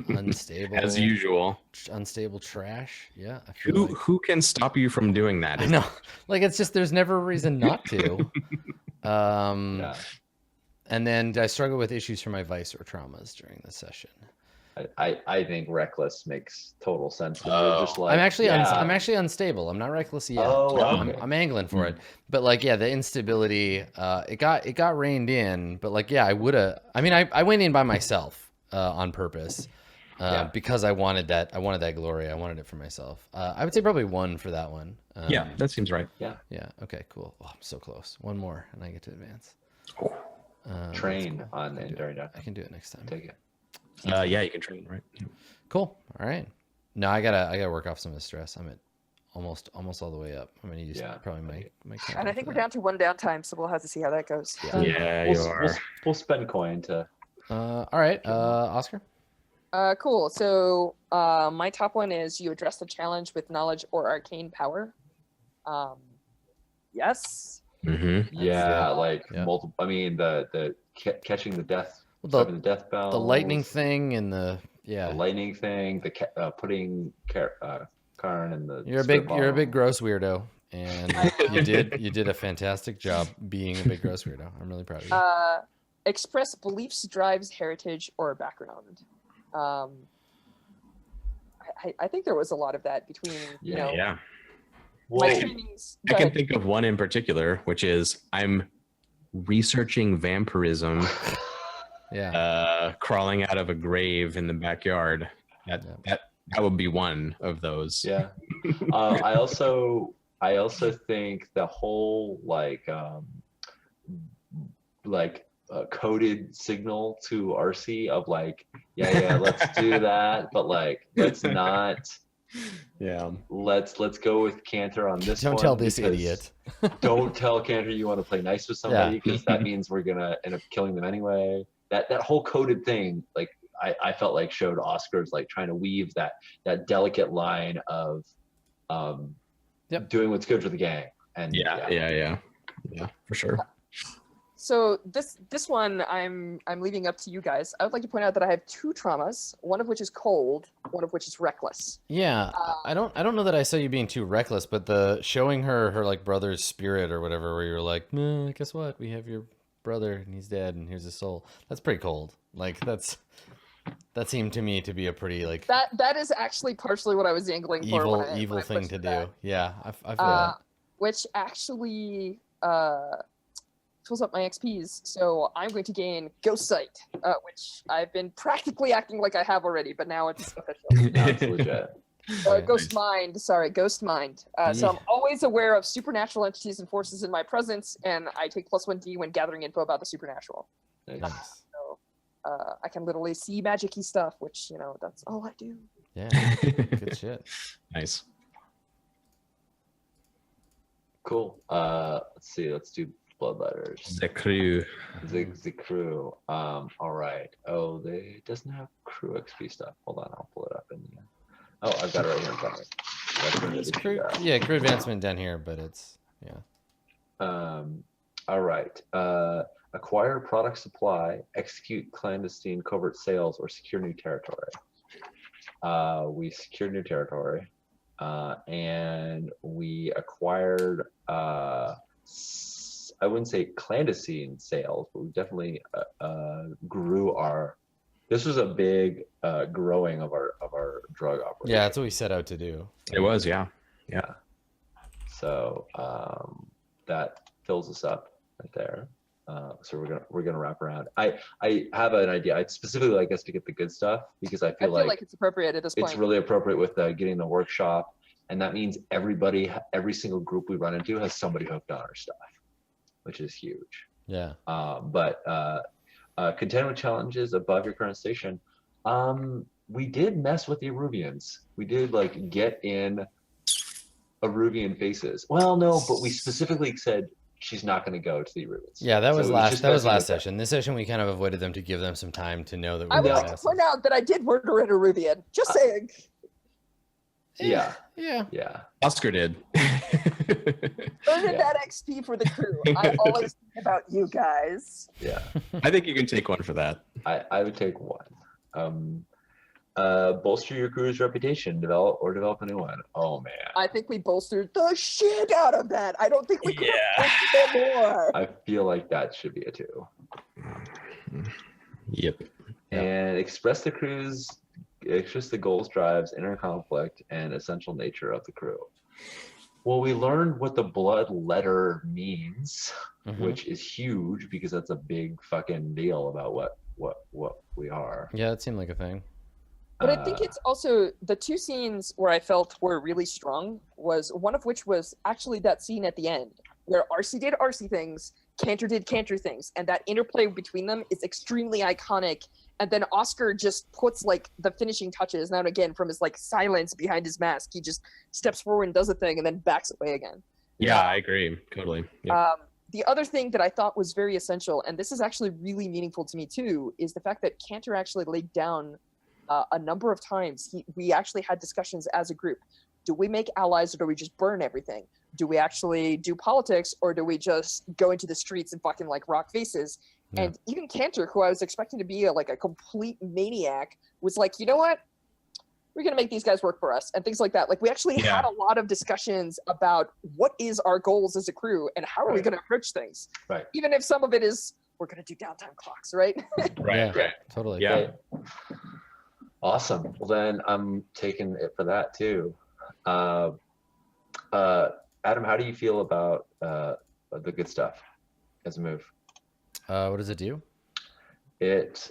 [SPEAKER 1] Unstable.
[SPEAKER 2] As usual.
[SPEAKER 1] Unstable trash. Yeah. I feel like...
[SPEAKER 2] Who can stop you from doing that?
[SPEAKER 1] I know. Like, it's just, there's never a reason not to.
[SPEAKER 3] Yeah.
[SPEAKER 1] And then I struggle with issues from my vice or traumas during the session.
[SPEAKER 3] I think reckless makes total sense. You're
[SPEAKER 2] Oh.
[SPEAKER 3] just like,
[SPEAKER 1] I'm actually
[SPEAKER 3] yeah.
[SPEAKER 1] I'm actually unstable. I'm not reckless yet.
[SPEAKER 3] Oh,
[SPEAKER 1] I'm,
[SPEAKER 3] okay.
[SPEAKER 1] I'm angling for it. But like, yeah, the instability, it got reined in. But like, yeah, I would have. I mean, I went in by myself on purpose
[SPEAKER 3] Yeah.
[SPEAKER 1] because I wanted that glory. I wanted it for myself. I would say probably 1 for that one.
[SPEAKER 2] Yeah, that seems right.
[SPEAKER 1] Yeah. Okay. Cool. Oh, I'm so close. 1 more, and I get to advance.
[SPEAKER 3] Train
[SPEAKER 1] that's cool.
[SPEAKER 3] on during that.
[SPEAKER 1] I can do it next time.
[SPEAKER 3] Take it.
[SPEAKER 2] Yeah, you can train, right?
[SPEAKER 1] Cool. All right. No, I gotta work off some of the stress. I'm at almost all the way up. I'm gonna use probably my
[SPEAKER 4] And I think we're down to 1 downtime, so we'll have to see how that goes.
[SPEAKER 1] Yeah.
[SPEAKER 2] Yeah, you are.
[SPEAKER 3] We'll spend coin to.
[SPEAKER 1] All right. Oscar.
[SPEAKER 4] Cool. So my top one is you address the challenge with knowledge or arcane power. Yes.
[SPEAKER 2] Mm-hmm.
[SPEAKER 3] Yeah, like
[SPEAKER 1] Yeah.
[SPEAKER 3] multiple. I mean, the catching the death,
[SPEAKER 1] Well,
[SPEAKER 3] the death bell,
[SPEAKER 1] the lightning thing and the
[SPEAKER 3] the lightning thing, the putting Karn in the.
[SPEAKER 1] You're a big gross weirdo, and you did a fantastic job being a big gross weirdo. I'm really proud of you.
[SPEAKER 4] Express beliefs, drives, heritage, or background. I think there was a lot of that between you know
[SPEAKER 2] Yeah.
[SPEAKER 4] my
[SPEAKER 3] Whoa.
[SPEAKER 4] trainings.
[SPEAKER 2] I can think of one in particular, which is I'm researching vampirism, crawling out of a grave in the backyard. That would be one of those.
[SPEAKER 3] Yeah. I also think the whole coded signal to RC of like, yeah, let's do that, but like, let's not.
[SPEAKER 2] Yeah.
[SPEAKER 3] Let's go with Cantor on this.
[SPEAKER 1] Don't tell this idiot.
[SPEAKER 3] Don't tell Cantor you want to play nice with somebody because that means we're gonna end up killing them anyway. That whole coded thing, like I felt like showed Oscar's like trying to weave that delicate line of doing what's good for the gang. And
[SPEAKER 2] yeah, for sure.
[SPEAKER 4] So this one I'm leaving up to you guys. I would like to point out that I have 2 traumas, one of which is cold, one of which is reckless.
[SPEAKER 1] Yeah, I don't know that I saw you being too reckless, but the showing her like brother's spirit or whatever, where you're like, guess what? We have your brother and he's dead and here's his soul. That's pretty cold. Like that seemed to me to be a pretty like
[SPEAKER 4] that is actually partially what I was angling for. When
[SPEAKER 1] evil
[SPEAKER 4] I
[SPEAKER 1] thing
[SPEAKER 4] pushed
[SPEAKER 1] to
[SPEAKER 4] for
[SPEAKER 1] do.
[SPEAKER 4] that.
[SPEAKER 1] Yeah, I feel that.
[SPEAKER 4] Which actually fills up my XPs, so I'm going to gain Ghost Sight, which I've been practically acting like I have already, but now it's official.
[SPEAKER 3] That's legit.
[SPEAKER 4] Ghost Mind. So I'm always aware of supernatural entities and forces in my presence, and I take +1d when gathering info about the supernatural.
[SPEAKER 3] Nice.
[SPEAKER 4] So I can literally see magic-y stuff, which, that's all I do.
[SPEAKER 1] Yeah, good shit.
[SPEAKER 2] Nice.
[SPEAKER 3] Cool. Let's see. Let's do Bloodletters.
[SPEAKER 2] The crew.
[SPEAKER 3] The crew. All right. Oh, it doesn't have crew XP stuff. Hold on, I'll pull it up in the. Oh, I've got it right here in front of me. That's where the
[SPEAKER 1] It's
[SPEAKER 3] issue
[SPEAKER 1] crew,
[SPEAKER 3] got.
[SPEAKER 1] yeah, crew advancement down here, but it's
[SPEAKER 3] All right. Acquire product supply, execute clandestine covert sales, or secure new territory. We secured new territory, and we acquired. I wouldn't say clandestine sales, but we definitely grew our. This was a big growing of our drug operation.
[SPEAKER 1] yeah, that's what we set out to do.
[SPEAKER 2] It was, yeah.
[SPEAKER 3] So that fills us up right there. So we're gonna wrap around. I have an idea. I'd specifically like us to get the good stuff because I feel like
[SPEAKER 4] it's appropriate at this point.
[SPEAKER 3] it's really appropriate with getting the workshop, and that means every single group we run into has somebody hooked on our stuff, which is huge.
[SPEAKER 1] Yeah.
[SPEAKER 3] But contend with challenges above your current station. We did mess with the Aruvians. We did like get in Aruvian faces. Well, no, but we specifically said she's not going to go to the Aruvians.
[SPEAKER 1] Yeah, that was
[SPEAKER 3] So it
[SPEAKER 1] last.
[SPEAKER 3] just
[SPEAKER 1] That was
[SPEAKER 3] messing
[SPEAKER 1] last
[SPEAKER 3] with that.
[SPEAKER 1] session. This session we kind of avoided them to give them some time to know that
[SPEAKER 4] I
[SPEAKER 1] we
[SPEAKER 4] would
[SPEAKER 1] were
[SPEAKER 4] like to point out that I did murder an Arubian. Just saying.
[SPEAKER 3] Yeah.
[SPEAKER 1] Yeah.
[SPEAKER 2] Oscar did.
[SPEAKER 4] Earning that XP for the crew. I always think about you guys.
[SPEAKER 3] Yeah.
[SPEAKER 2] I think you can take one for that.
[SPEAKER 3] I would take one. Bolster your crew's reputation, develop a new one. Oh man.
[SPEAKER 4] I think we bolstered the shit out of that. I don't think we could have bolstered it more.
[SPEAKER 3] I feel like that should be a 2.
[SPEAKER 2] Yep.
[SPEAKER 3] And express the goals, drives, inner conflict, and essential nature of the crew. Well, we learned what the blood letter means, which is huge because that's a big fucking deal about what we are.
[SPEAKER 1] Yeah, that seemed like a thing.
[SPEAKER 4] But I think it's also the 2 scenes where I felt were really strong was one of which was actually that scene at the end where RC did RC things, Cantor did Cantor things, and that interplay between them is extremely iconic. And then Oscar just puts like the finishing touches now and again from his like silence behind his mask. He just steps forward and does a thing and then backs away again.
[SPEAKER 2] Yeah, I agree. Totally. Yep.
[SPEAKER 4] The other thing that I thought was very essential, and this is actually really meaningful to me too, is the fact that Cantor actually laid down a number of times. We actually had discussions as a group. Do we make allies or do we just burn everything? Do we actually do politics or do we just go into the streets and fucking like rock faces?
[SPEAKER 1] Yeah.
[SPEAKER 4] And even Cantor, who I was expecting to be a complete maniac, was like, you know what? We're going to make these guys work for us and things like that. Like we actually had a lot of discussions about what is our goals as a crew and how are we going to approach things?
[SPEAKER 3] Right.
[SPEAKER 4] Even if some of it is, we're going to do downtime clocks, right?
[SPEAKER 2] Right.
[SPEAKER 1] Yeah, totally.
[SPEAKER 2] Yeah.
[SPEAKER 3] Awesome. Well, then I'm taking it for that too. Adam, how do you feel about the good stuff as a move?
[SPEAKER 1] What does it do?
[SPEAKER 3] It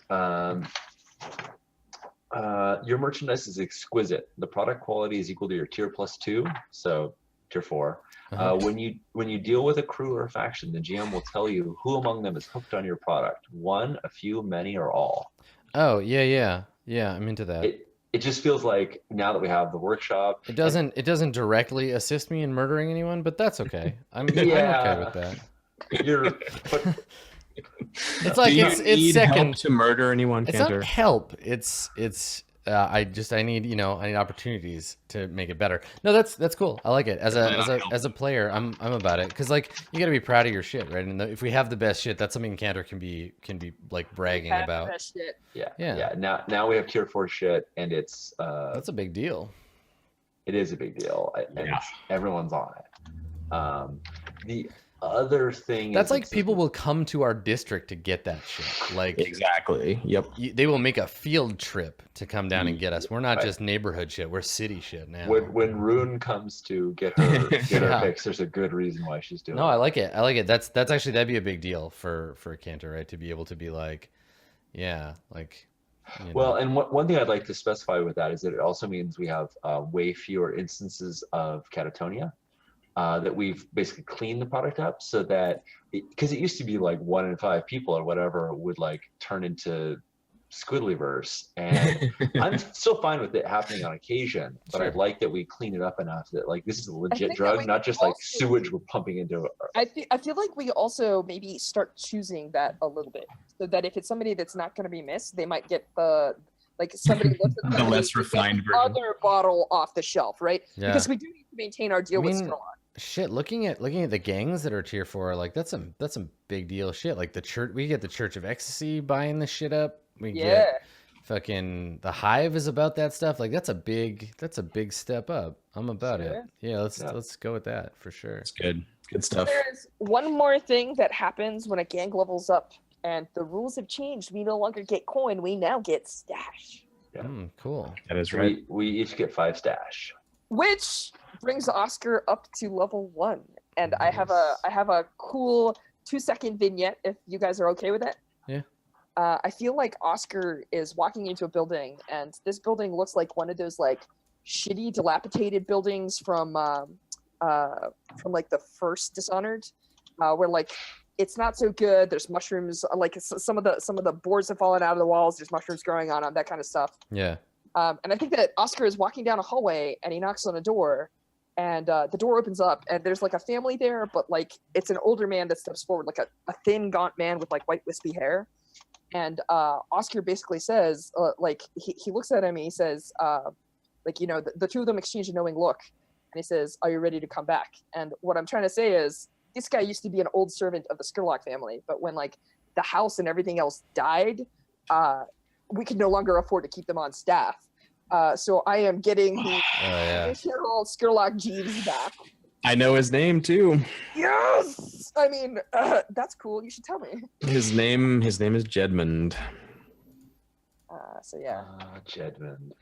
[SPEAKER 3] your merchandise is exquisite. The product quality is equal to your tier +2, so tier 4. When you deal with a crew or a faction, the GM will tell you who among them is hooked on your product. One, a few, many, or all.
[SPEAKER 1] Oh yeah. I'm into that.
[SPEAKER 3] It just feels like now that we have the workshop,
[SPEAKER 1] It doesn't directly assist me in murdering anyone, but that's okay. I'm okay with that. It's like it's
[SPEAKER 2] need
[SPEAKER 1] second
[SPEAKER 2] help to murder anyone,
[SPEAKER 1] It's
[SPEAKER 2] Cantor?
[SPEAKER 1] not help. It's I need opportunities to make it better. No, that's cool. I like it. As a player, I'm about it because like you got to be proud of your shit, right? And if we have the best shit, that's something Cantor can be like bragging about.
[SPEAKER 3] Yeah. Now we have tier 4 shit, and it's
[SPEAKER 1] That's a big deal.
[SPEAKER 3] It is a big deal, and everyone's on it. The other thing
[SPEAKER 1] that's like people will come to our district to get that shit. Like
[SPEAKER 2] exactly. Yep.
[SPEAKER 1] They will make a field trip to come down and get us. We're not just neighborhood shit. We're city shit now.
[SPEAKER 3] When Rune comes to get her picks, there's a good reason why she's doing.
[SPEAKER 1] No, I like it. That's actually that'd be a big deal for Cantor, right? To be able to be like, like.
[SPEAKER 3] Well, and one thing I'd like to specify with that is that it also means we have way fewer instances of catatonia. That we've basically cleaned the product up so that because it used to be like 1 in 5 people or whatever would like turn into Squiddlyverse, and I'm still fine with it happening on occasion, but
[SPEAKER 1] Sure.
[SPEAKER 3] I'd like that we clean it up enough that like this is a legit
[SPEAKER 4] think that
[SPEAKER 3] drug,
[SPEAKER 4] we
[SPEAKER 3] not just like
[SPEAKER 4] also-
[SPEAKER 3] sewage we're pumping into it.
[SPEAKER 4] I feel like we also maybe start choosing that a little bit, so that if it's somebody that's not going to be missed, they might get like somebody looks at
[SPEAKER 2] The less refined version.
[SPEAKER 4] other bottle off the shelf, right?
[SPEAKER 1] Yeah.
[SPEAKER 4] Because we do need to maintain our deal
[SPEAKER 1] I
[SPEAKER 4] with
[SPEAKER 1] mean,
[SPEAKER 4] Scarlet.
[SPEAKER 1] Shit, looking at the gangs that are tier 4, like that's some big deal shit. Like the church, we get the Church of Ecstasy buying this shit up. We
[SPEAKER 4] Yeah.
[SPEAKER 1] get fucking the Hive is about that stuff. Like that's a big step up. I'm about it. Yeah, let's go with that for sure.
[SPEAKER 2] It's good. Good stuff.
[SPEAKER 4] There's one more thing that happens when a gang levels up, and the rules have changed. We no longer get coin; we now get stash,
[SPEAKER 1] Cool.
[SPEAKER 2] That is right.
[SPEAKER 3] We each get 5 stash.
[SPEAKER 4] which brings Oscar up to level 1. And I have a cool 2-second vignette if you guys are okay with it.
[SPEAKER 1] Yeah.
[SPEAKER 4] I feel like Oscar is walking into a building, and this building looks like one of those like shitty, dilapidated buildings from like the first Dishonored, where like it's not so good. There's mushrooms, like some of the boards have fallen out of the walls. There's mushrooms growing on them, that kind of stuff.
[SPEAKER 1] Yeah.
[SPEAKER 4] And I think that Oscar is walking down a hallway, and he knocks on a door, and the door opens up, and there's like a family there, but like it's an older man that steps forward, like a thin, gaunt man with like white wispy hair. And Oscar basically says, like he looks at him and he says, like, you know, the two of them exchange a knowing look, and he says, "Are you ready to come back?" And what I'm trying to say is, this guy used to be an old servant of the Skurlock family, but when like the house and everything else died, we could no longer afford to keep them on staff. So I am getting the traditional Skurlock Jeeves back.
[SPEAKER 2] I know his name too.
[SPEAKER 4] Yes! I mean, that's cool. You should tell me.
[SPEAKER 2] His name is Jedmund.
[SPEAKER 4] So yeah.
[SPEAKER 3] Jedmund.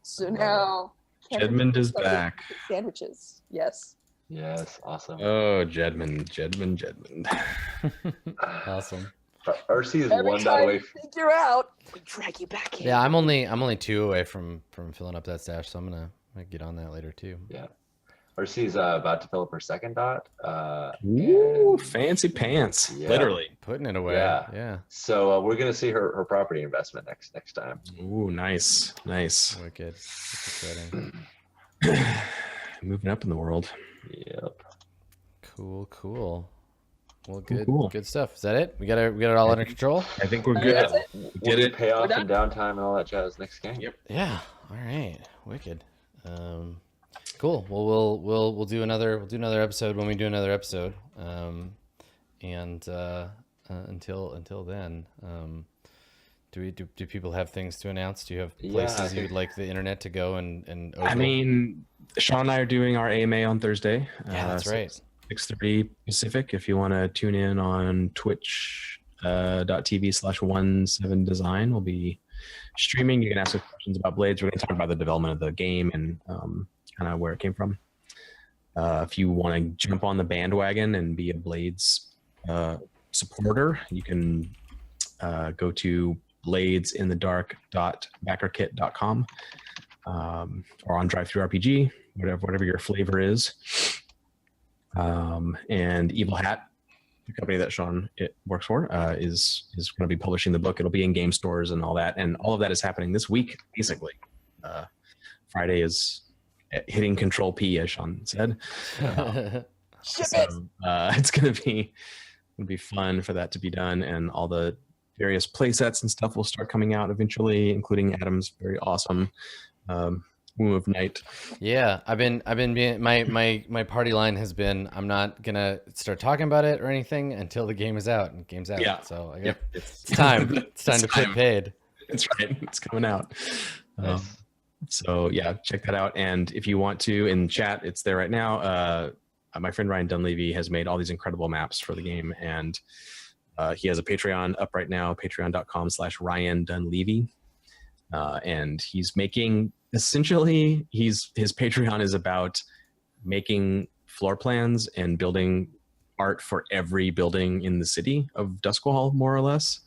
[SPEAKER 4] So now
[SPEAKER 2] Jedmund is back.
[SPEAKER 4] Sandwiches. Yes.
[SPEAKER 3] Yes, awesome.
[SPEAKER 2] Oh, Jedmund.
[SPEAKER 1] Awesome.
[SPEAKER 3] RC is
[SPEAKER 4] Every
[SPEAKER 3] one dot
[SPEAKER 4] time
[SPEAKER 3] away.
[SPEAKER 4] you figure out, we drag you back in.
[SPEAKER 1] Yeah, I'm only 2 away from filling up that stash, so I'm gonna get on that later too.
[SPEAKER 3] Yeah. RC is about to fill up her second dot.
[SPEAKER 2] Ooh, fancy pants.
[SPEAKER 3] Yeah.
[SPEAKER 2] Literally.
[SPEAKER 1] Putting it away.
[SPEAKER 3] Yeah.
[SPEAKER 1] Yeah.
[SPEAKER 3] So we're gonna see her property investment next time.
[SPEAKER 2] Ooh, nice.
[SPEAKER 1] Wicked. That's exciting.
[SPEAKER 2] Moving up in the world.
[SPEAKER 3] Yep.
[SPEAKER 1] Cool. Well,
[SPEAKER 2] Cool.
[SPEAKER 1] good stuff. Is that it? We got it all under control?
[SPEAKER 2] I think we're
[SPEAKER 4] Yeah,
[SPEAKER 2] good.
[SPEAKER 4] that's it.
[SPEAKER 2] We
[SPEAKER 3] We'll
[SPEAKER 2] did
[SPEAKER 3] do
[SPEAKER 2] it.
[SPEAKER 3] payoff
[SPEAKER 4] We're
[SPEAKER 3] and downtime and all that jazz next game.
[SPEAKER 2] Yep.
[SPEAKER 1] Yeah. All right. Wicked. Cool. Well, we'll do another episode when we do another episode. And until then, do people have things to announce? Do you have places you'd like the internet to go and ogle?
[SPEAKER 2] I mean, Sean and I are doing our AMA on Thursday.
[SPEAKER 1] Yeah, that's right.
[SPEAKER 2] 6:30 Pacific. If you want to tune in on twitch.tv/17design, we'll be streaming. You can ask us questions about Blades. We're going to talk about the development of the game and kind of where it came from. If you want to jump on the bandwagon and be a Blades supporter, you can go to bladesinthedark.backerkit.com or on DriveThruRPG, whatever your flavor is. And Evil Hat, the company that Sean works for, is going to be publishing the book. It'll be in game stores and all that, and all of that is happening this week. Basically, Friday is hitting Control P, as Sean said.
[SPEAKER 4] Ship
[SPEAKER 2] So, it's going to be fun for that to be done, and all the various play sets and stuff will start coming out eventually, including Adam's very awesome Womb of Night.
[SPEAKER 1] Yeah, I've been being my party line has been I'm not gonna start talking about it or anything until the game is out. And the game's out.
[SPEAKER 2] Yeah.
[SPEAKER 1] So I
[SPEAKER 2] Yep,
[SPEAKER 1] it's time. It's time to put paid.
[SPEAKER 2] That's right. It's coming out.
[SPEAKER 3] Nice.
[SPEAKER 2] So yeah, check that out. And if you want to, in chat, it's there right now. My friend Ryan Dunleavy has made all these incredible maps for the game, and he has a Patreon up right now, patreon.com/Ryan Dunleavy. And he's making, essentially, his Patreon is about making floor plans and building art for every building in the city of Duskwall, more or less.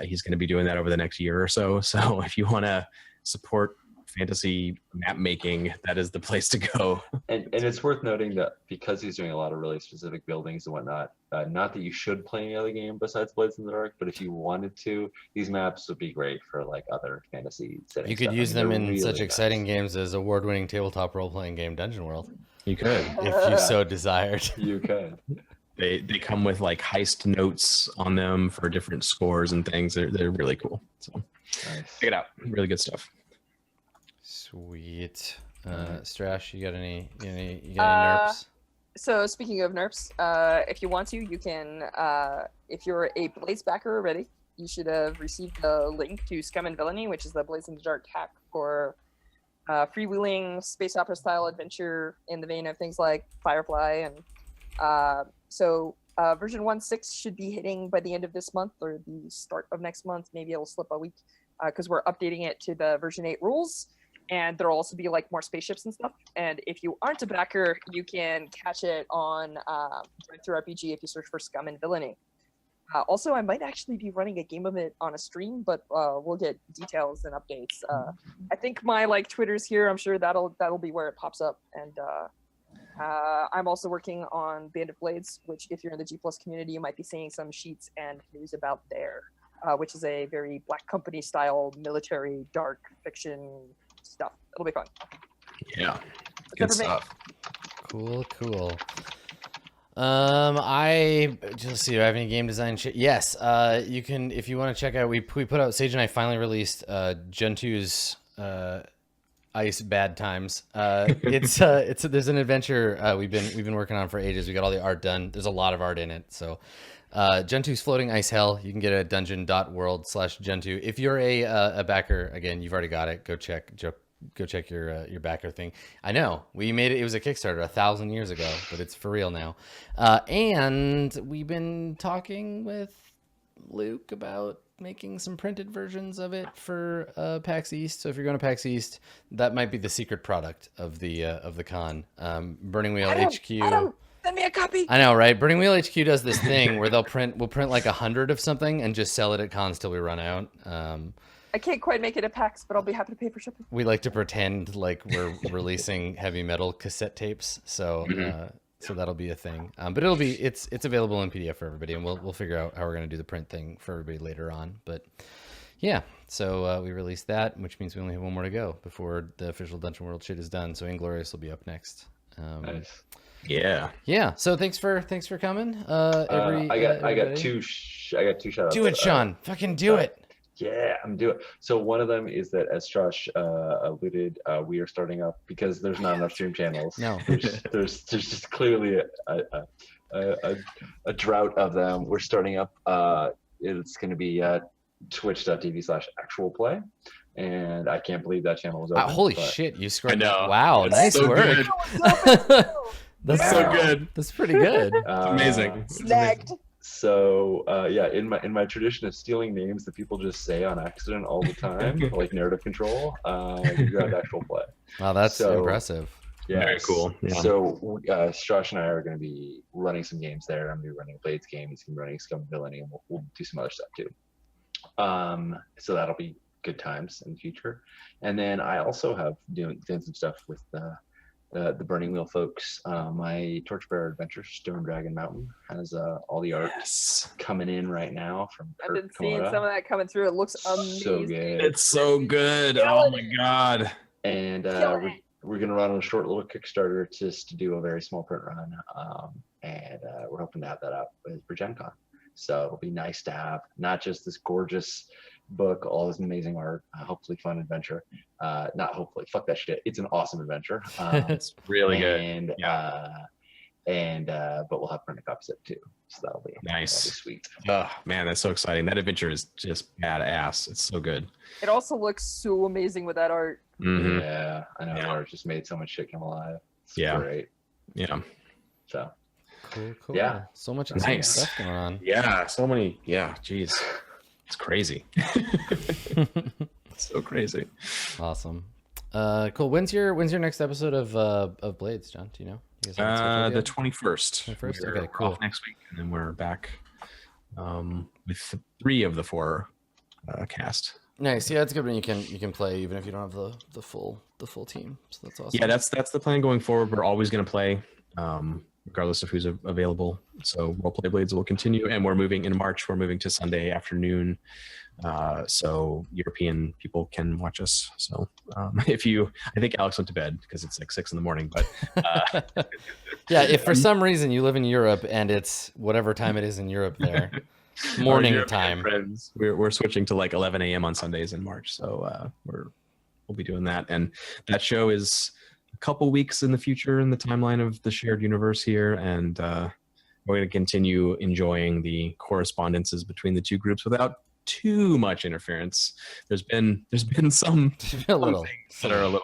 [SPEAKER 2] He's going to be doing that over the next year or so. So if you want to support fantasy map making, that is the place to go.
[SPEAKER 3] And it's worth noting that because he's doing a lot of really specific buildings and whatnot, not that you should play any other game besides Blades in the Dark, but if you wanted to, these maps would be great for like other fantasy settings.
[SPEAKER 1] You could use them in such exciting games as award-winning tabletop role-playing game Dungeon World,
[SPEAKER 2] You could.
[SPEAKER 1] if you so desired.
[SPEAKER 3] You could.
[SPEAKER 2] They come with like heist notes on them for different scores and things. They're really cool. So
[SPEAKER 3] Nice.
[SPEAKER 2] check it out. Really good stuff.
[SPEAKER 1] Sweet. Strash, you got any nerfs?
[SPEAKER 4] So speaking of nerfs, if you want to, you can. If you're a Blades backer already, you should have received the link to Scum and Villainy, which is the Blades in the Dark hack for freewheeling space opera style adventure in the vein of things like Firefly. And so version 1.6 should be hitting by the end of this month or the start of next month. Maybe it'll slip a week because we're updating it to the version 8 rules. And there'll also be like more spaceships and stuff. And if you aren't a backer, you can catch it on Through RPG if you search for Scum and Villainy. Also, I might actually be running a game of it on a stream, but we'll get details and updates. I think my like Twitter's here. I'm sure that'll be where it pops up. And I'm also working on Band of Blades, which if you're in the G+ community, you might be seeing some sheets and news about there, which is a very Black Company style military dark fiction stuff. It'll be fun.
[SPEAKER 2] Yeah.
[SPEAKER 4] Good
[SPEAKER 2] Good stuff.
[SPEAKER 1] Cool. I just see. Do I have any game design shit? Yes. You can, if you want to check out. We put out. Sage and I finally released Gentu's Ice Bad Times. It's there's an adventure we've been working on for ages. We got all the art done. There's a lot of art in it. So Gentu's Floating Ice Hell. You can get it at dungeon.world/Gentu. If you're a backer, again, you've already got it. Go check your backer thing. I know we made it. It was a Kickstarter 1,000 years ago, but it's for real now. And we've been talking with Luke about making some printed versions of it for PAX East. So if you're going to PAX East, that might be the secret product of the con. Burning Wheel HQ.
[SPEAKER 4] Adam, send me a copy.
[SPEAKER 1] I know, right? Burning Wheel HQ does this thing where we'll print like 100 of something and just sell it at cons till we run out.
[SPEAKER 4] I can't quite make it at PAX, but I'll be happy to pay for shipping.
[SPEAKER 1] We like to pretend like we're releasing heavy metal cassette tapes, so so that'll be a thing. But it's available in PDF for everybody, and we'll figure out how we're gonna do the print thing for everybody later on. But yeah, so we released that, which means we only have one more to go before the official Dungeon World shit is done. So Inglorious will be up next.
[SPEAKER 3] Nice.
[SPEAKER 2] Yeah.
[SPEAKER 1] So thanks for coming.
[SPEAKER 3] I got two shout outs.
[SPEAKER 1] Do it, Sean. Fucking do it.
[SPEAKER 3] Yeah, I'm doing. So one of them is that, as Josh alluded, we are starting up because there's not enough stream channels.
[SPEAKER 1] No,
[SPEAKER 3] there's just clearly a drought of them. We're starting up. It's going to be twitch.tv/actualplay, and I can't believe that channel was open.
[SPEAKER 1] Holy shit! You scored.
[SPEAKER 2] I know.
[SPEAKER 1] Wow,
[SPEAKER 2] It's
[SPEAKER 1] nice
[SPEAKER 2] so
[SPEAKER 1] work.
[SPEAKER 2] good.
[SPEAKER 1] That's
[SPEAKER 2] So good.
[SPEAKER 1] That's pretty good.
[SPEAKER 2] Amazing.
[SPEAKER 4] Snagged.
[SPEAKER 3] So yeah, in my tradition of stealing names that people just say on accident all the time, like narrative control, you got actual play.
[SPEAKER 1] Wow, that's
[SPEAKER 3] So,
[SPEAKER 1] impressive.
[SPEAKER 3] Yeah,
[SPEAKER 2] Very cool. Yeah.
[SPEAKER 3] So Josh and I are going to be running some games there. I'm going to be running a Blades game. He's going to be running Scum and Villainy, and we'll do some other stuff too. So that'll be good times in the future. And then I also have doing some stuff with the Burning Wheel folks. My Torchbearer Adventure, Stone Dragon Mountain, has all the art coming in right now from
[SPEAKER 4] I've
[SPEAKER 3] Kurt
[SPEAKER 4] been seeing
[SPEAKER 3] Kamara.
[SPEAKER 4] some of that coming through. It looks amazing.
[SPEAKER 3] So good.
[SPEAKER 2] It's so good. Oh my god.
[SPEAKER 3] And
[SPEAKER 4] Killing it.
[SPEAKER 3] we're going to run on a short little Kickstarter just to do a very small print run. And we're hoping to have that out for Gen Con. So it'll be nice to have not just this gorgeous book, all this amazing art, hopefully fun adventure. Not hopefully, fuck that shit. It's an awesome adventure.
[SPEAKER 2] It's really good.
[SPEAKER 3] And but we'll have printed copies of it too. So that'll be
[SPEAKER 2] Nice.
[SPEAKER 3] That'll be sweet.
[SPEAKER 2] Oh man, that's so exciting. That adventure is just badass. It's so good.
[SPEAKER 4] It also looks so amazing with that art.
[SPEAKER 2] Mhm.
[SPEAKER 3] Yeah, I know.
[SPEAKER 2] Yeah.
[SPEAKER 3] Art just made so much shit come alive. It's
[SPEAKER 2] Yeah.
[SPEAKER 3] great.
[SPEAKER 2] Yeah.
[SPEAKER 3] So
[SPEAKER 1] Cool.
[SPEAKER 3] Yeah.
[SPEAKER 1] So much exciting
[SPEAKER 2] Nice.
[SPEAKER 1] stuff going on.
[SPEAKER 2] Yeah. So many. Yeah. Jeez. It's crazy. So crazy.
[SPEAKER 1] Awesome. Cool. When's your next episode of Blades, John? Do you know? You guys have it scheduled
[SPEAKER 2] The
[SPEAKER 1] yet?
[SPEAKER 2] 21st.
[SPEAKER 1] 21st?
[SPEAKER 2] We're
[SPEAKER 1] Okay, cool.
[SPEAKER 2] off next week, and then we're back with 3 of the 4 cast
[SPEAKER 1] Nice. Yeah, it's good when you can play even if you don't have the full team. So that's awesome.
[SPEAKER 2] Yeah, that's the plan going forward. We're always going to play, regardless of who's available. So Roleplay Blades will continue, and we're moving in March. We're moving to Sunday afternoon, so European people can watch us. So I think Alex went to bed because it's like 6 a.m. But
[SPEAKER 1] yeah, if for some reason you live in Europe and it's whatever time it is in Europe there, morning
[SPEAKER 2] our
[SPEAKER 1] time.
[SPEAKER 2] Friends, we're switching to like 11 a.m. on Sundays in March. So we'll be doing that, and that show is a couple weeks in the future in the timeline of the shared universe here, and we're going to continue enjoying the correspondences between the two groups without too much interference. There's been some
[SPEAKER 1] a little
[SPEAKER 2] things that are a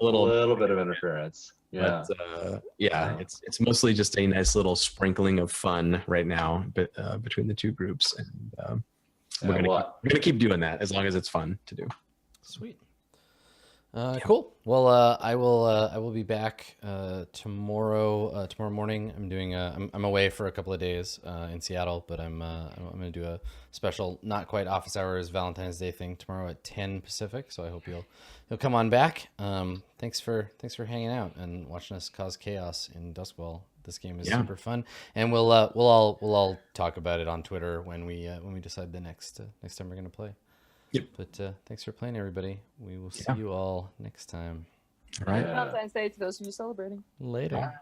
[SPEAKER 3] little bit of interference. Yeah.
[SPEAKER 2] But it's mostly just a nice little sprinkling of fun right now, between the two groups, and we're gonna keep doing that as long as it's fun to do.
[SPEAKER 1] Sweet. Cool. Well, I will be back tomorrow morning. I'm doing I'm away for a couple of days in Seattle, but I'm going to do a special not quite office hours Valentine's Day thing tomorrow at 10 Pacific. So I hope you'll come on back. Thanks for hanging out and watching us cause chaos in Duskwall. This game is super fun, and we'll all talk about it on Twitter when we decide the next time we're going to play.
[SPEAKER 2] Yep.
[SPEAKER 1] But thanks for playing, everybody. We will see you all next time.
[SPEAKER 2] All right.
[SPEAKER 4] Valentine's Day to those of you celebrating.
[SPEAKER 1] Later.